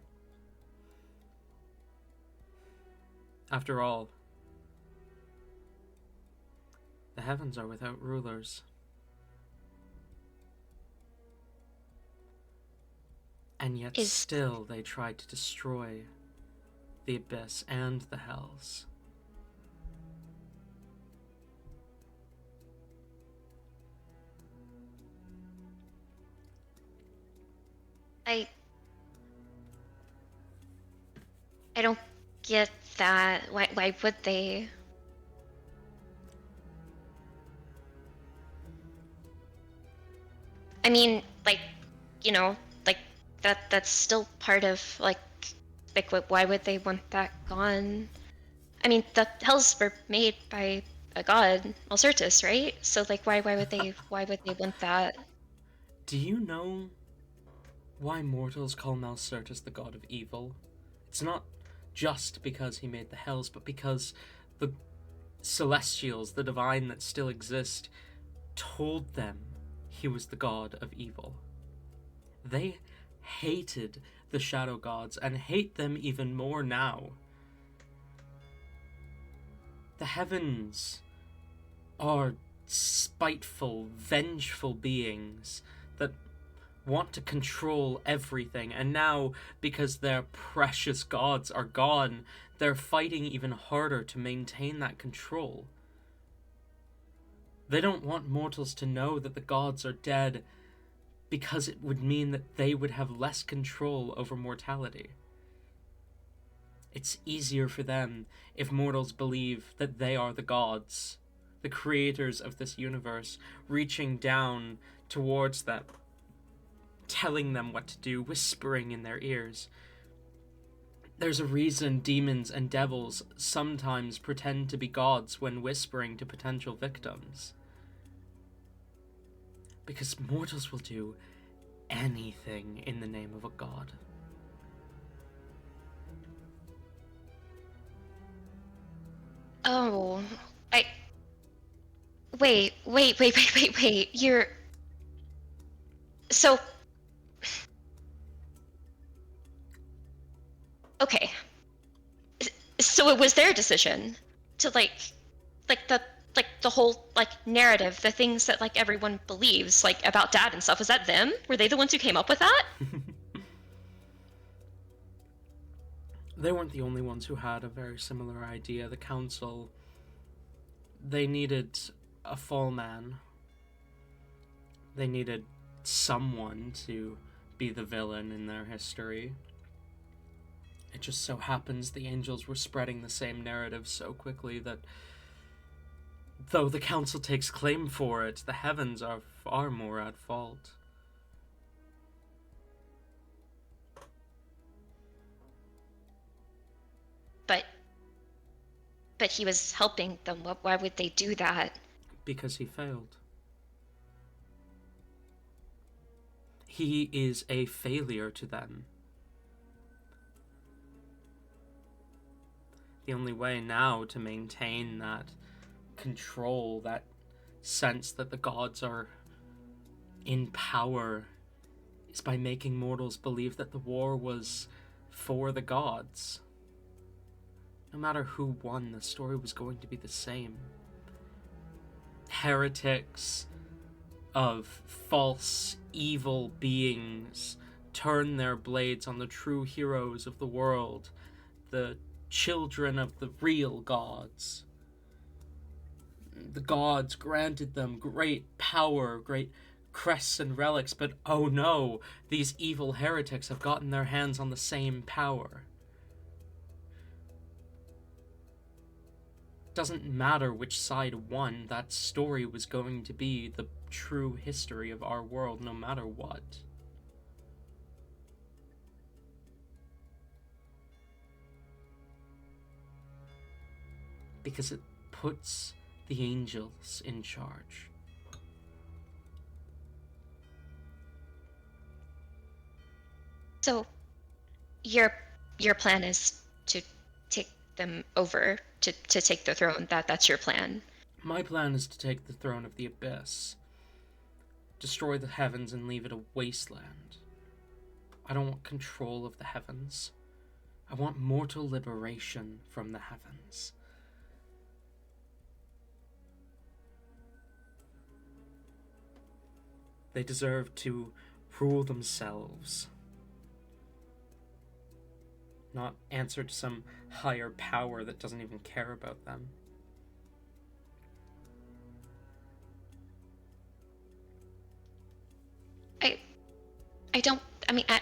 A: After all, the heavens are without rulers. And yet still they tried to destroy the abyss and the hells.
G: I don't get that. Why would they? I mean, like, you know, like that's still part of like why would they want that gone? I mean, the hells were made by a god, Alcertus, right? So like why would they want that?
A: Do you know why mortals call Malcertus the god of evil? It's not just because he made the hells, but because the celestials, the divine that still exist, told them he was the god of evil. They hated the shadow gods and hate them even more now. The heavens are spiteful, vengeful beings that want to control everything, and now, because their precious gods are gone, they're fighting even harder to maintain that control. They don't want mortals to know that the gods are dead, because it would mean that they would have less control over mortality. It's easier for them if mortals believe that they are the gods, the creators of this universe, reaching down towards them, telling them what to do, whispering in their ears. There's a reason demons and devils sometimes pretend to be gods when whispering to potential victims. Because mortals will do anything in the name of a god.
G: Oh, wait. You're so okay. So it was their decision to the whole like narrative, the things that like everyone believes like about Dad and stuff. Was that them? Were they the ones who came up with that?
A: They weren't the only ones who had a very similar idea. The council, they needed a fall man. They needed someone to be the villain in their history. It just so happens the angels were spreading the same narrative so quickly that though the council takes claim for it, the heavens are far more at fault.
G: But he was helping them. Why would they do that?
A: Because he failed. He is a failure to them. The only way now to maintain that control, that sense that the gods are in power, is by making mortals believe that the war was for the gods. No matter who won, the story was going to be the same. Heretics of false, evil beings turn their blades on the true heroes of the world, the children of the real gods. The gods granted them great power, great crests and relics, but oh no, these evil heretics have gotten their hands on the same power. Doesn't matter which side won, that story was going to be the true history of our world, no matter what. Because it puts the angels in charge.
G: So, your plan is to take them over, to take the throne. That's your plan.
A: My plan is to take the throne of the Abyss, destroy the heavens and leave it a wasteland. I don't want control of the heavens. I want mortal liberation from the heavens. They deserve to rule themselves, not answer to some higher power that doesn't even care about them.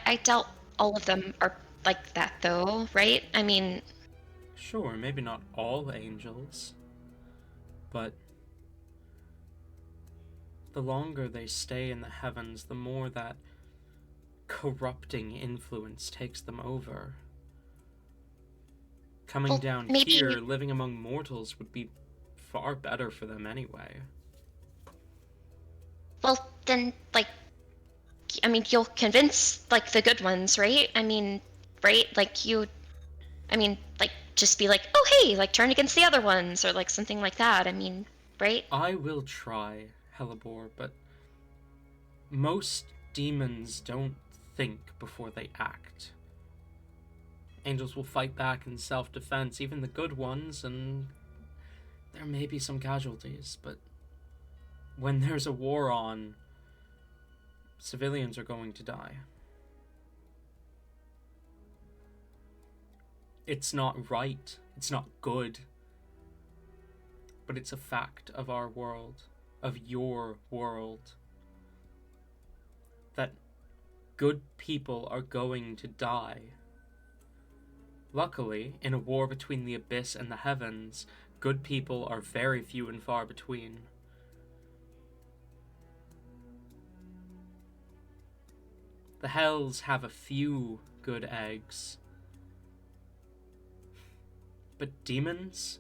G: I doubt all of them are like that, though, right? I mean,
A: Sure, maybe not all angels, but the longer they stay in the heavens, the more that corrupting influence takes them over. Coming
G: Well,
A: down
G: maybe-
A: here, living among mortals would be far better for them anyway.
G: well, then, like, I mean, you'll convince, like, the good ones, right? I mean, right? Like, just be like, oh, hey, like, turn against the other ones, or, like, something like that. I mean, right?
A: I will try, Hellebore, but most demons don't think before they act. Angels will fight back in self-defense, even the good ones, and there may be some casualties, but when there's a war on, civilians are going to die. It's not right, it's not good, but it's a fact of our world, of your world, that good people are going to die. Luckily, in a war between the Abyss and the Heavens, good people are very few and far between. The Hells have a few good eggs. But demons?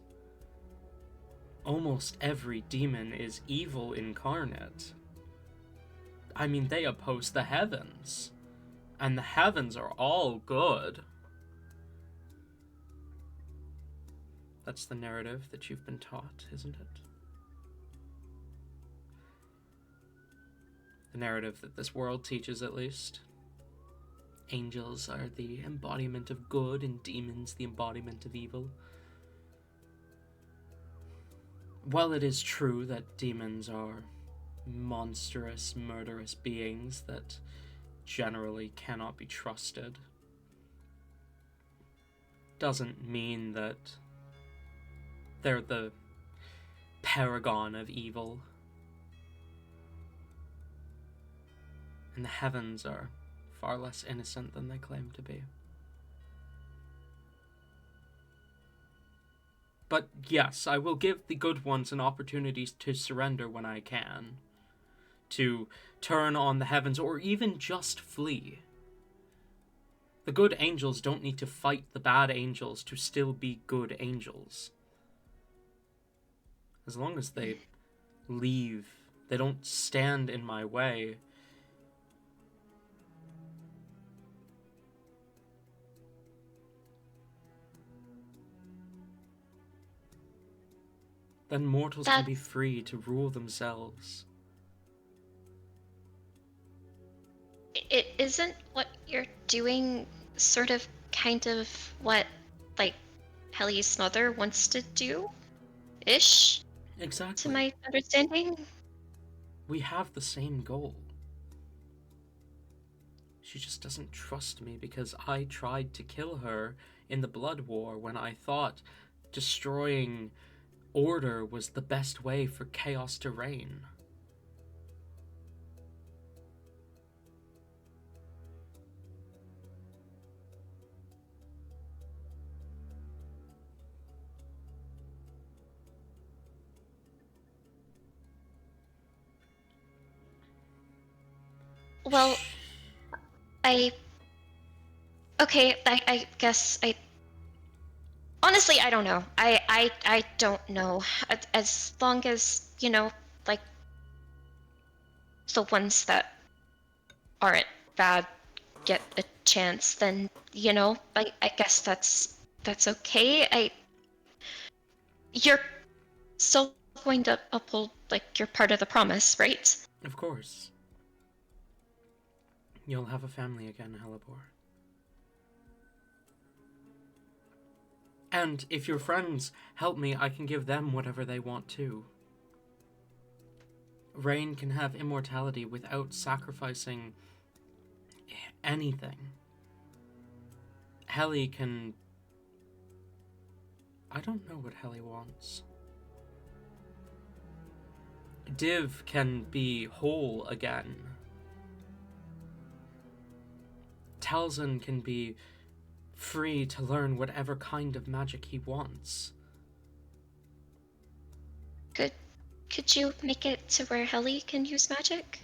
A: Almost every demon is evil incarnate. I mean, they oppose the heavens. And the heavens are all good. That's the narrative that you've been taught, isn't it? The narrative that this world teaches, at least. Angels are the embodiment of good, and demons the embodiment of evil. While it is true that demons are monstrous, murderous beings that generally cannot be trusted, doesn't mean that they're the paragon of evil. And the heavens are far less innocent than they claim to be. But yes, I will give the good ones an opportunity to surrender when I can. To turn on the heavens, or even just flee. The good angels don't need to fight the bad angels to still be good angels. As long as they leave, they don't stand in my way. Then mortals can be free to rule themselves.
G: It isn't what you're doing sort of kind of what, like, Helly's mother wants to do? Ish? To
A: Exactly.
G: my understanding?
A: We have the same goal. She just doesn't trust me because I tried to kill her in the Blood War when I thought destroying order was the best way for chaos to reign.
G: Well, I guess I honestly I don't know. I don't know. As long as, like the ones that aren't bad get a chance, then I guess that's okay. You're still going to uphold like your part of the promise, right?
A: Of course. You'll have a family again, Helibor. And if your friends help me, I can give them whatever they want too. Rain can have immortality without sacrificing anything. Helly can... I don't know what Helly wants. Div can be whole again. Talzin can be free to learn whatever kind of magic he wants.
G: Could you make it to where Helly can use magic?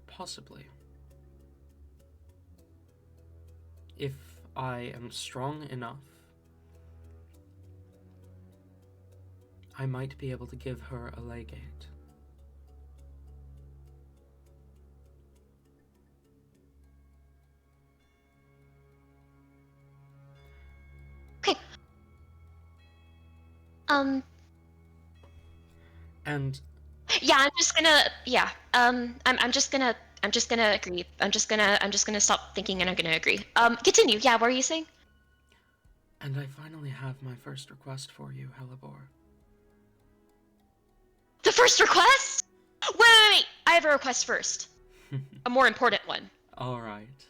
A: Possibly. If I am strong enough, I might be able to give her a legate.
G: Okay.
A: And
G: Yeah, I'm just gonna. Yeah. I'm just gonna agree. I'm just gonna stop thinking and I'm gonna agree. Continue. Yeah. What were you saying?
A: I finally have my first request for you, Helibor.
G: The first request? Wait. I have a request first. A more important one.
A: Alright.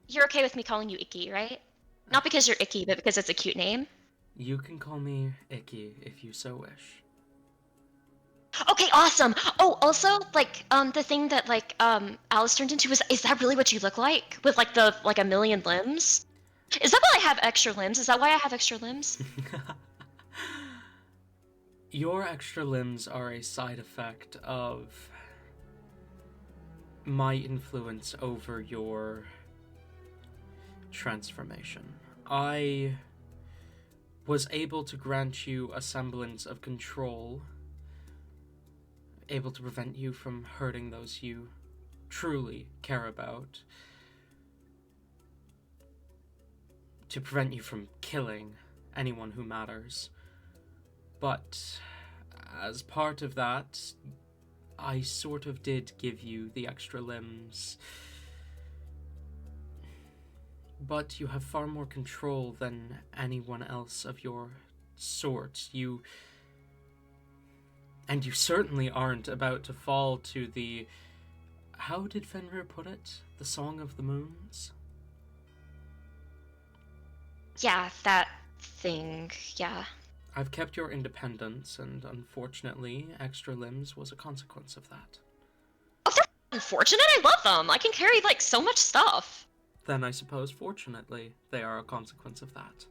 G: You're okay with me calling you Icky, right? Not because you're Icky, but because it's a cute name.
A: You can call me Icky if you so wish.
G: Okay, awesome. Oh, also, like, the thing that Alice turned into is that really what you look like with like a million limbs? Is that why I have extra limbs? Is that why I have extra limbs?
A: Your extra limbs are a side effect of my influence over your transformation. I was able to grant you a semblance of control, able to prevent you from hurting those you truly care about, to prevent you from killing anyone who matters. But as part of that, I sort of did give you the extra limbs. But you have far more control than anyone else of your sort. And you certainly aren't about to fall to the... How did Fenrir put it? The Song of the Moons?
G: Yeah, that thing. Yeah.
A: I've kept your independence, and unfortunately, extra limbs was a consequence of that.
G: Oh, they're unfortunate. I love them. I can carry like so much stuff.
A: Then I suppose, fortunately, they are a consequence of that.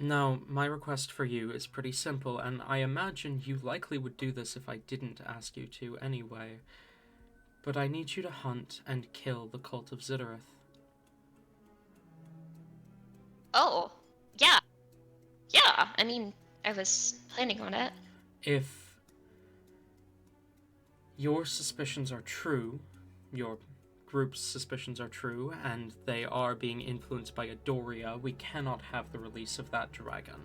A: Now, my request for you is pretty simple, and I imagine you likely would do this if I didn't ask you to anyway. But I need you to hunt and kill the cult of Zidorith.
G: Oh, yeah. Yeah, I mean, I was planning on it.
A: If your suspicions are true, your group's suspicions are true, and they are being influenced by Adoria, we cannot have the release of that dragon.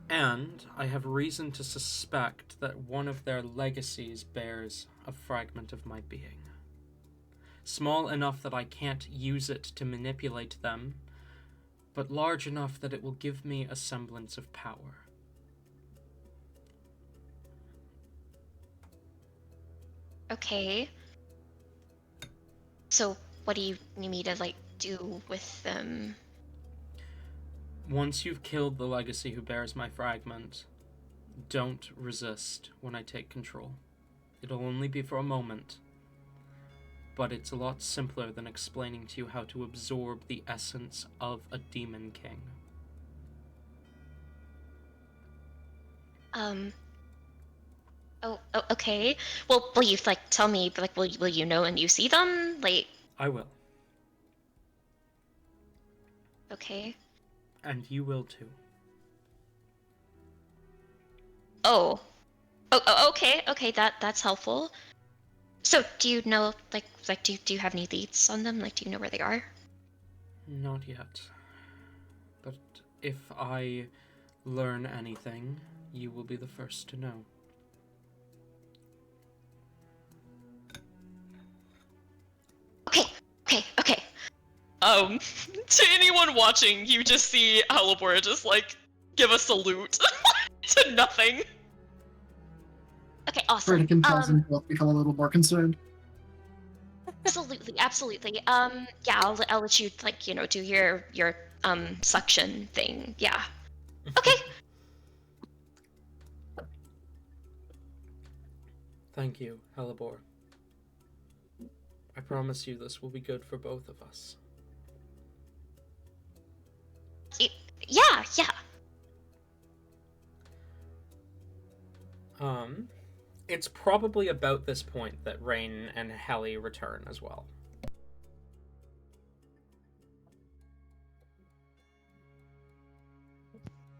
A: And I have reason to suspect that one of their legacies bears a fragment of my being. Small enough that I can't use it to manipulate them, but large enough that it will give me a semblance of power.
G: Okay. So, what do you need me to, like, do with them?
A: Once you've killed the legacy who bears my fragment, don't resist when I take control. It'll only be for a moment, but it's a lot simpler than explaining to you how to absorb the essence of a demon king.
G: Okay. Well, will you, like, tell me, like, will you know when you see them? Like,
A: I will.
G: okay.
A: And you will too.
G: Oh. Okay, that's helpful. So, do you know, like, do you have any leads on them? Like, do you know where they are?
A: Not yet. But if I learn anything, you will be the first to know.
G: Okay.
F: To anyone watching, you just see Halibor just, like, give a salute to nothing.
G: Okay, awesome.
C: Vertican tells him both become a little more concerned.
G: Absolutely. Yeah, I'll let you, like, you know, do your suction thing. Yeah. Okay.
A: Thank you, Halibor. I promise you this will be good for both of us.
G: Yeah.
A: It's probably about this point that Rain and Helly return as well.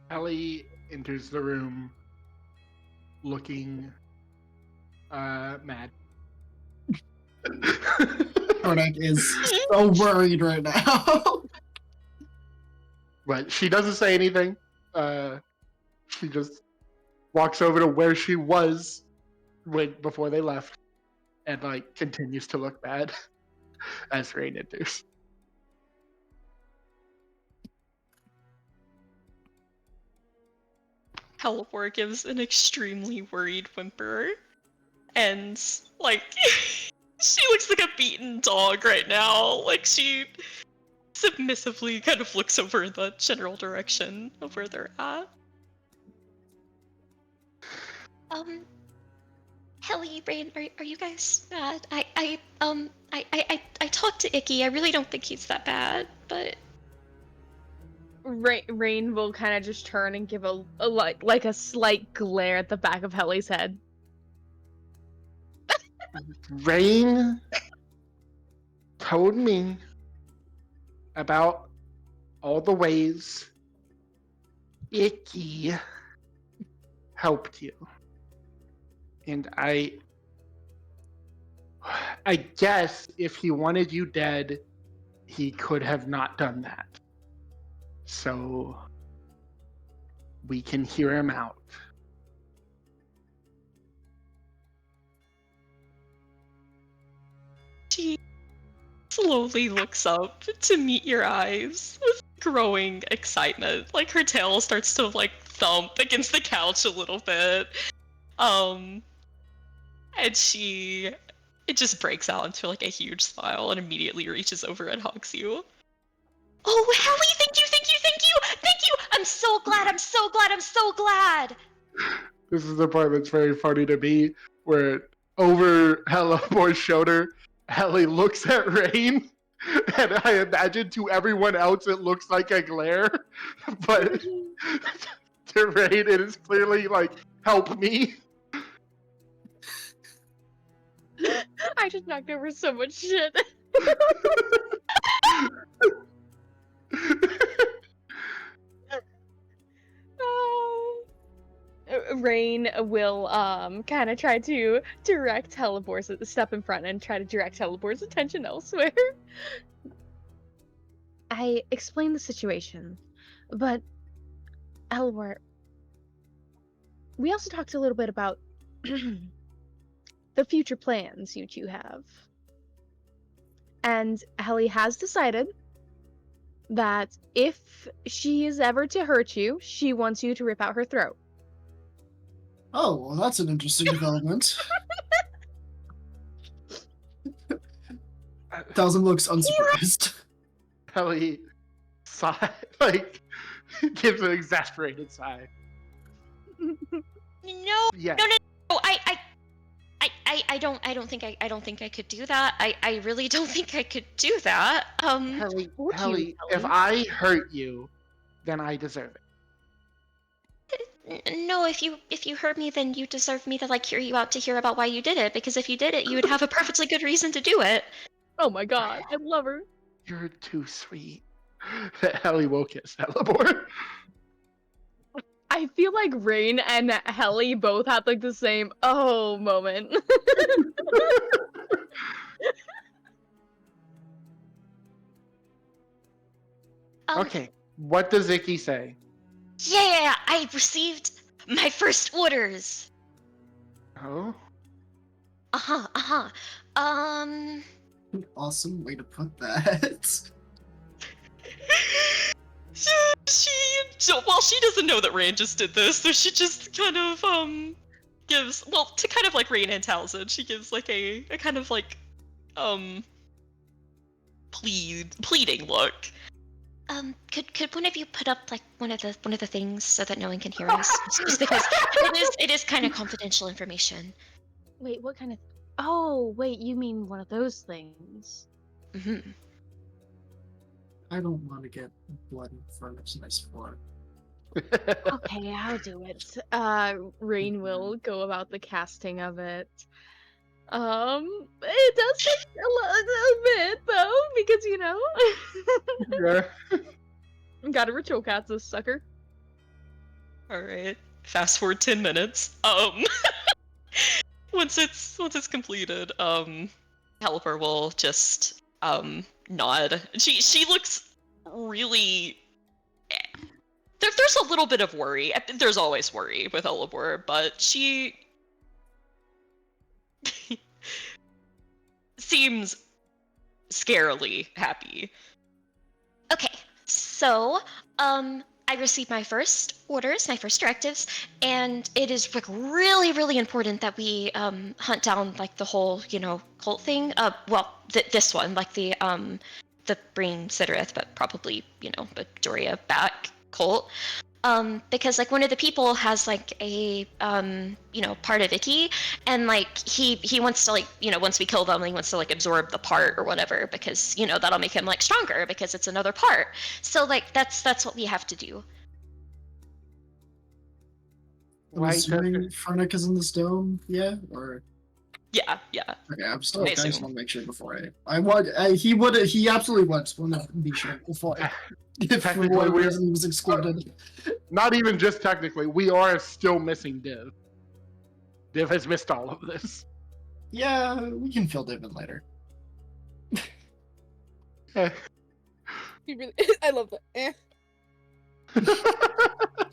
D: Ellie enters the room looking mad.
C: Kodak is so worried right now.
D: But she doesn't say anything. She just walks over to where she was before they left and, like, continues to look bad as Rain enters.
F: Halibor gives an extremely worried whimper, and, like, she looks like a beaten dog right now. Like, she submissively kind of looks over the general direction of where they're at.
G: Helly, Rain, are you guys bad? I talked to Icky. I really don't think he's that bad, but
H: Rain will kind of just turn and give a slight glare at the back of Helly's head.
D: Rain told me about all the ways Icky helped you. And I guess if he wanted you dead, he could have not done that. So we can hear him out.
F: She slowly looks up to meet your eyes with growing excitement. Like, her tail starts to, like, thump against the couch a little bit. And it just breaks out into, like, a huge smile and immediately reaches over and hugs you.
G: oh, Helly, thank you. I'm so glad.
D: This is the part that's very funny to me, where over Helibor's shoulder, Helly looks at Rain, and I imagine to everyone else it looks like a glare, but to Rain it is clearly like, help me.
H: I just knocked over so much shit. Rain will kind of try to direct Helibor's step in front and try to direct Helibor's attention elsewhere. I explained the situation, but Helibor, we also talked a little bit about the future plans you two have. And Helly has decided that if she is ever to hurt you, she wants you to rip out her throat.
C: Oh, well, that's an interesting development. Thousand looks unsurprised.
D: Helly sigh, like, gives an exasperated sigh.
G: No,
D: Yeah.
G: no. I don't think I could do that. I really don't think I could do that.
D: Helly,
H: Would you,
D: Helly, if
H: Helly?
D: I hurt you, then I deserve it.
G: No, if you hurt me, then you deserve me to like hear you out to hear about why you did it. Because if you did it, you would have a perfectly good reason to do it.
H: Oh my god, I love her.
D: You're too sweet. Helly will kiss Helibor.
H: I feel like Rain and Helly both had like the same oh moment.
D: Okay, what does Icky say?
G: Yeah, I received my first orders.
D: Oh?
G: Um.
C: Awesome way to put that.
F: Well, she doesn't know that Rain just did this, so she just kind of gives, well, to kind of like Rain and Talzin, she gives like a kind of like pleading look.
G: Could one of you put up like one of the things so that no one can hear us? Just because it is kind of confidential information.
H: Wait, what kind of? Oh, wait, you mean one of those things?
G: Mm-hmm.
C: I don't want to get blood in front of nice floor.
H: Okay, I'll do it. Rain will go about the casting of it. It does take a bit though, because you know,
D: Yeah.
H: gotta ritual cast this sucker.
F: All right. Fast forward 10 minutes. Once it's completed, Caliper will just nod. She looks really. There's a little bit of worry. There's always worry with Elibor, but she seems scarily happy.
G: Okay, so I received my first orders, my first directives, and it is like really, really important that we hunt down like the whole, you know, cult thing. Well, this one, like the Breen Sidorith, but probably, you know, Doria back cult. Because like one of the people has like a you know, part of Icky, and like he wants to like, you know, once we kill them, he wants to like absorb the part or whatever, because, you know, that'll make him like stronger because it's another part. So like that's what we have to do.
C: I'm
D: Why
C: assuming Fernic is in this dome, yeah? Or
F: Yeah.
C: okay, I'm still.
F: I
C: I just
F: assume.
C: want to make sure before he absolutely would want to be sure before. If for
D: Technically,
C: whatever
D: we're-
C: reason he was excluded.
D: Not even just technically, we are still missing Div. Div has missed all of this.
C: Yeah, we can fill Div in later.
D: Eh.
E: I love that. Eh. I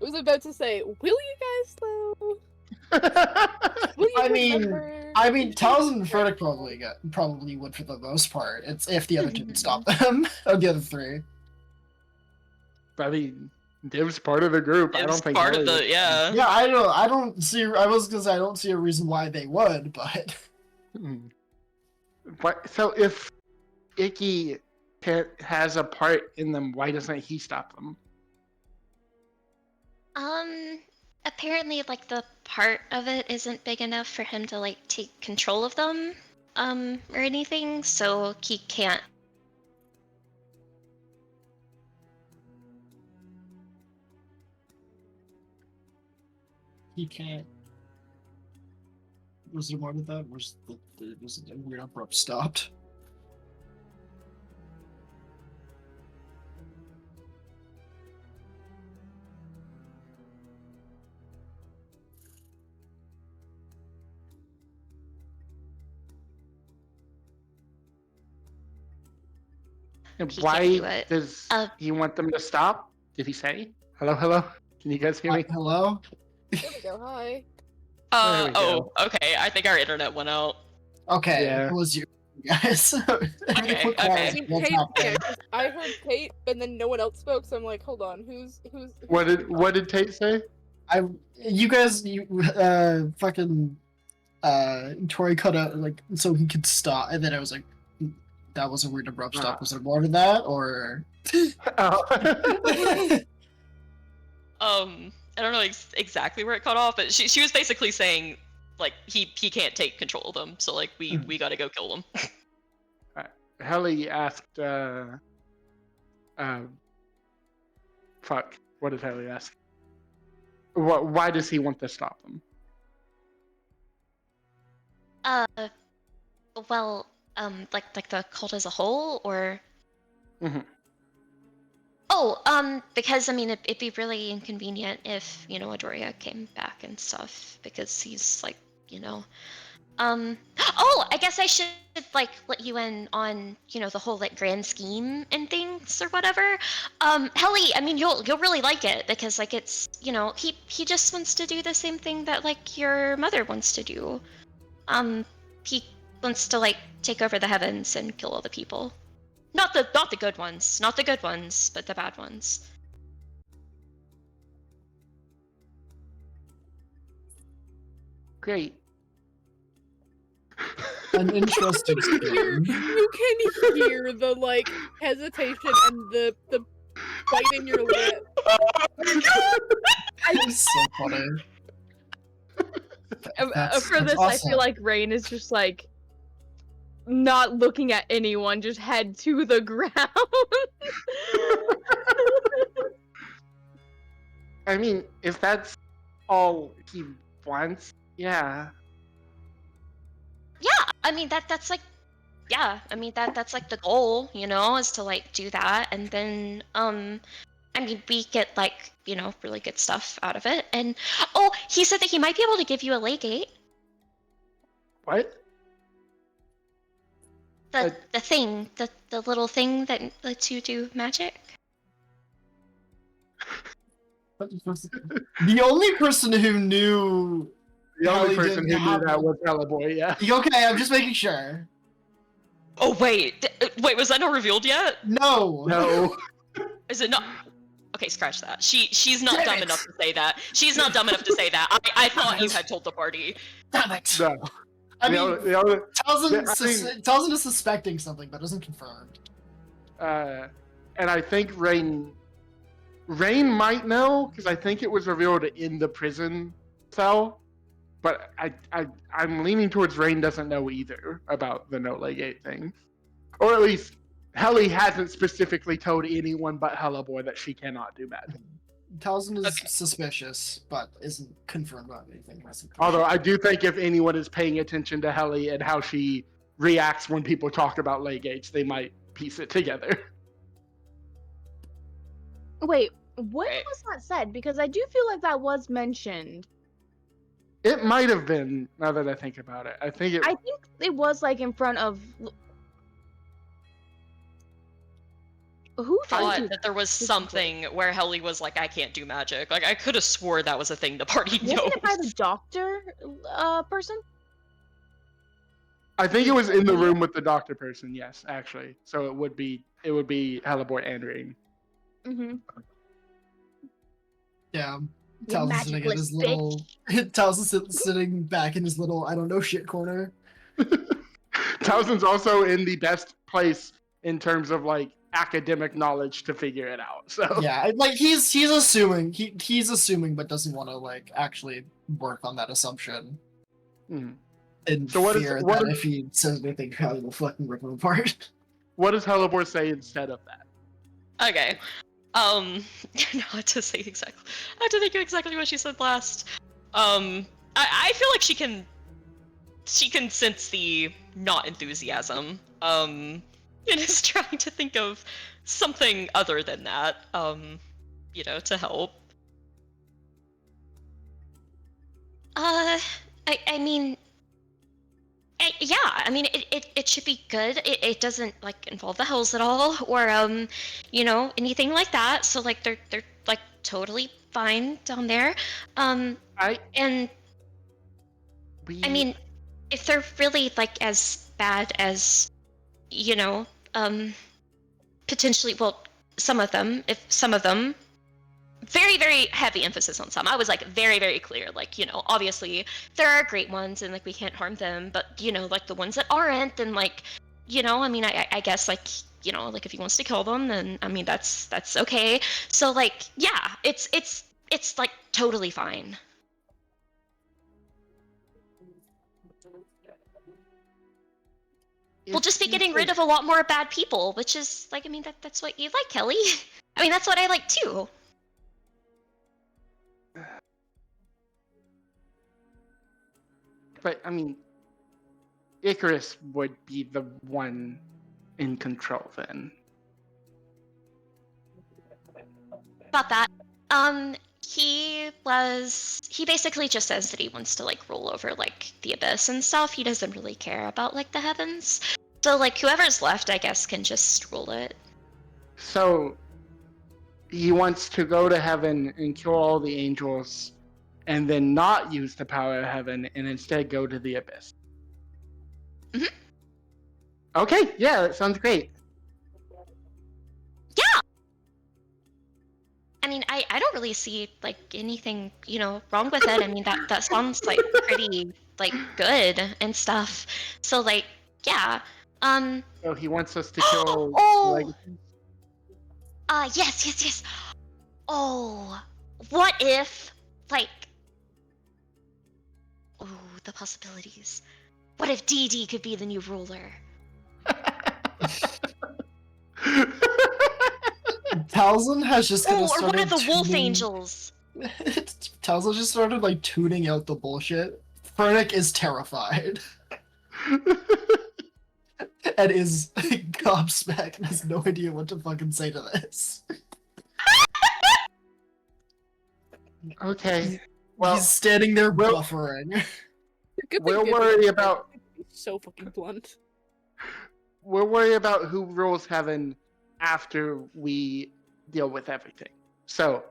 E: was about to say, will you guys though? Will you
C: I mean,
E: remember?
C: Talzin and Fernic probably would for the most part. It's if the other two would stop them, or the other three.
D: I mean, Div's part of the group. I
F: It's
D: don't think
F: part of
D: Ellie
F: the
D: would-
F: yeah.
C: Yeah, I don't see. I was gonna say I don't see a reason why they would, but
D: But so if Icky has a part in them, why doesn't he stop them?
G: Apparently like the part of it isn't big enough for him to like take control of them, or anything, so he can't.
C: he can't. Was there more to that? Was the weird abrupt stopped?
D: And
G: He
D: why
G: can't do it.
D: does he want them to stop? Did he say? Hello, hello? Can you guys hear me?
C: Hello?
E: There we go. Hi.
D: There we go.
F: Okay. I think our internet went out.
C: Okay,
D: Yeah.
C: it was you guys. Everything
F: Okay,
C: went
F: okay.
C: quiet.
E: See,
C: What's
E: Kate,
C: happening?
E: yeah, 'cause I heard Kate, and then no one else spoke. So I'm like, hold on, who's
D: What did Tate say?
C: You guys, fucking, Tori cut out, like, so he could stop, and then I was like, that was a weird abrupt stop. Was there more to that, or?
D: Oh.
F: I don't know exactly where it cut off, but she was basically saying like he can't take control of them, so like we gotta go kill them.
D: Helly asked, fuck, what did Helly ask? Why does he want to stop them?
G: Well, like the cult as a whole, or?
D: Mhm.
G: Oh, because I mean, it'd be really inconvenient if Adoria came back and stuff, because he's like, Oh, I guess I should like let you in on the whole like grand scheme and things or whatever. Helly, I mean, you'll really like it because like it's he just wants to do the same thing that like your mother wants to do. He wants to like take over the heavens and kill all the people. Not the good ones, not the good ones, but the bad ones.
D: Great.
C: An interesting scheme.
E: You can hear the like hesitation and the bite in your lip.
C: It's so funny.
H: For this,
C: awesome.
H: I feel like Rain is just like not looking at anyone, just head to the ground.
D: I mean, if that's all he wants, yeah.
G: Yeah, I mean that's like, yeah, I mean that's like the goal, is to like do that, and then I mean we get like really good stuff out of it, and oh, he said that he might be able to give you a legate.
D: What?
G: The thing, the little thing that lets you do magic.
C: The only person who knew.
D: The only
C: Helly
D: person
C: didn't
D: who knew
C: have
D: that
C: one.
D: was Hellboy, yeah.
C: Okay, I'm just making sure.
F: Oh wait, was that not revealed yet?
C: No.
D: No.
F: Is it not? Okay, scratch that. She's not
C: Damn
F: dumb
C: it.
F: enough to say that. She's not dumb enough to say that. I thought you had told the party.
C: Damn it.
D: No.
C: I
D: The
C: mean,
D: only- the only-
C: Talzin is suspecting something, but isn't confirmed.
D: and I think Rain might know, because I think it was revealed in the prison cell. But I'm leaning towards Rain doesn't know either about the no legate thing. Or at least Helly hasn't specifically told anyone but Hellboy that she cannot do magic.
C: Talzin is
F: Okay.
C: suspicious, but isn't confirmed about anything.
D: Although I do think if anyone is paying attention to Helly and how she reacts when people talk about legates, they might piece it together.
H: Wait, what
F: Right.
H: was that said? Because I do feel like that was mentioned.
D: It might have been, now that I think about it. I think
H: it was like in front of. Who
F: Thought
H: told you?
F: that there was something where Helly was like, I can't do magic. Like I could have swore that was a thing the party knows.
H: Wasn't it by the doctor person?
D: I think it was in the room with the doctor person, yes, actually. So it would be Hellboy and Rain.
H: Mm-hmm.
C: Yeah.
H: You
C: Talzin's sitting in his
H: magicless
C: little. Talzin's sitting back in his little I don't know shit corner.
D: Towson's also in the best place in terms of like academic knowledge to figure it out. So
C: Yeah, like he's assuming he's assuming, but doesn't want to like actually work on that assumption.
D: Hmm.
C: In
D: So what is-
C: fear
D: what
C: that
D: is-
C: if he says anything, Helly will fucking rip him apart.
D: What does Hellboy say instead of that?
F: Okay. No, I have to say exactly. I have to think of exactly what she said last. I feel like she can sense the not enthusiasm. And is trying to think of something other than that. To help.
G: I mean, yeah, I mean it should be good. It doesn't like involve the hells at all, or anything like that. So like they're like totally fine down there. And I mean, if they're really like as bad as, you know, potentially, well, some of them, very, very heavy emphasis on some. I was like very, very clear, like, you know, obviously there are great ones and like we can't harm them, but you know, like the ones that aren't, and like, you know, I mean, I guess like, you know, like if he wants to kill them, then I mean that's okay. So like, yeah, it's like totally fine. We'll just be getting rid of a lot more bad people, which is like, I mean, that's what you like, Kelly. I mean, that's what I like too.
D: But I mean, Icarus would be the one in control then.
G: About that, he basically just says that he wants to like rule over like the abyss and stuff. He doesn't really care about like the heavens. So like whoever's left, I guess, can just rule it.
D: So he wants to go to heaven and kill all the angels, and then not use the power of heaven, and instead go to the abyss.
G: Mm-hmm.
D: Okay, yeah, that sounds great.
G: Yeah. I mean, I don't really see like anything, you know, wrong with it. I mean, that sounds like pretty like good and stuff. So like, yeah.
D: So he wants us to kill.
G: Oh. Yes. Oh, what if, like, oh, the possibilities. What if DD could be the new ruler?
C: Talzin has just kind of
G: or
C: started
G: one of the wolf
C: tuning-
G: angels.
C: Talzin just started like tuning out the bullshit. Fernick is terrified. And is gobsmacked and has no idea what to fucking say to this.
D: Okay. Well,
C: he's standing there buffering.
D: We'll worry about.
E: So fucking blunt.
D: We'll worry about who rules heaven after we deal with everything. So,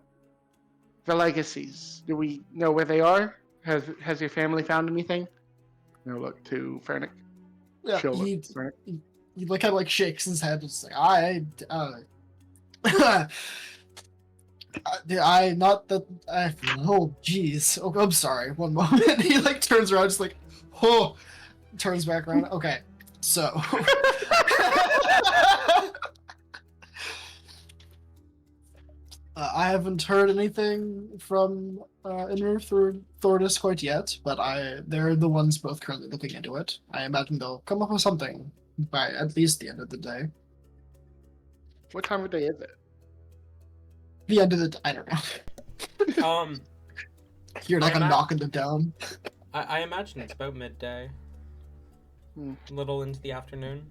D: the legacies. Do we know where they are? Has your family found anything? No, look to Fernick.
C: Yeah,
D: She'll look
C: he
D: to Fernick.
C: like kind of like shakes his head, just like I not that I oh jeez. Oh, I'm sorry. One moment. He like turns around, just like oh, turns back around. Okay, so I haven't heard anything from Inner through Thordis quite yet, but they're the ones both currently looking into it. I imagine they'll come up with something by at least the end of the day.
D: What time of day is it?
C: The end of the I don't know. You're like
A: I
C: I'm knocking it down.
A: I imagine it's about midday. A little into the afternoon.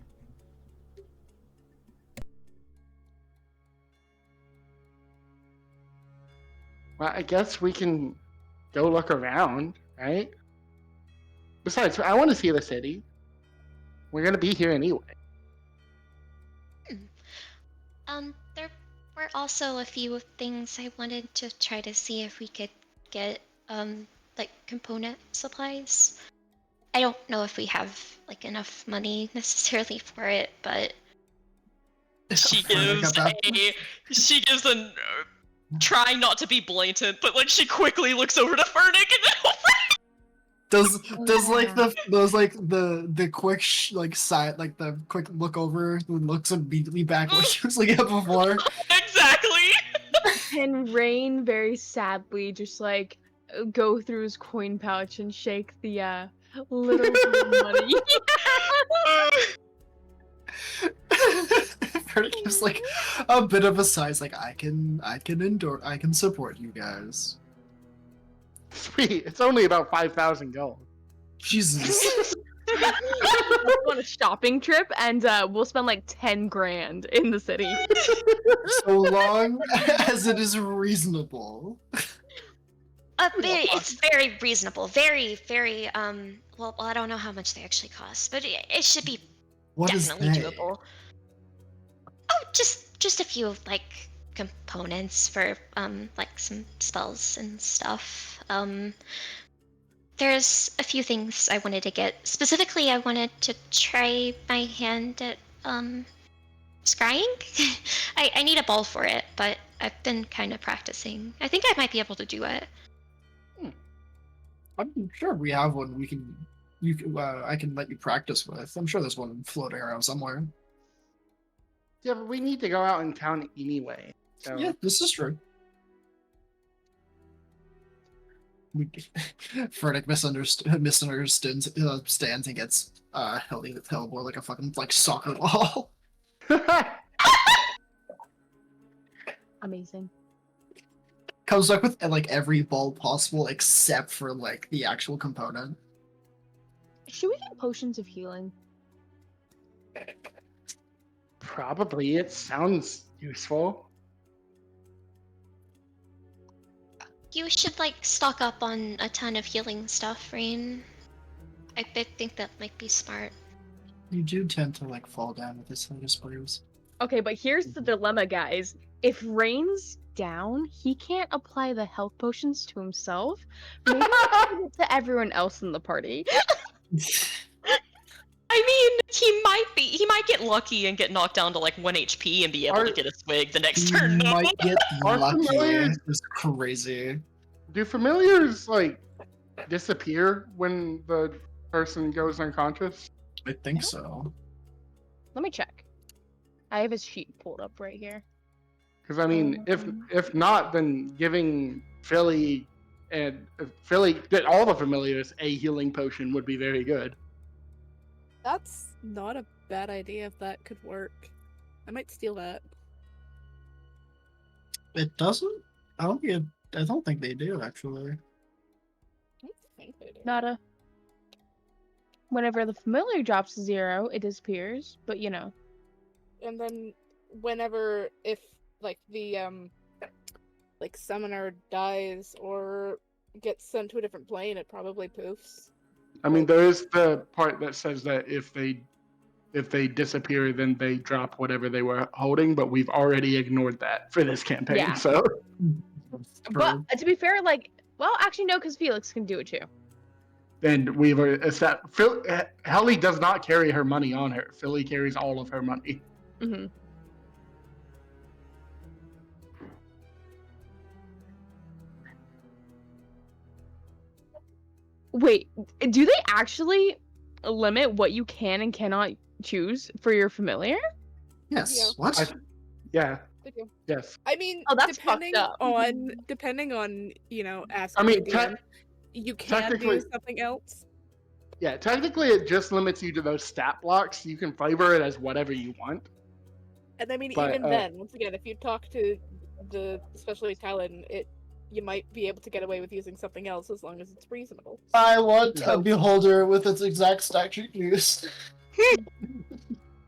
D: Well, I guess we can go look around, right? Besides, I want to see the city. We're gonna be here anyway.
G: There were also a few things I wanted to try to see if we could get, like component supplies. I don't know if we have like enough money necessarily for it, but
F: She gives a trying not to be blatant, but like she quickly looks over to Fernick and then
C: Does like the quick side like the quick look over and looks immediately back like she was looking at before.
F: Exactly.
H: And Rain very sadly just like go through his coin pouch and shake the little bit of money.
C: Fernick gives like a bit of a sigh, like I can support you guys.
D: Sweet. It's only about 5,000 gold.
C: Jesus.
H: Let's go on a shopping trip and we'll spend like 10 grand in the city.
C: So long as it is reasonable.
G: it's very reasonable. Very, very, well, I don't know how much they actually cost, but it should be
C: What is
G: definitely
C: they?
G: doable. Oh, just a few, like, components for like some spells and stuff. There's a few things I wanted to get. Specifically, I wanted to try my hand at scrying. I need a ball for it, but I've been kind of practicing. I think I might be able to do it.
C: I'm sure we have one I can let you practice with. I'm sure there's one floating around somewhere.
D: Yeah, but we need to go out in town anyway. So.
C: Yeah, this is true. Furnick misunderstands stands and gets held with Hellbore like a fucking like soccer ball.
H: Amazing.
C: Comes up with like every ball possible except for like the actual component.
H: Should we get potions of healing?
D: Probably. It sounds useful.
G: You should like stock up on a ton of healing stuff, Rain. I think that might be smart.
C: You do tend to like fall down with this latest blues.
H: Okay, but here's the dilemma, guys. If Rain's down, he can't apply the health potions to himself. Maybe to everyone else in the party.
F: I mean, he might get lucky and get knocked down to like 1 HP and be able to get a swig the next turn.
C: You might get
D: Our
C: lucky.
D: familiars-
C: It's crazy.
D: Do familiars like disappear when the person goes unconscious?
C: I think so.
H: Let me check. I have his sheet pulled up right here.
D: Because I mean, if not, then giving Philly all the familiars a healing potion would be very good.
E: That's not a bad idea if that could work. I might steal that.
C: It doesn't. I don't think they do actually.
E: I think they do.
H: Nada. Whenever the familiar drops to 0, it disappears. But you know.
E: And then whenever if like the like summoner dies or gets sent to a different plane, it probably poofs.
D: I mean, there is the part that says that if they disappear, then they drop whatever they were holding. But we've already ignored that for this campaign.
H: Yeah.
D: So,
H: But to be fair, like, well, actually no, because Felix can do it too.
D: and we've Helly does not carry her money on her. Philly carries all of her money.
H: Mm-hmm. Wait, do they actually limit what you can and cannot choose for your familiar?
C: Yes.
E: Yeah.
C: What?
D: Yeah.
E: They do.
D: Yes.
E: I mean,
H: Oh, that's
E: depending
H: fucked up.
E: on asking.
D: I mean,
E: the DM, you can
D: technically-
E: do something else.
D: Yeah. Technically, it just limits you to those stat blocks. You can flavor it as whatever you want.
E: And I mean,
D: But,
E: even then, once again, if you talk to especially Talon, you might be able to get away with using something else as long as it's reasonable.
C: I want
D: Yeah.
C: a beholder with its exact statute used.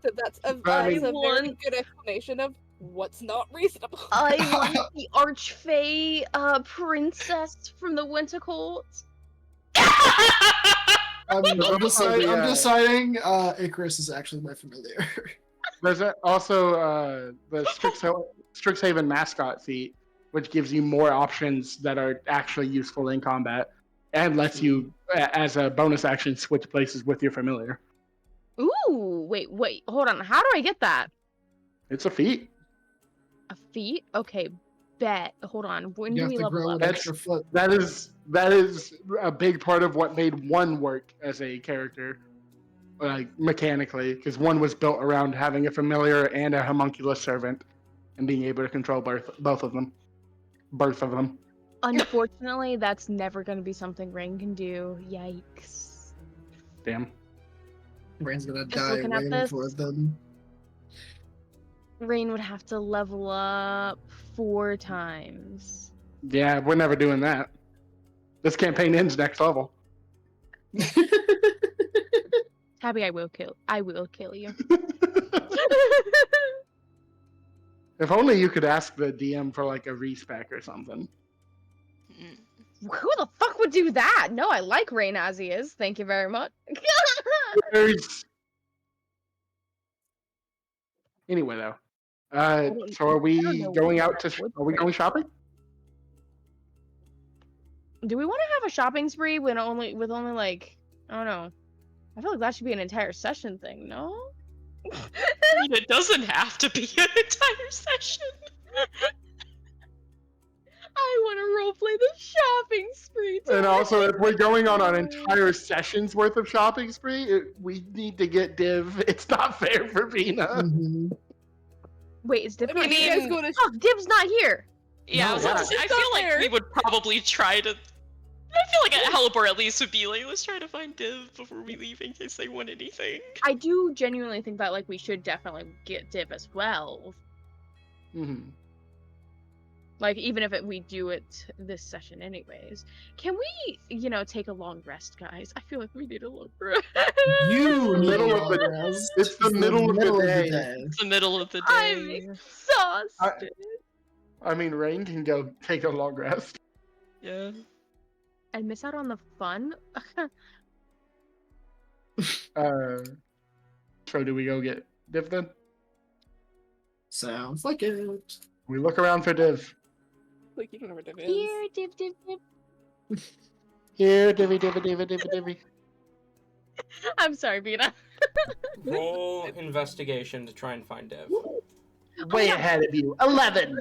E: So that's a
D: I
E: very
H: mean-
E: good explanation of what's not reasonable.
H: I want the Archfey princess from the Winter Court.
C: I'm
D: Also
C: deciding Icarus is actually my familiar.
D: There's also the Strixhaven mascot feat, which gives you more options that are actually useful in combat, and lets you, as a bonus action, switch places with your familiar.
H: Ooh, wait, hold on. How do I get that?
D: It's a feat.
H: A feat? Okay, bet. Hold on. When
C: You
H: do
C: have
H: we
C: to
H: level
C: grow
H: up?
C: an extra foot.
D: That is a big part of what made one work as a character, like mechanically, because one was built around having a familiar and a homunculus servant, and being able to control both of them.
H: Unfortunately, that's never going to be something Rain can do. Yikes.
D: Damn.
C: Brain's gonna
H: Just
C: die
H: looking at
C: waiting
H: this.
C: for it then.
H: Rain would have to level up 4 times.
D: Yeah, we're never doing that. This campaign ends next level.
H: Tabby, I will kill you.
D: If only you could ask the DM for like a respec or something.
H: Who the fuck would do that? No, I like Rain as he is. Thank you very much.
D: There's... Anyway, though, So are we
H: don't know
D: going
H: what
D: out to?
H: would
D: Are we
H: break.
D: going shopping?
H: Do we want to have a shopping spree with only like, I don't know. I feel like that should be an entire session thing, no?
F: I mean, it doesn't have to be an entire session.
H: I want to roleplay the shopping spree.
D: And also, if we're going on an
H: time.
D: entire session's worth of shopping spree, we need to get Div. It's not fair for Vina.
C: Mhm.
H: Wait, is Div
E: I mean,
H: not
E: you
H: here?
E: guys go to
H: Oh, Div's not here.
F: Yeah, I was
D: No,
F: about to say, I
E: it's not
F: feel like
E: fair.
F: we would probably try to. I feel like Halibor at least would be like, let's try to find Div before we leave in case they want anything.
H: I do genuinely think that like we should definitely get Div as well.
D: Mhm.
H: Like even if we do it this session anyways. Can we, take a long rest, guys? I feel like we need a long rest.
C: You need
D: Middle
C: a
D: of the-
C: rest.
D: it's the middle of the day.
F: It's the middle of the
H: I'm
F: day.
H: exhausted.
D: I mean, Rain can go take a long rest.
F: Yeah.
H: I miss out on the fun.
D: So do we go get Div then?
C: Sounds like it.
D: We look around for Div.
E: Like, you don't know where Div is.
H: Here, Div, Div, Div.
D: Here, Divvy, Divvy, Divvy, Divvy, Divvy.
H: I'm sorry, Vina.
A: Roll investigation to try and find Div.
D: Way ahead of you. 11.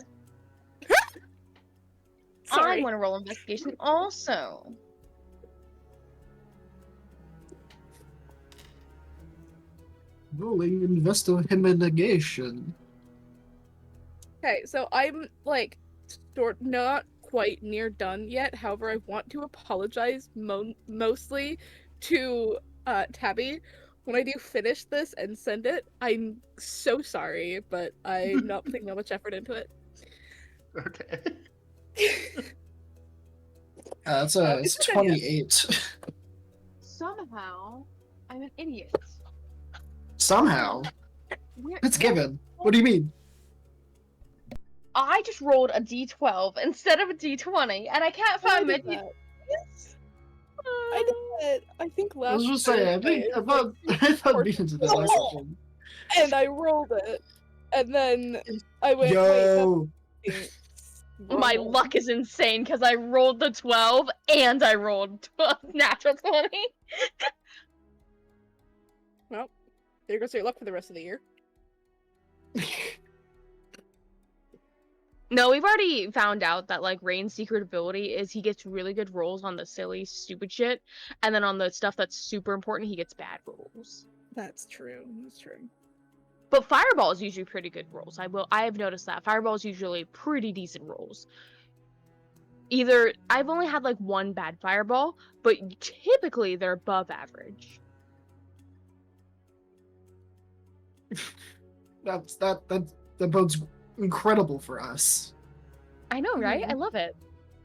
H: I want to roll investigation also.
C: Rolling investigation.
E: Okay, so I'm like not quite near done yet. However, I want to apologize mostly to Tabby. When I do finish this and send it, I'm so sorry, but I'm not putting that much effort into it.
D: Okay.
C: It's
E: it's okay.
C: 28.
H: Somehow, I'm an idiot.
C: Somehow.
H: Where-
C: It's given. What do you mean?
H: I just rolled a d12 instead of a d20, and I can't
E: I
H: find my
E: did that.
H: d20.
E: I did that. I think
C: I
E: last.
C: was just saying,
E: Thursday,
C: I thought being into this last
E: Oh!
C: session.
E: and I rolled it, and then I went.
C: Yo!
E: Wait,
H: My luck is insane because I rolled the 12 and I rolled 12 natural 20.
E: Well, there goes your luck for the rest of the year.
H: No, we've already found out that like Rain's secret ability is he gets really good rolls on the silly, stupid shit, and then on the stuff that's super important, he gets bad rolls.
E: That's true. That's true.
H: But Fireball is usually pretty good rolls. I have noticed that Fireball is usually pretty decent rolls. Either I've only had like one bad Fireball, but typically they're above average.
C: That bodes incredible for us.
H: I know, right?
E: Mhm.
H: I love it.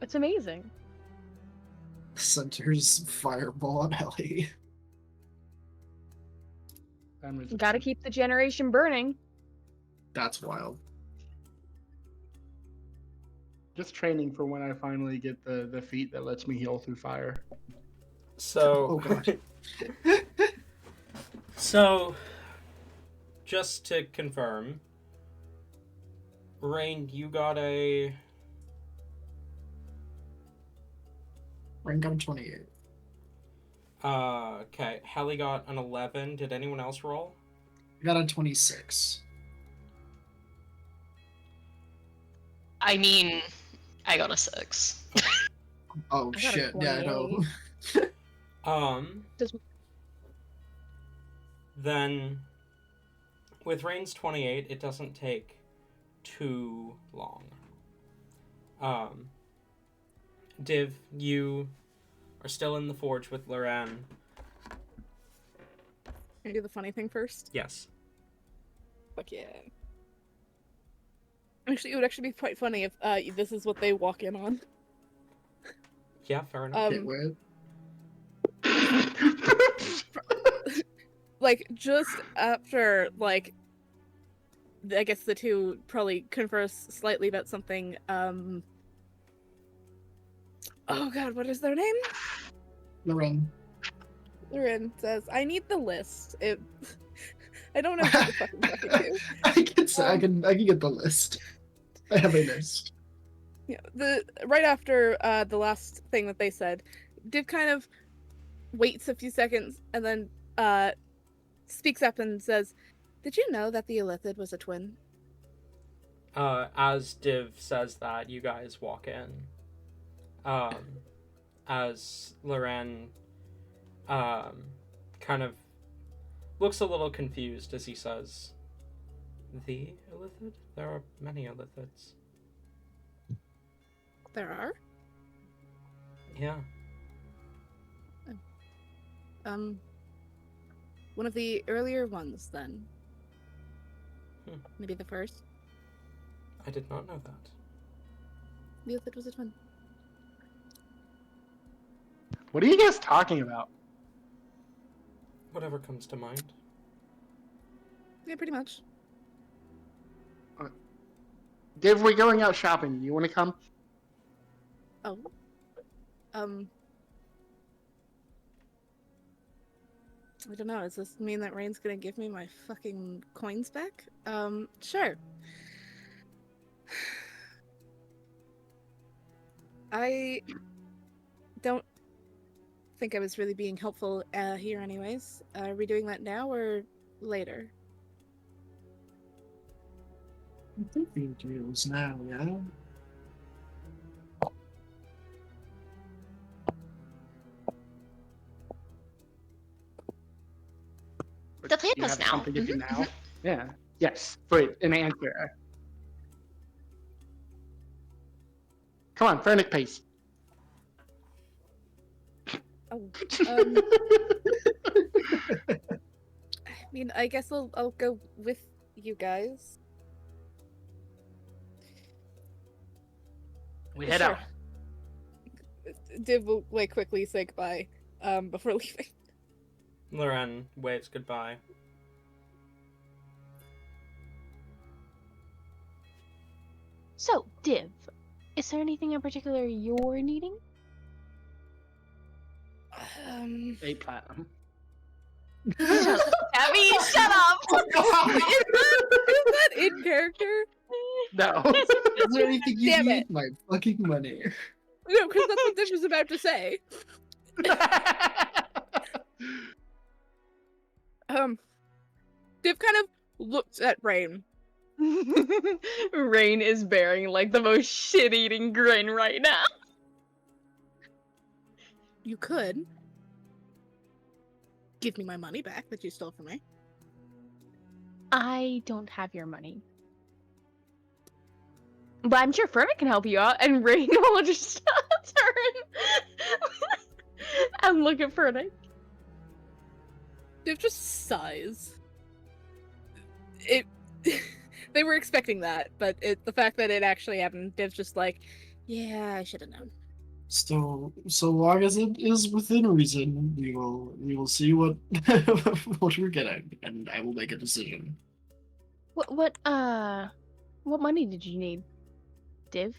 H: It's amazing.
C: Center's fireball on Ellie.
H: Gotta keep the generation burning.
C: That's wild.
D: Just training for when I finally get the feat that lets me heal through fire.
A: So,
C: Oh, God.
A: so, just to confirm, Rain, you got a
C: Rank on 28.
A: okay. Hallie got an 11. Did anyone else roll?
C: I got a 26.
F: I mean, I got a 6.
C: Oh,
H: I got a
C: shit. Yeah, I know.
H: Does-
A: Then, with Rain's 28, it doesn't take too long. Div, you are still in the forge with Loran.
E: Can I do the funny thing first?
A: Yes.
E: Fuck yeah. Actually, it would actually be quite funny if this is what they walk in on.
A: Yeah, fair enough.
C: Okay, wait.
E: Like, just after, like, I guess the two probably converse slightly about something, oh god, what is their name?
C: Loren.
E: Rin says, I need the list. I don't know who you're fucking talking to.
C: I can get the list. I have a list.
E: Yeah, right after the last thing that they said, Div kind of waits a few seconds and then speaks up and says, "Did you know that the Illithid was a twin?"
A: As Div says that, you guys walk in. As Loren kind of looks a little confused as he says, "The Illithid? There are many Illithids."
E: There are?
A: Yeah.
E: One of the earlier ones, then. Maybe the first?
A: I did not know that.
E: The Illithid was a twin.
D: What are you guys talking about?
A: Whatever comes to mind.
E: Yeah, pretty much.
D: Div, we're going out shopping. You want to come?
E: Oh. I don't know, does this mean that Rain's gonna give me my fucking coins back? Sure. I don't think I was really being helpful here anyways. Are we doing that now or later?
C: I think we do it now, yeah?
G: The plan
D: You
G: was
D: have
G: now.
D: something to do
G: Mhm,
D: now? Yeah. Yes. Wait, an answer. Come on, Fernic pace.
E: Oh, I mean, I guess I'll go with you guys.
D: We head
E: Sure.
D: out.
E: Div will quickly say goodbye before leaving.
A: Loren waves goodbye.
H: So, Div, is there anything in particular you're needing?
D: 8 platinum.
H: Abby, shut up!
E: Is that in character?
D: No.
C: Is there anything you
E: Damn
C: need?
E: it.
C: My fucking money.
E: No, because that's what Div was about to say. Div kind of looks at Rain.
H: Rain is bearing like the most shit-eating grin right now.
E: You could give me my money back that you stole from me.
H: I don't have your money. But I'm sure Fernic can help you out, and Rain will just turn and look at Fernic.
E: Div just sighs. They were expecting that, but the fact that it actually happened, Div's just like, yeah, I should have known.
C: So long as it is within reason, we will see what what we're getting, and I will make a decision.
H: What money did you need, Div?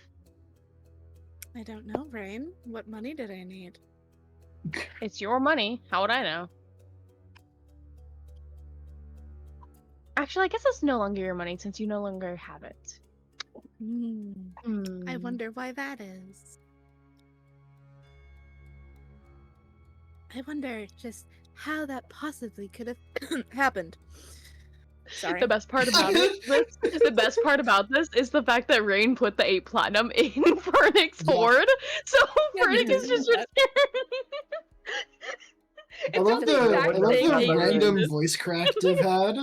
E: I don't know, Rain. What money did I need?
H: It's your money. How would I know? Actually, I guess it's no longer your money since you no longer have it.
E: I wonder why that is. I wonder just how that possibly could have happened. Sorry.
H: The best part about the best part about this is the fact that Rain put the 8 platinum in Fernic's hoard. So
E: Yeah,
H: Fernic is just
E: that.
C: I love
H: the
C: the
H: exact thing Azius
C: random
H: did.
C: voice crack Div had.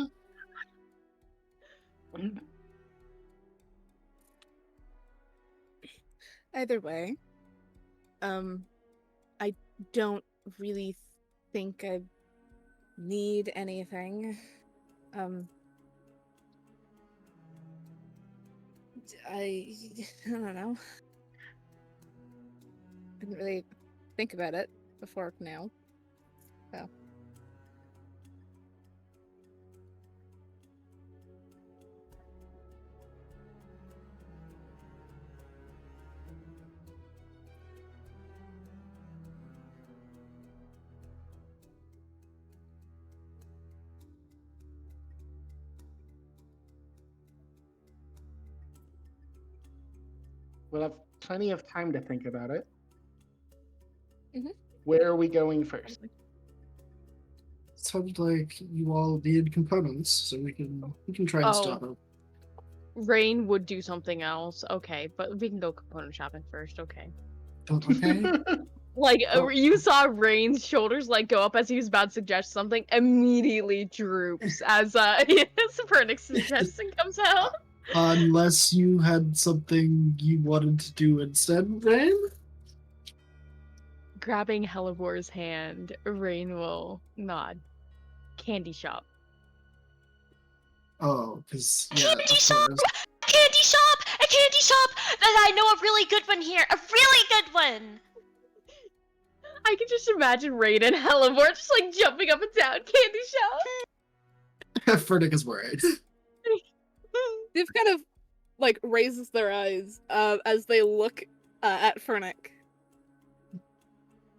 E: Either way, I don't really think I need anything. I don't know. Didn't really think about it before now. So.
D: We'll have plenty of time to think about it.
E: Mhm.
D: Where are we going first?
C: Sounds like you all need components, so we can try and
H: Oh.
C: stop it.
H: Rain would do something else. Okay, but we can go component shopping first. Okay.
C: Okay.
H: Like
C: Oh.
H: you saw Rain's shoulders like go up as he was about to suggest something, immediately droops as Supernix's suggestion comes out.
C: Unless you had something you wanted to do instead, Rain?
H: Grabbing Hellebor's hand, Rain will nod. Candy shop.
C: Oh, because yeah,
G: Candy
C: of
G: shop!
C: course.
G: Candy shop! A candy shop! That I know a really good one here! A really good one!
H: I can just imagine Rain and Hellebor just like jumping up and down. Candy shop!
C: Furnick is worried.
E: Div kind of like raises their eyes as they look at Fernick.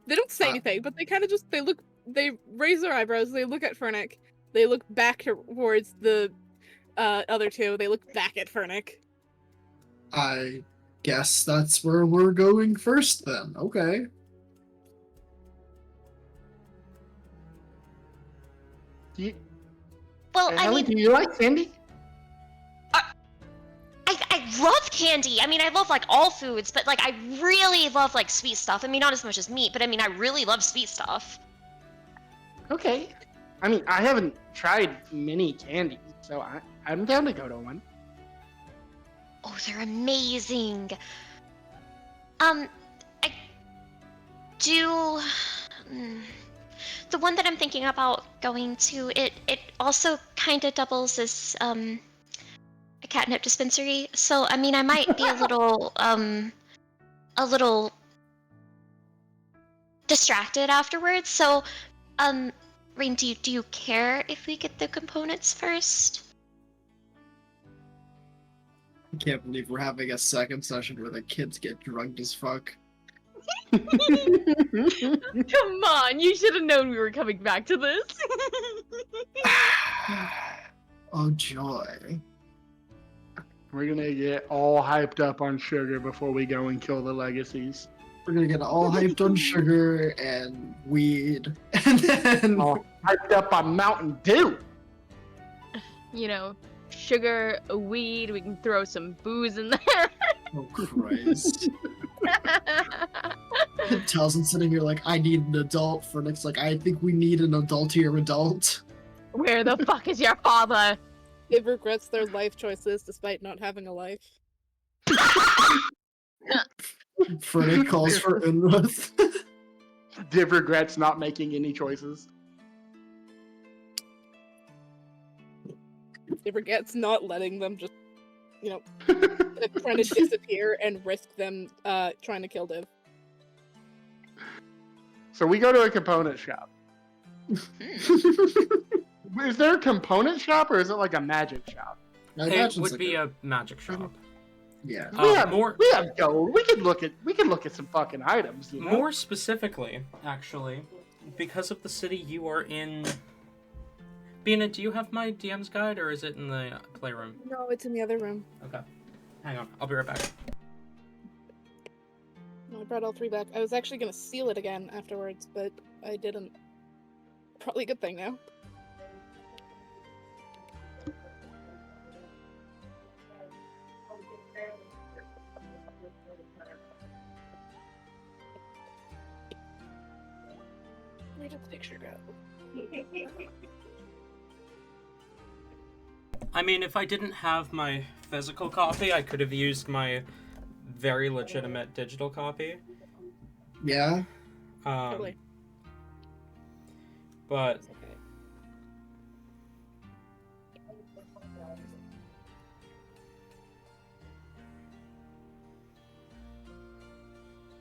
E: They don't say anything, but they kind of just they raise their eyebrows, they look at Fernick, they look back towards the other two, they look back at Fernick.
C: I guess that's where we're going first then. Okay.
G: Well, I
D: Ellie,
G: mean,
D: do you like candy?
G: I love candy. I mean, I love like all foods, but like I really love like sweet stuff. I mean, not as much as meat, but I mean, I really love sweet stuff.
D: Okay. I mean, I haven't tried many candies, so I'm down to go to one.
G: Oh, they're amazing. I do. The one that I'm thinking about going to, it also kind of doubles as a catnip dispensary. So I mean, I might be a little distracted afterwards. So, Rain, do you care if we get the components first?
C: I can't believe we're having a second session where the kids get drugged as fuck.
H: Come on, you should have known we were coming back to this.
C: Oh joy.
D: We're gonna get all hyped up on sugar before we go and kill the legacies.
C: We're gonna get all hyped on sugar and weed, and then
D: All hyped up on Mountain Dew.
H: You know, sugar, weed, we can throw some booze in there.
C: oh Christ. Taliesin sitting here like, I need an adult. Furnick's like, I think we need an adultier adult.
H: Where the fuck is your father?
E: Div regrets their life choices despite not having a life.
C: Furnick calls for Unruth.
D: Div regrets not making any choices.
E: Div regrets not letting them just, you know, trying to disappear and risk them trying to kill Div.
D: So we go to a component shop. Is there a component shop or is it like a magic shop?
C: I
A: It
C: imagine
A: would
C: it's
A: be
C: like
A: a magic shop.
C: yeah.
D: We have
A: More
D: gold. We can look at some fucking items. You know?
A: more specifically, actually, because of the city you are in. Bina, do you have my DM's guide or is it in the playroom?
E: No, it's in the other room.
A: Okay. Hang on, I'll be right back.
E: I brought all three back. I was actually gonna seal it again afterwards, but I didn't. Probably a good thing now. Where did the picture go?
A: I mean, if I didn't have my physical copy, I could have used my very legitimate digital copy.
C: Yeah.
E: Totally.
A: But
E: It's okay.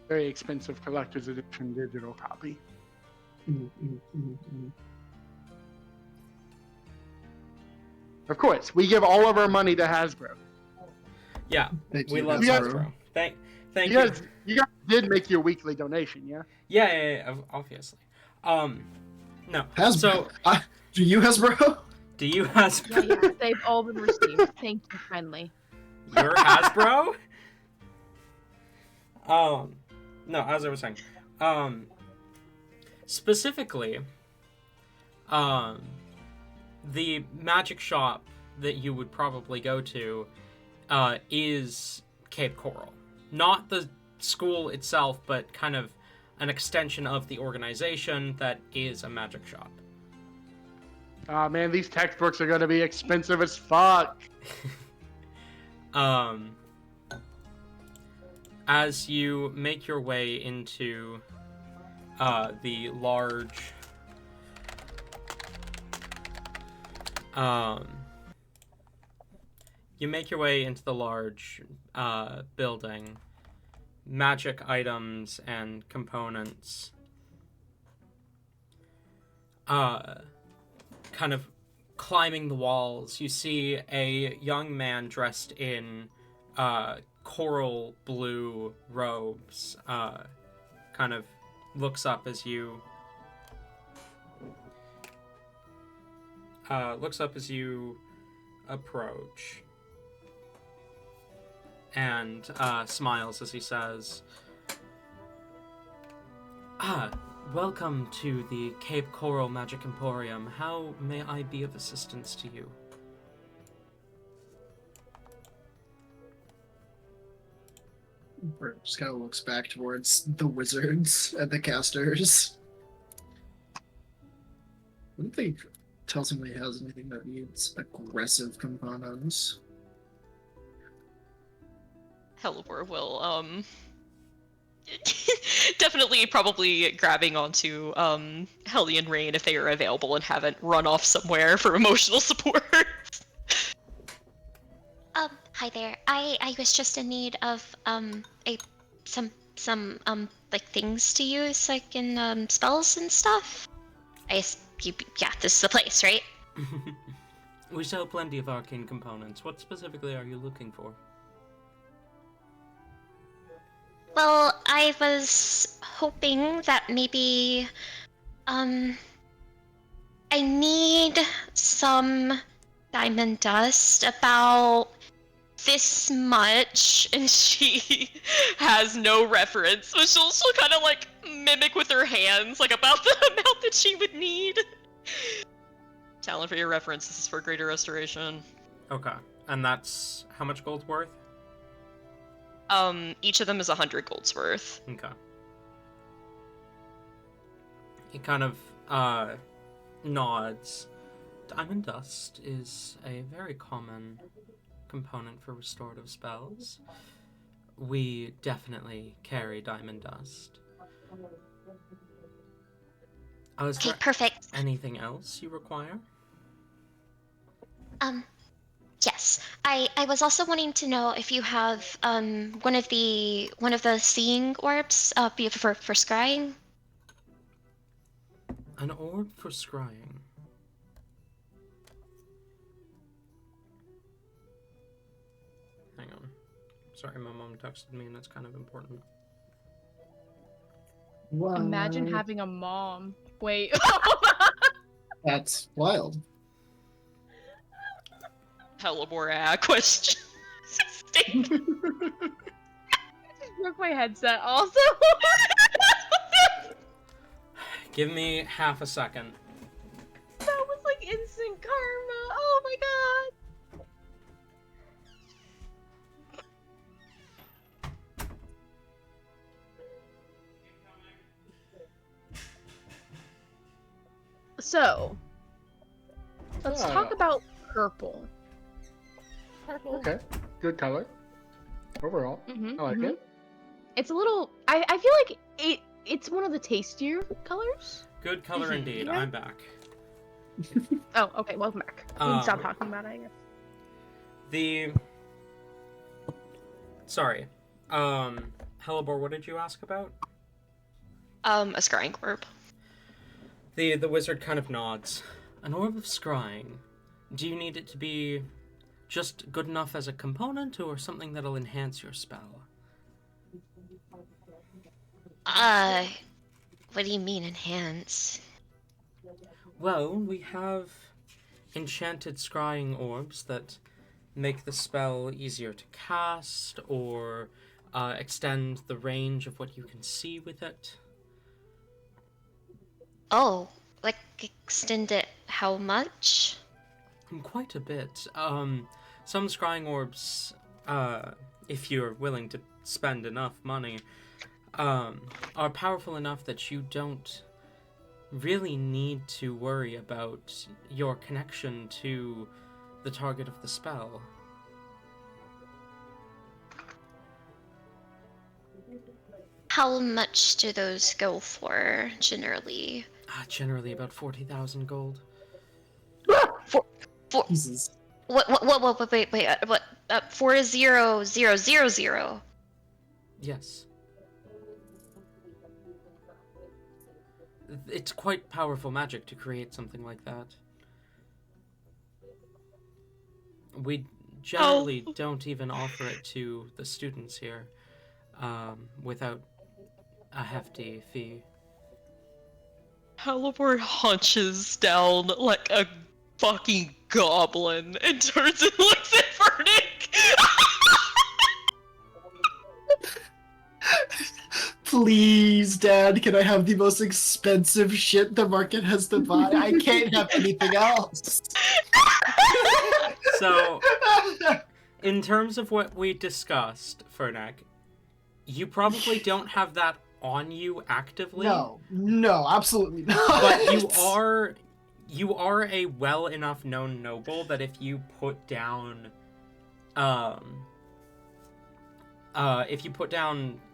D: Very expensive collector's edition digital copy. Of course, we give all of our money to Hasbro.
A: yeah,
C: Thank
A: we
C: you,
A: love
C: Hasbro.
A: Hasbro. Thank
D: You
A: you.
D: guys, you guys did make your weekly donation, yeah?
A: Yeah, obviously. No.
C: Hasbro.
A: So,
C: Do you, Hasbro?
A: do you Hasbro?
H: Yeah, they've all been received. Thank you kindly.
A: You're Hasbro? No, as I was saying, specifically, um, the magic shop that you would probably go to, is Cape Coral. Not the school itself, but kind of an extension of the organization that is a magic shop.
D: Oh man, these textbooks are gonna be expensive as fuck.
A: As you make your way into the large building, magic items and components kind of climbing the walls. You see a young man dressed in coral blue robes kind of looks up as you approach and smiles as he says, welcome to the Cape Coral Magic Emporium. How may I be of assistance to you?
C: Bert just kind of looks back towards the wizards and the casters. I don't think tells him he has anything that needs aggressive components.
F: Hellebore will, definitely probably grabbing onto, Helly and Rain if they are available and haven't run off somewhere for emotional support.
G: Hi there. I was just in need of some like things to use, like in spells and stuff. Yeah, this is the place, right?
A: We sell plenty of arcane components. What specifically are you looking for?
G: Well, I was hoping that maybe I need some diamond dust, about this much,
F: And she has no reference, but she'll kind of like mimic with her hands, like about the amount that she would need. Talon, for your reference, this is for greater restoration.
A: Okay. And that's how much gold's worth?
F: Each of them is 100 gold's worth.
A: Okay. He kind of nods. Diamond dust is a very common component for restorative spells. We definitely carry diamond dust. Is
G: Okay,
A: there
G: perfect.
A: anything else you require?
G: Yes. I was also wanting to know if you have one of the seeing orbs for scrying.
A: An orb for scrying. Hang on. Sorry, my mom texted me and it's kind of important.
C: What?
H: Imagine having a mom. Wait.
C: That's wild.
F: Hellebore question.
H: Broke my headset also.
A: Give me half a second.
H: That was like instant karma. Oh my god. So, let's talk about purple.
E: Purple.
D: Okay, good color. Overall, I like it.
H: It's a little. I feel like it's one of the tastier colors.
A: Good color indeed.
H: Yeah.
A: I'm back.
H: Oh, okay. Welcome back. We can stop talking about it, I guess.
A: Sorry. Hellebore, what did you ask about?
F: A scrying orb.
A: The wizard kind of nods. An orb of scrying. Do you need it to be just good enough as a component, or something that'll enhance your spell?
G: What do you mean enhance?
A: Well, we have enchanted scrying orbs that make the spell easier to cast, or extend the range of what you can see with it.
G: Oh, like extend it how much?
A: Quite a bit. Some scrying orbs, if you're willing to spend enough money, are powerful enough that you don't really need to worry about your connection to the target of the spell.
G: How much do those go for generally?
A: Generally about 40,000 gold.
C: Jesus.
G: What, wait, what, 40,000.
A: Yes. It's quite powerful magic to create something like that. We generally don't even offer it to the students here without a hefty fee.
F: Halibor hunches down like a fucking goblin and turns and looks at Vernick.
C: Please, Dad, can I have the most expensive shit the market has to buy? I can't have anything else.
A: So, in terms of what we discussed, Fernek, you probably don't have that on you actively.
C: No, absolutely not.
A: But you are a well enough known noble that if you put down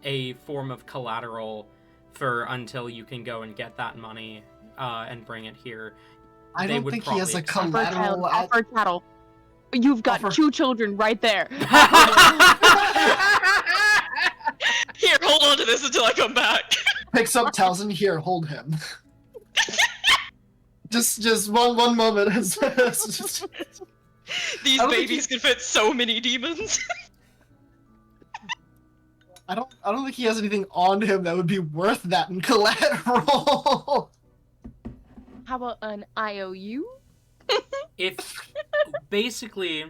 A: a form of collateral for until you can go and get that money and bring it here,
C: I
A: they
C: don't
A: would
C: think he has a
A: probably accept it.
C: collateral.
H: Offer cattle. You've got 2 children right there.
F: Here, hold on to this until I come back.
C: Picks up Towson. Here, hold him. just one moment.
F: These babies can fit so many demons.
C: I don't think he has anything on him that would be worth that in collateral.
H: How about an IOU?
A: If basically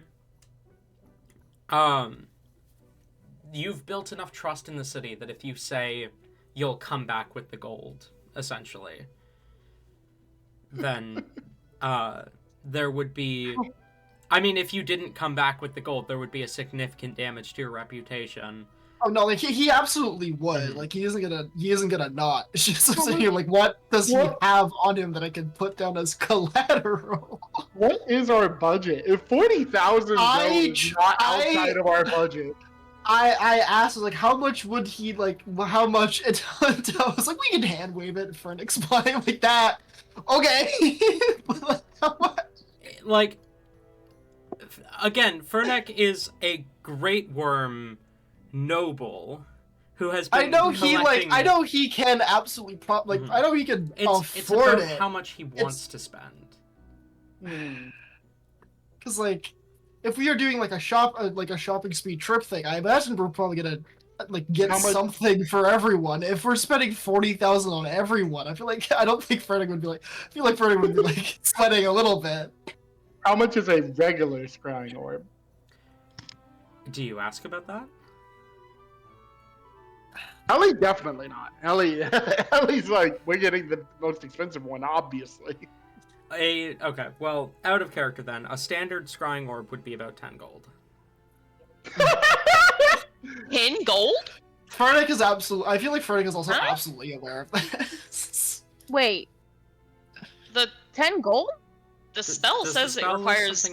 A: you've built enough trust in the city that if you say you'll come back with the gold, essentially, then there would be, I mean, if you didn't come back with the gold, there would be a significant damage to your reputation.
C: Oh no, like he absolutely would. Like he isn't gonna not. It's just I'm sitting here like, what does he have on him that I can put down as collateral?
D: What is our budget? If 40,000 is not outside of our budget.
C: I asked like, how much would he like? How much? And I was like, we can hand wave it for an explain like that. Okay. How much?
A: Like, again, Fernek is a great worm noble who has been
C: I know
A: collecting...
C: I know he can absolutely I know he can
A: it's
C: afford
A: about
C: it.
A: how much he wants to spend.
C: Because like, if we are doing like a shopping speed trip thing, I imagine we're probably gonna like get something for everyone. If we're spending 40,000 on everyone, I feel like Fernig would be like, sweating a little bit.
D: How much is a regular scrying orb?
A: Do you ask about that?
D: Ellie definitely not. Ellie's like, we're getting the most expensive one, obviously.
A: Okay, well, out of character then. A standard scrying orb would be about 10 gold.
F: 10 gold?
C: Fernick is absolutely. I feel like Fernick is also absolutely aware of this.
H: Wait.
F: The
H: 10 gold?
F: The spell says it requires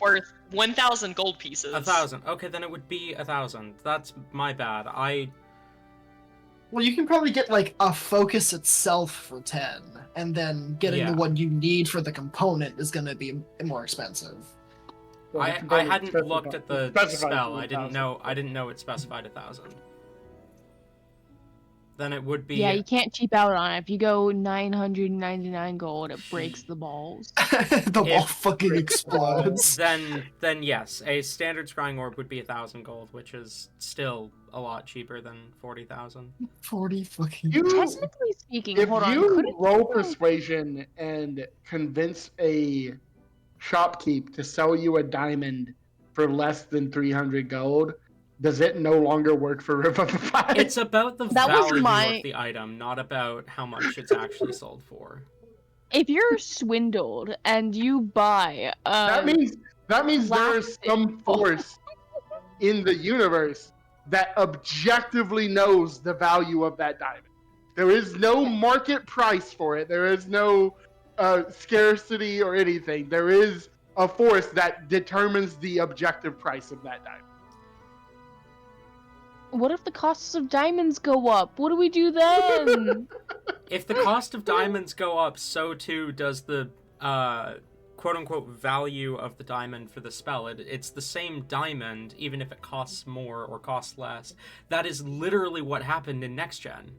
F: worth 1,000 gold pieces.
A: 1,000. Okay, then it would be 1,000. That's my bad.
C: Well, you can probably get like a focus itself for 10, and then getting the one you need for the component is going to be more expensive.
A: I hadn't looked at the spell. I didn't know it specified 1,000. Then it would be.
H: Yeah, you can't cheap out on it. If you go 999 gold, it breaks the balls.
C: The ball fucking explodes.
A: Then yes, a standard scrying orb would be 1,000 gold, which is still a lot cheaper than 40,000.
C: 40 fucking.
H: Technically speaking,
D: if
H: hold on.
D: you roll persuasion and convince a shopkeep to sell you a diamond for less than 300 gold, does it no longer work for Revivify?
A: It's about the
H: That was
A: value
H: my-
A: of the item, not about how much it's actually sold for.
H: If you're swindled and you buy
D: that means there is
H: plastic-
D: some force in the universe that objectively knows the value of that diamond. There is no market price for it. There is no scarcity or anything. There is a force that determines the objective price of that diamond.
H: What if the costs of diamonds go up? What do we do then?
A: If the cost of diamonds go up, so too does the quote-unquote value of the diamond for the spell. It's the same diamond, even if it costs more or costs less. That is literally what happened in Next Gen.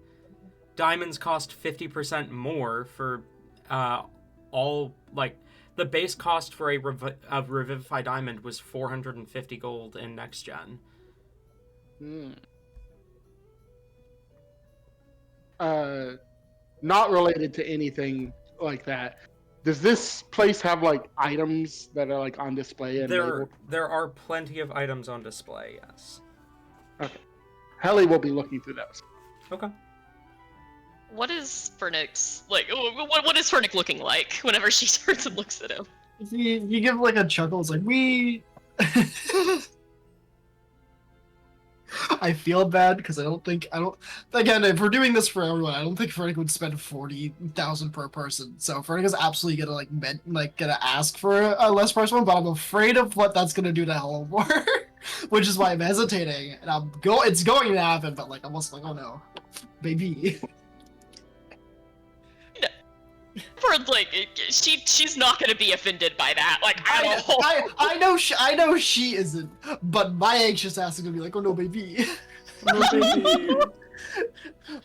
A: Diamonds cost 50% more for all, like, the base cost for a Revivify diamond was 450 gold in Next Gen.
D: Not related to anything like that. Does this place have like items that are like on display and labeled?
A: There are plenty of items on display, yes.
D: Okay. Helly will be looking through those.
A: Okay.
F: What is Fernix like? What is Fernic looking like whenever she turns and looks at him?
C: You give like a chuckle. It's like we. I feel bad because I don't. Again, if we're doing this for everyone, I don't think Fernic would spend 40,000 per person. So Fernic is absolutely gonna ask for a less price one, but I'm afraid of what that's gonna do to Hellmore, which is why I'm hesitating. And it's going to happen, but like I'm also like, oh no, baby.
F: For like, she's not gonna be offended by that. Like,
C: I know she isn't, but my anxious ass is gonna be like, oh no, baby.
A: No, baby.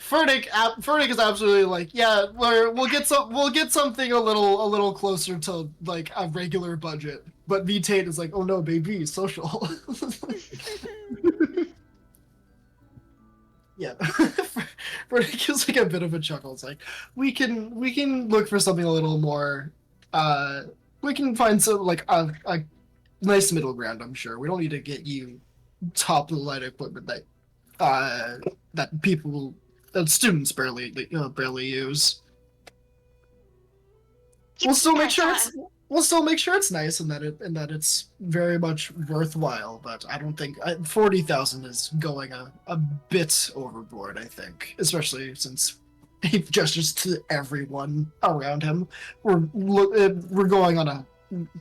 C: Fernic is absolutely like, yeah, we'll get something a little closer to like a regular budget. But V-Tate is like, oh no, baby, social. Yeah. Fernic gives like a bit of a chuckle. It's like, we can look for something a little more we can find some like a nice middle ground, I'm sure. We don't need to get you top of the line equipment that students barely use. We'll still make sure it's nice and that it's very much worthwhile, but I don't think 40,000 is going a bit overboard, I think, especially since he gestures to everyone around him. We're going on a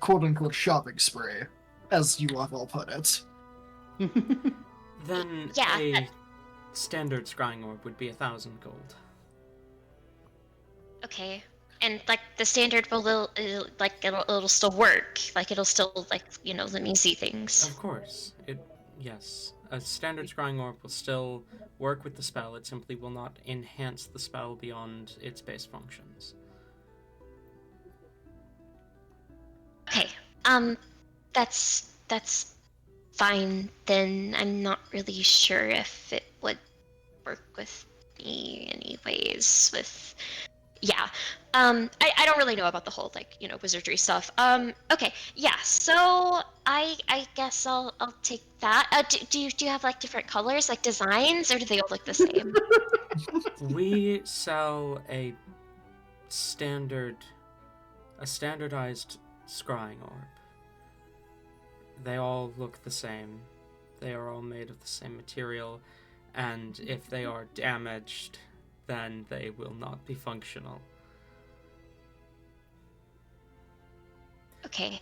C: quote-unquote shopping spree, as you have all put it.
A: Then
G: Yeah,
A: a standard scrying orb would be 1,000 gold.
G: Okay. And like the standard will it'll still work. Like it'll still let me see things.
A: Of course. Yes. A standard scrying orb will still work with the spell. It simply will not enhance the spell beyond its base functions.
G: Okay. That's fine then. I'm not really sure if it would work with me anyways. Yeah. I don't really know about the whole wizardry stuff. Okay. Yeah. So I guess I'll take that. Do you have like different colors, like designs, or do they all look the same?
A: We sell a standardized scrying orb. They all look the same. They are all made of the same material, and if they are damaged, then they will not be functional.
G: Okay.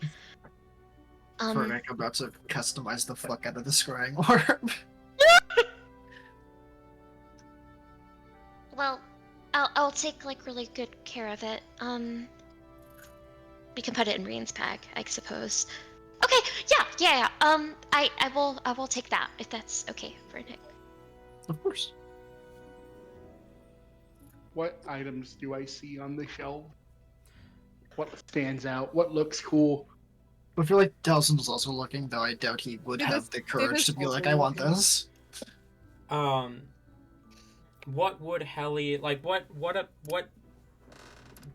C: Fernic about to customize the fuck out of the scrying orb.
G: Well, I'll take like really good care of it. We can put it in Rain's bag, I suppose. Okay, yeah. I will take that if that's okay for Nick.
C: Of course.
D: What items do I see on the shelf? What stands out? What looks cool?
C: I feel like Delson was also looking, though I doubt he would have the courage to be like, I want this.
A: What would Helly like? What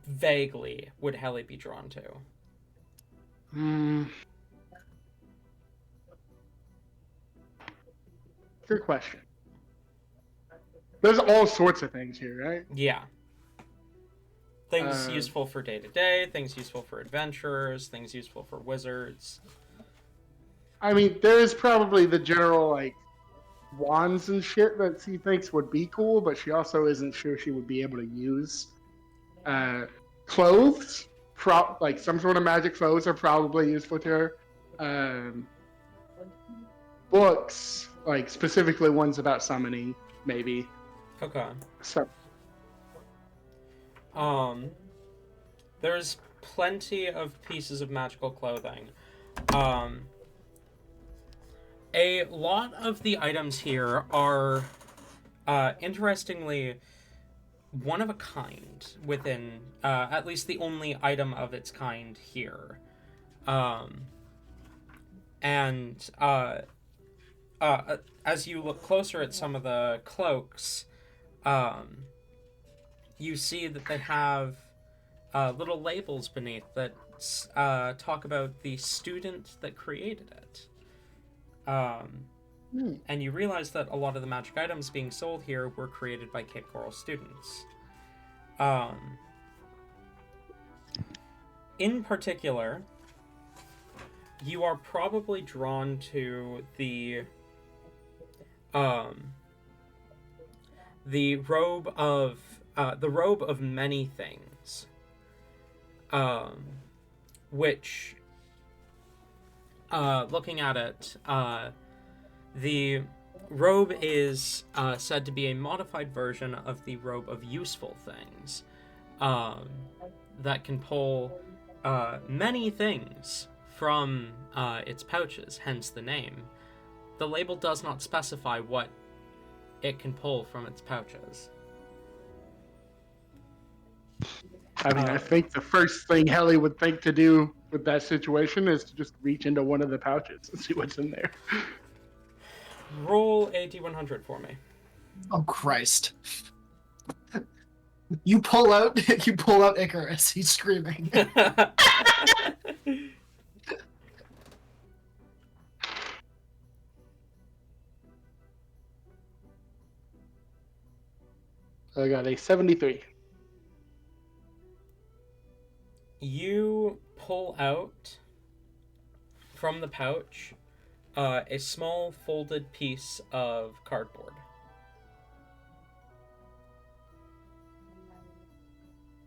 A: vaguely would Helly be drawn to?
D: Good question. There's all sorts of things here, right?
A: Yeah. Things
D: Uh,
A: useful for day to day, things useful for adventurers, things useful for wizards.
D: I mean, there is probably the general like wands and shit that she thinks would be cool, but she also isn't sure she would be able to use. Clothes, like some sort of magic clothes, are probably useful to her. Um, Books, like specifically ones about summoning, maybe.
A: Okay.
D: So,
A: There's plenty of pieces of magical clothing. Um, a lot of the items here are, interestingly, one of a kind within, at least the only item of its kind here. And as you look closer at some of the cloaks, you see that they have little labels beneath that talk about the student that created it. And you realize that a lot of the magic items being sold here were created by Cape Coral students. In particular, you are probably drawn to the robe of many things, which, looking at it, the robe is said to be a modified version of the robe of useful things, that can pull many things from its pouches, hence the name. The label does not specify what it can pull from its pouches.
D: I mean, I think the first thing Helly would think to do with that situation is to just reach into one of the pouches and see what's in there.
A: Roll a d100 for me.
C: Oh Christ! You pull out Icarus. He's screaming.
D: I got a 73.
A: You pull out from the pouch a small folded piece of cardboard.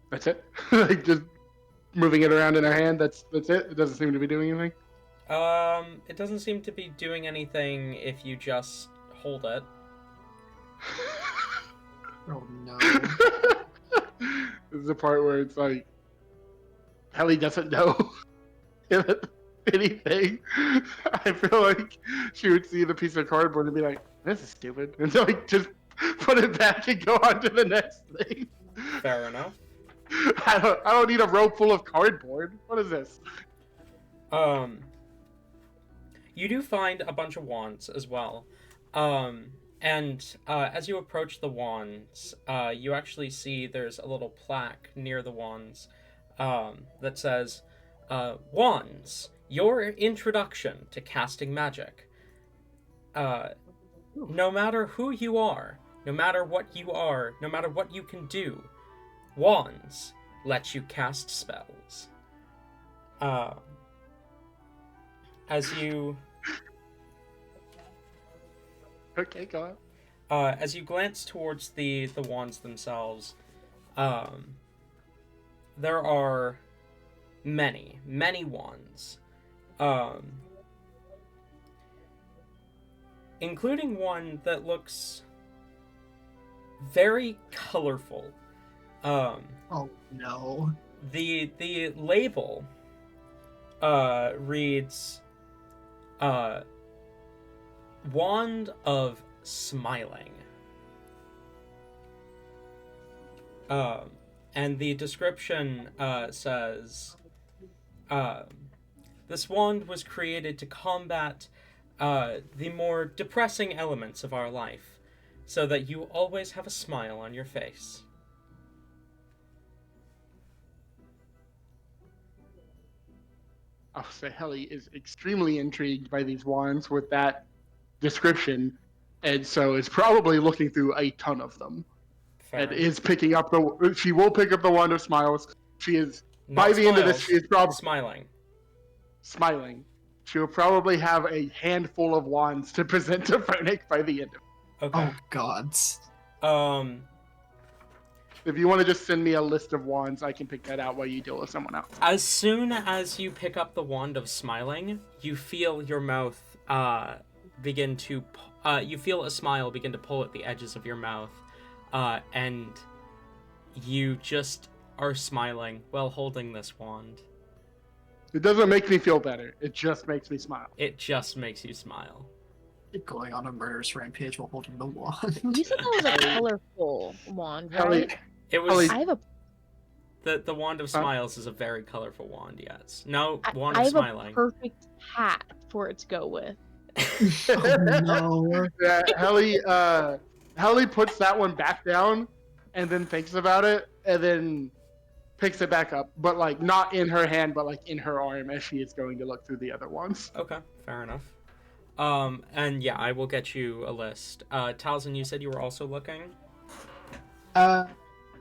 D: That's it. Like just moving it around in her hand. That's it. It doesn't seem to be doing anything.
A: It doesn't seem to be doing anything if you just hold it.
C: Oh no!
D: This is the part where it's like Helly doesn't know anything. I feel like she would see the piece of cardboard and be like, "This is stupid," and so like just put it back and go on to the next thing.
A: Fair enough.
D: I don't need a rope full of cardboard. What is this?
A: You do find a bunch of wands as well. And as you approach the wands, you actually see there's a little plaque near the wands that says, Wands, your introduction to casting magic. No matter who you are, no matter what you are, no matter what you can do, wands let you cast spells. As you
D: Okay, go on.
A: as you glance towards the wands themselves, there are many wands, including one that looks very colorful.
C: Oh no!
A: The label reads Wand of Smiling. And the description says, this wand was created to combat the more depressing elements of our life, so that you always have a smile on your face.
D: I'll say Helly is extremely intrigued by these wands with that description, and so it's probably looking through a ton of them.
A: Fair
D: And
A: enough.
D: is picking up she will pick up the wand of smiles. She is
A: Not
D: by the end of this,
A: smiles,
D: she is probably
A: smiling.
D: smiling. She will probably have a handful of wands to present to Fernick by the end of it.
A: Okay.
C: Oh gods.
D: If you want to just send me a list of wands, I can pick that out while you deal with someone else.
A: As soon as you pick up the wand of smiling, you feel your mouth begin to you feel a smile begin to pull at the edges of your mouth, and you just are smiling while holding this wand.
D: It doesn't make me feel better. It just makes me smile.
A: It just makes you smile.
C: Going on a murderous rampage while holding the wand.
H: You said that was a colorful wand,
D: Ellie,
H: right?
A: It was
H: I have a
A: the wand of smiles is a very colorful wand. Yes. No,
H: I,
A: wand
H: I
A: of
H: have
A: smiling.
H: a perfect hat for it to go with.
C: Oh no.
D: Yeah, Helly puts that one back down and then thinks about it and then picks it back up, but like not in her hand, but like in her arm as she is going to look through the other ones.
A: Okay, fair enough. And yeah, I will get you a list. Talzin, you said you were also looking?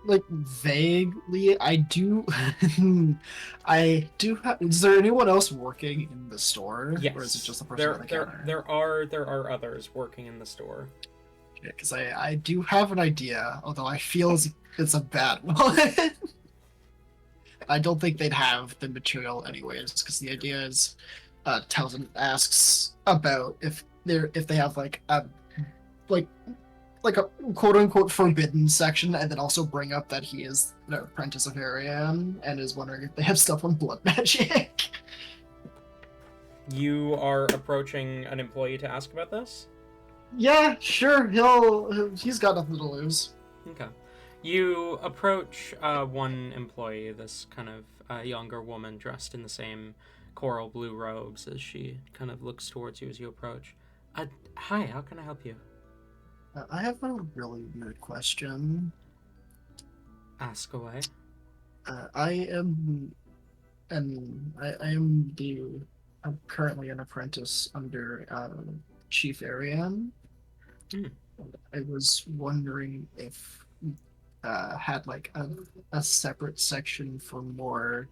C: Like vaguely, I do. I do. Is there anyone else working in the store?
A: Yes.
C: Or is it just the person at the counter?
A: There are others working in the store.
C: Yeah, because I do have an idea, although I feel it's a bad one. I don't think they'd have the material anyways, because the idea is, Townsend asks about if they have like a quote unquote forbidden section, and then also bring up that he is an apprentice of Arian and is wondering if they have stuff on blood magic.
A: You are approaching an employee to ask about this?
C: Yeah, sure. He's got nothing to lose.
A: Okay. You approach one employee, this kind of younger woman dressed in the same coral blue robes, as she kind of looks towards you as you approach. Hi, how can I help you?
C: I have a really weird question.
A: Ask away.
C: I'm currently an apprentice under Chief Arian.
A: Hmm.
C: I was wondering if had like a separate section for more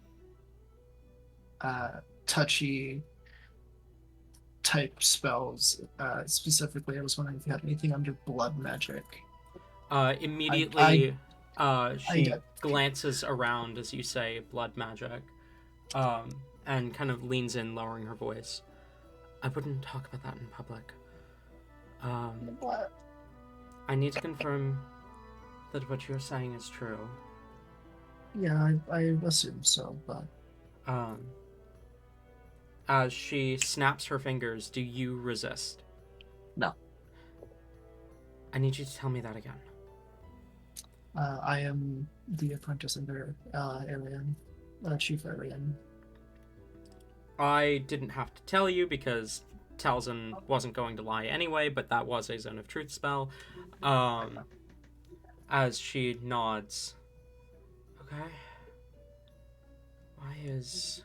C: touchy type spells. Specifically, I was wondering if you had anything under blood magic.
A: Immediately, she
C: I-
A: glances around as you say blood magic, and kind of leans in, lowering her voice. I wouldn't talk about that in public.
C: What?
A: I need to confirm that what you're saying is true.
C: Yeah, I assume so, but
A: As she snaps her fingers, do you resist?
C: No.
A: I need you to tell me that again.
C: I am the apprentice under Arian, Chief Arian.
A: I didn't have to tell you because Talzin wasn't going to lie anyway, but that was a Zone of Truth spell. As she nods. Okay. Why is...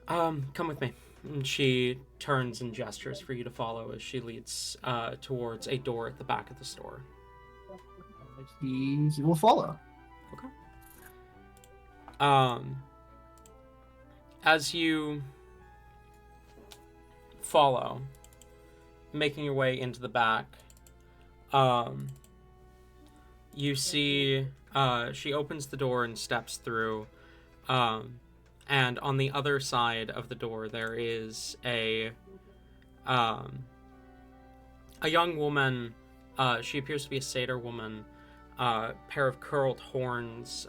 A: come with me. And she turns and gestures for you to follow as she leads towards a door at the back of the store.
C: He will follow.
A: Okay. As you follow, making your way into the back, you see she opens the door and steps through, and on the other side of the door there is a young woman. She appears to be a satyr woman. Pair of curled horns,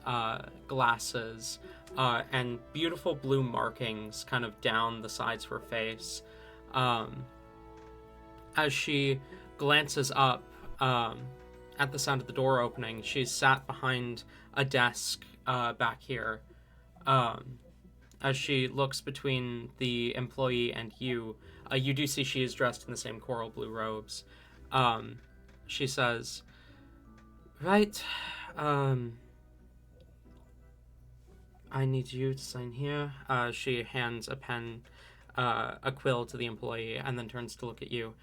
A: glasses, and beautiful blue markings kind of down the sides of her face. As she glances up at the sound of the door opening, she's sat behind a desk back here. As she looks between the employee and you, you do see she is dressed in the same coral blue robes. She says, "Right, I need you to sign here." She hands a pen a quill to the employee and then turns to look at you.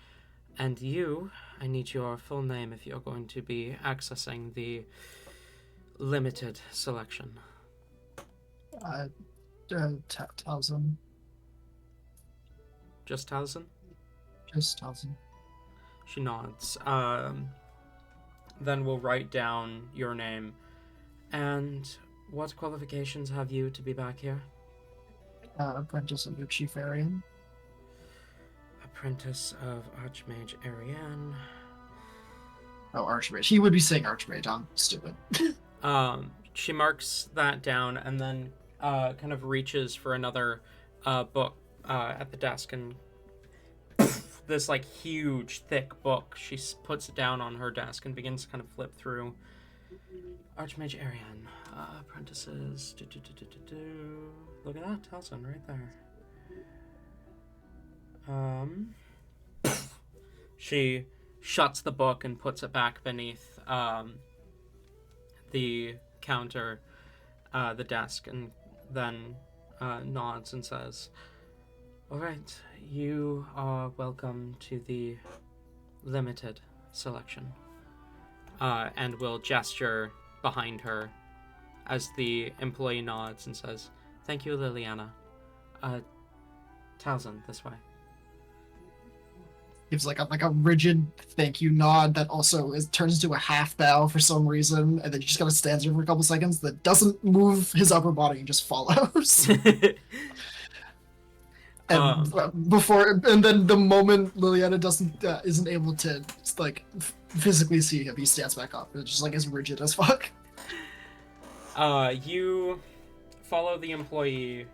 A: And you, I need your full name if you're going to be accessing the limited selection.
C: Towson.
A: Just Towson?
C: Just Towson.
A: She nods. Then we'll write down your name. And what qualifications have you to be back here?
C: Apprentice of the Chief Arian.
A: Apprentice of Archmage Ariane.
C: Oh, Archmage. He would be saying Archmage. I'm stupid.
A: She marks that down and then kind of reaches for another book at the desk, and this like huge thick book, she puts it down on her desk and begins to kind of flip through. Archmage Ariane, apprentices. Look at that, Telson, right there. She shuts the book and puts it back beneath the counter, the desk, and then nods and says, "All right, you are welcome to the limited selection." And will gesture behind her as the employee nods and says, "Thank you, Liliana. Towson, this way."
C: Gives like a rigid thank you nod that also turns into a half bow for some reason, and then he just kind of stands there for a couple seconds, that doesn't move his upper body and just follows. And and then the moment Liliana isn't able to like physically see him, he stands back up. It's just like as rigid as fuck.
A: You follow the employee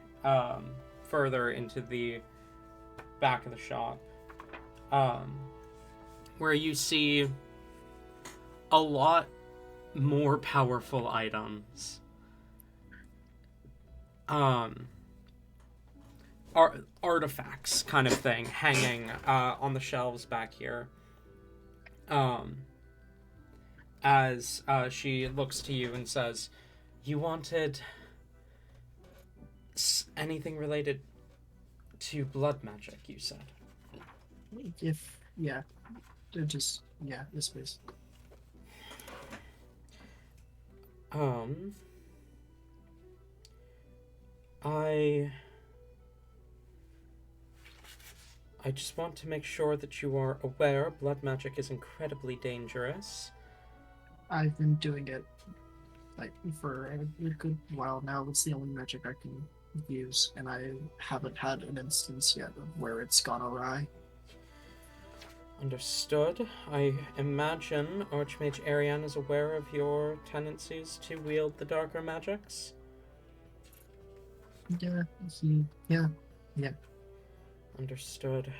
A: further into the back of the shop, where you see a lot more powerful items. Artifacts kind of thing hanging on the shelves back here. As she looks to you and says, "You wanted anything related to blood magic, you said?"
C: Yes, please.
A: I just want to make sure that you are aware blood magic is incredibly dangerous.
C: I've been doing it like for a good while now. It's the only magic I can use, and I haven't had an instance yet of where it's gone awry.
A: Understood. I imagine Archmage Ariane is aware of your tendencies to wield the darker magics?
C: Yeah.
A: Understood.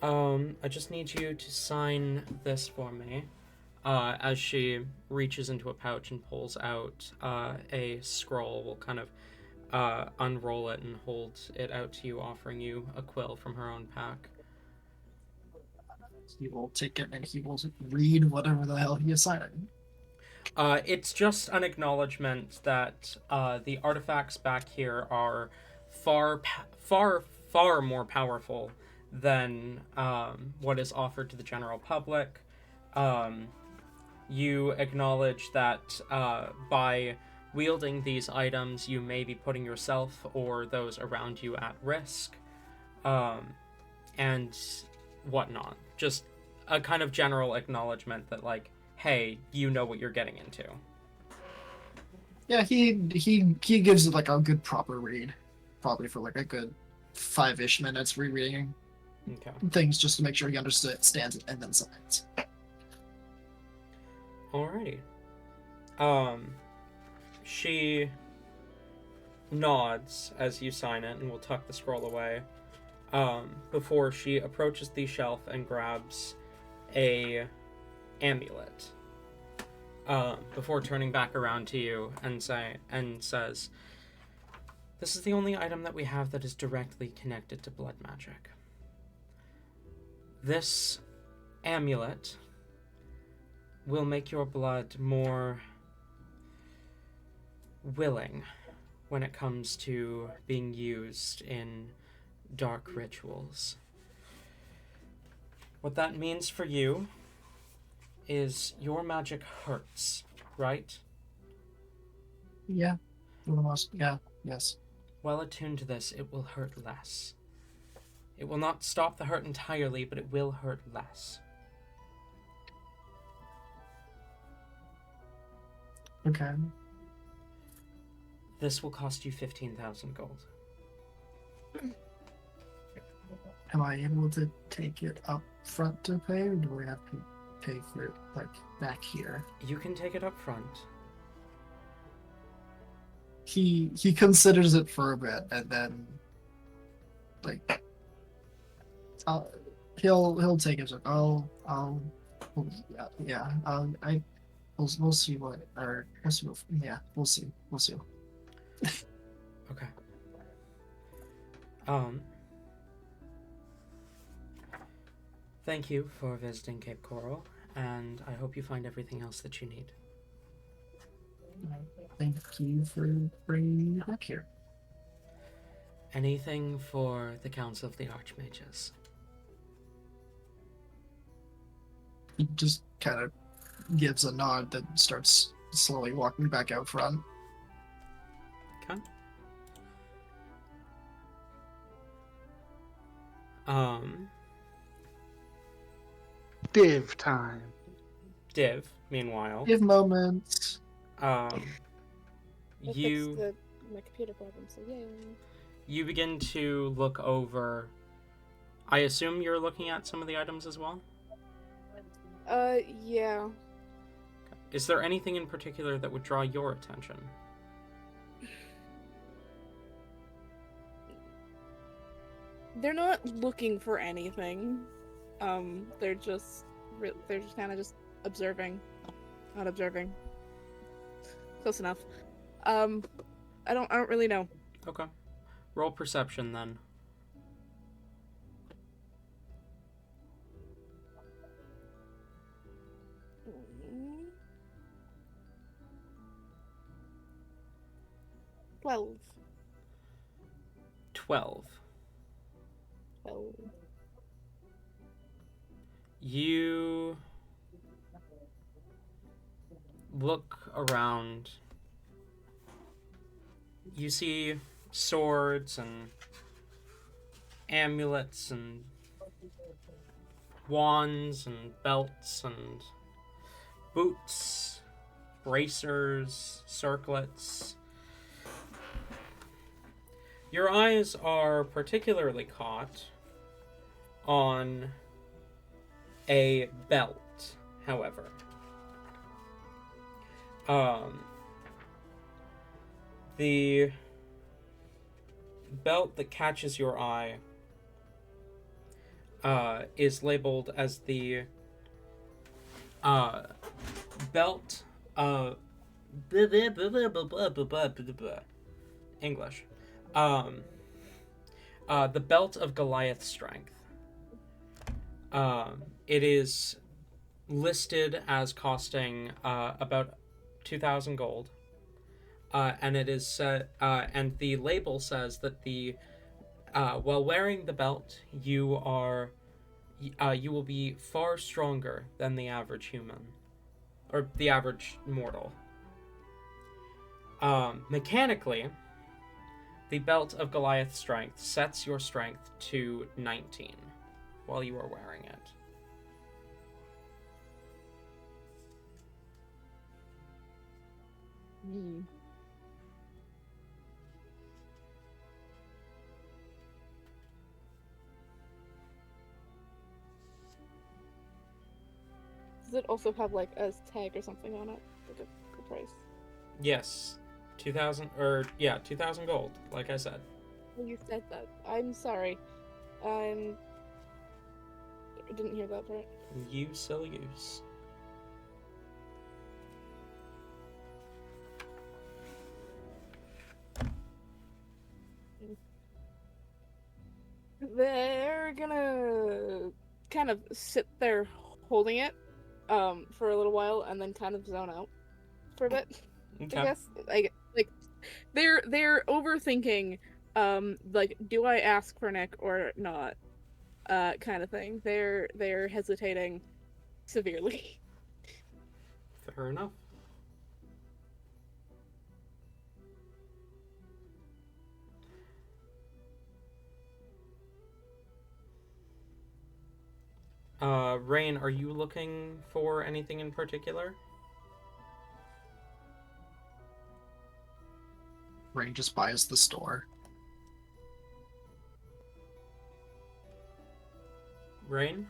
A: I just need you to sign this for me. As she reaches into a pouch and pulls out a scroll, we'll kind of unroll it and hold it out to you, offering you a quill from her own pack.
C: He will take it and he will read whatever the hell he is signing.
A: It's just an acknowledgement that the artifacts back here are far more powerful than what is offered to the general public. You acknowledge that by wielding these items, you may be putting yourself or those around you at risk, and whatnot. Just a kind of general acknowledgement that, like, hey, you know what you're getting into.
C: Yeah, he gives it like a good proper read, probably for like a good 5-ish minutes rereading things just to make sure he understands it and then signs.
A: Alrighty. She nods as you sign it, and will tuck the scroll away. Before she approaches the shelf and grabs a amulet. Before turning back around to you and says, "This is the only item that we have that is directly connected to blood magic. This amulet will make your blood more willing when it comes to being used in dark rituals. What that means for you is your magic hurts, right?
C: Yeah. For the most, yeah. Yes.
A: Well attuned to this, it will hurt less. It will not stop the hurt entirely, but it will hurt less.
C: Okay.
A: This will cost you 15,000 gold.
C: Am I able to take it up front to pay, or do we have to pay for it, like, back here?
A: You can take it up front.
C: He considers it for a bit, and then, like, he'll take it. We'll see what, or yeah, we'll see.
A: Okay. Thank you for visiting Cape Coral, and I hope you find everything else that you need.
C: Thank you for bringing me back here.
A: Anything for the Council of the Archmages?
C: He just kind of gives a nod, then starts slowly walking back out front.
A: Okay.
D: Div time.
A: Div, meanwhile,
C: Give moments.
E: I
A: you
E: fixed my computer problem, so yay.
A: you begin to look over. I assume you're looking at some of the items as well?
E: Yeah.
A: Is there anything in particular that would draw your attention?
E: They're not looking for anything. They're just kind of just observing. Not observing. Close enough. I don't really know.
A: Okay. Roll perception then.
E: Mm. 12.
A: 12.
E: 12.
A: You look around. You see swords and amulets and wands and belts and boots, bracers, circlets. Your eyes are particularly caught on a belt, however. The belt that catches your eye is labeled as the belt of English. The belt of Goliath's strength. It is listed as costing about 2,000 gold. And it is and the label says that the while wearing the belt, you will be far stronger than the average human, or the average mortal. Mechanically, the belt of Goliath's strength sets your strength to 19 while you are wearing it.
E: Hmm. Does it also have like a tag or something on it? Like a price?
A: Yes. 2,000 gold, like I said.
E: Well, you said that. I'm sorry. I didn't hear that part.
A: You silly goose.
E: They're gonna kind of sit there holding it for a little while and then kind of zone out for a bit.
A: Okay.
E: I guess like they're overthinking like, do I ask for Nick or not? Kind of thing. They're hesitating severely.
A: Fair enough. Rain, are you looking for anything in particular?
C: Rain just buys the store.
A: Rain?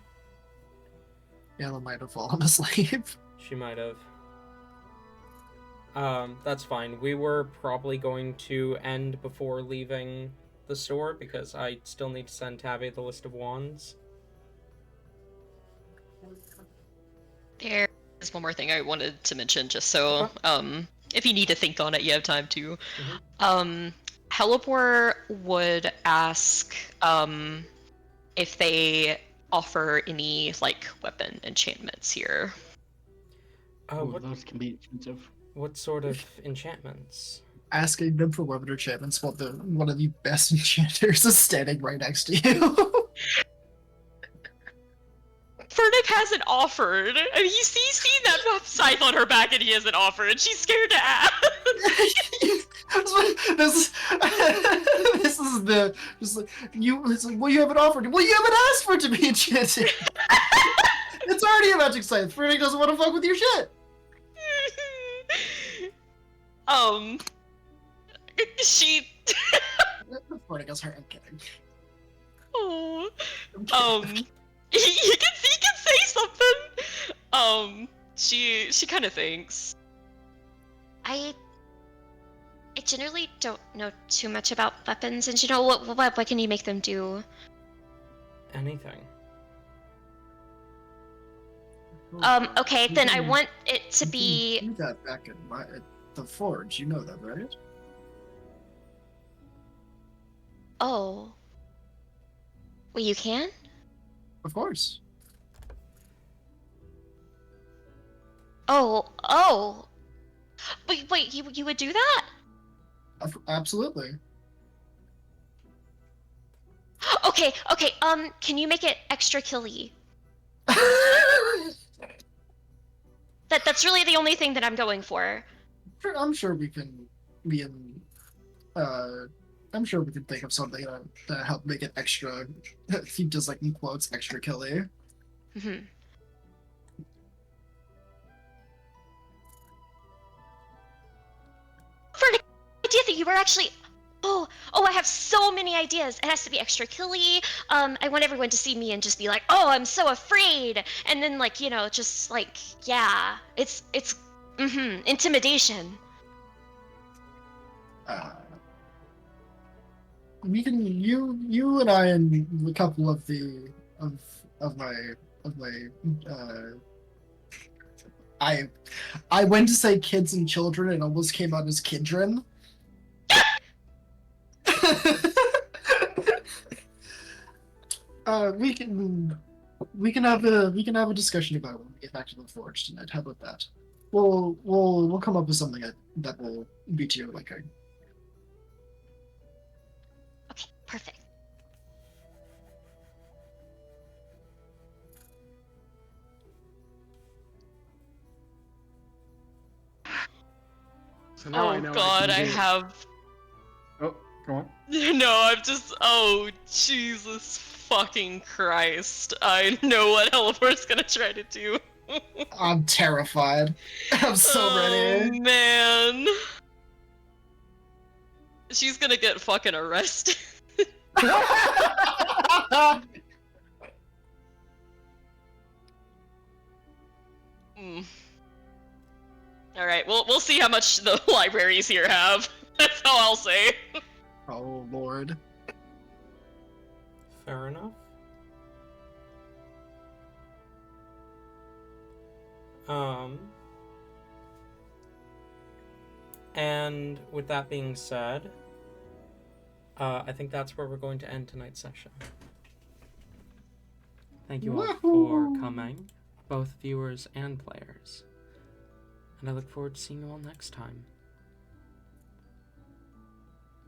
C: Yella might have fallen asleep.
A: She might have. That's fine. We were probably going to end before leaving the store because I still need to send Tabby the list of wands.
F: There is one more thing I wanted to mention, just so if you need to think on it, you have time to. Helipor would ask if they offer any like weapon enchantments here.
D: Those can be expensive.
A: What sort of enchantments?
C: Asking them for weapon enchantments while one of the best enchanters is standing right next to you.
F: Fernick hasn't offered. And you see that scythe on her back, and he hasn't offered. And she's scared to ask.
C: this is the just like you. It's like, well, you haven't offered. Well, you haven't asked for it to be enchanted. It's already a magic scythe. Fernick doesn't want to fuck with your shit.
F: She.
C: Fernick is hurt. I'm kidding.
F: Oh. He can say something. She kind of thinks.
G: I generally don't know too much about weapons, and you know what can you make them do?
A: Anything.
G: Okay, then I want it to be.
C: You do that back at the forge. You know that, right?
G: Oh. Well, you can?
C: Of course.
G: Oh. Wait, you would do that?
C: Absolutely.
G: Okay, can you make it extra killy? That's really the only thing that I'm going for.
C: I'm sure we can be in. I'm sure we can think of something to help make it extra. He does like in quotes extra killy.
G: Mm-hmm. For an idea that you were actually. Oh, I have so many ideas. It has to be extra killy. I want everyone to see me and just be like, oh, I'm so afraid. And then like, just like, yeah, it's intimidation.
C: We can you and I and a couple of the of my I went to say kids and children and almost came out as kidron. We can have a discussion about it when we get back to the forge tonight. How about that? We'll come up with something that will be to your liking.
G: Okay, perfect.
D: So now I know.
F: God, I
D: I
F: have.
D: Oh, go on.
F: No, I'm just. Oh, Jesus fucking Christ. I know what Heliport's gonna try to do.
C: I'm terrified. I'm so ready.
F: Oh, man. She's gonna get fucking arrested. Alright, we'll see how much the libraries here have. That's all I'll say.
C: Oh Lord.
A: Fair enough. And with that being said, I think that's where we're going to end tonight's session. Thank you all for coming, both viewers and players. And I look forward to seeing you all next time.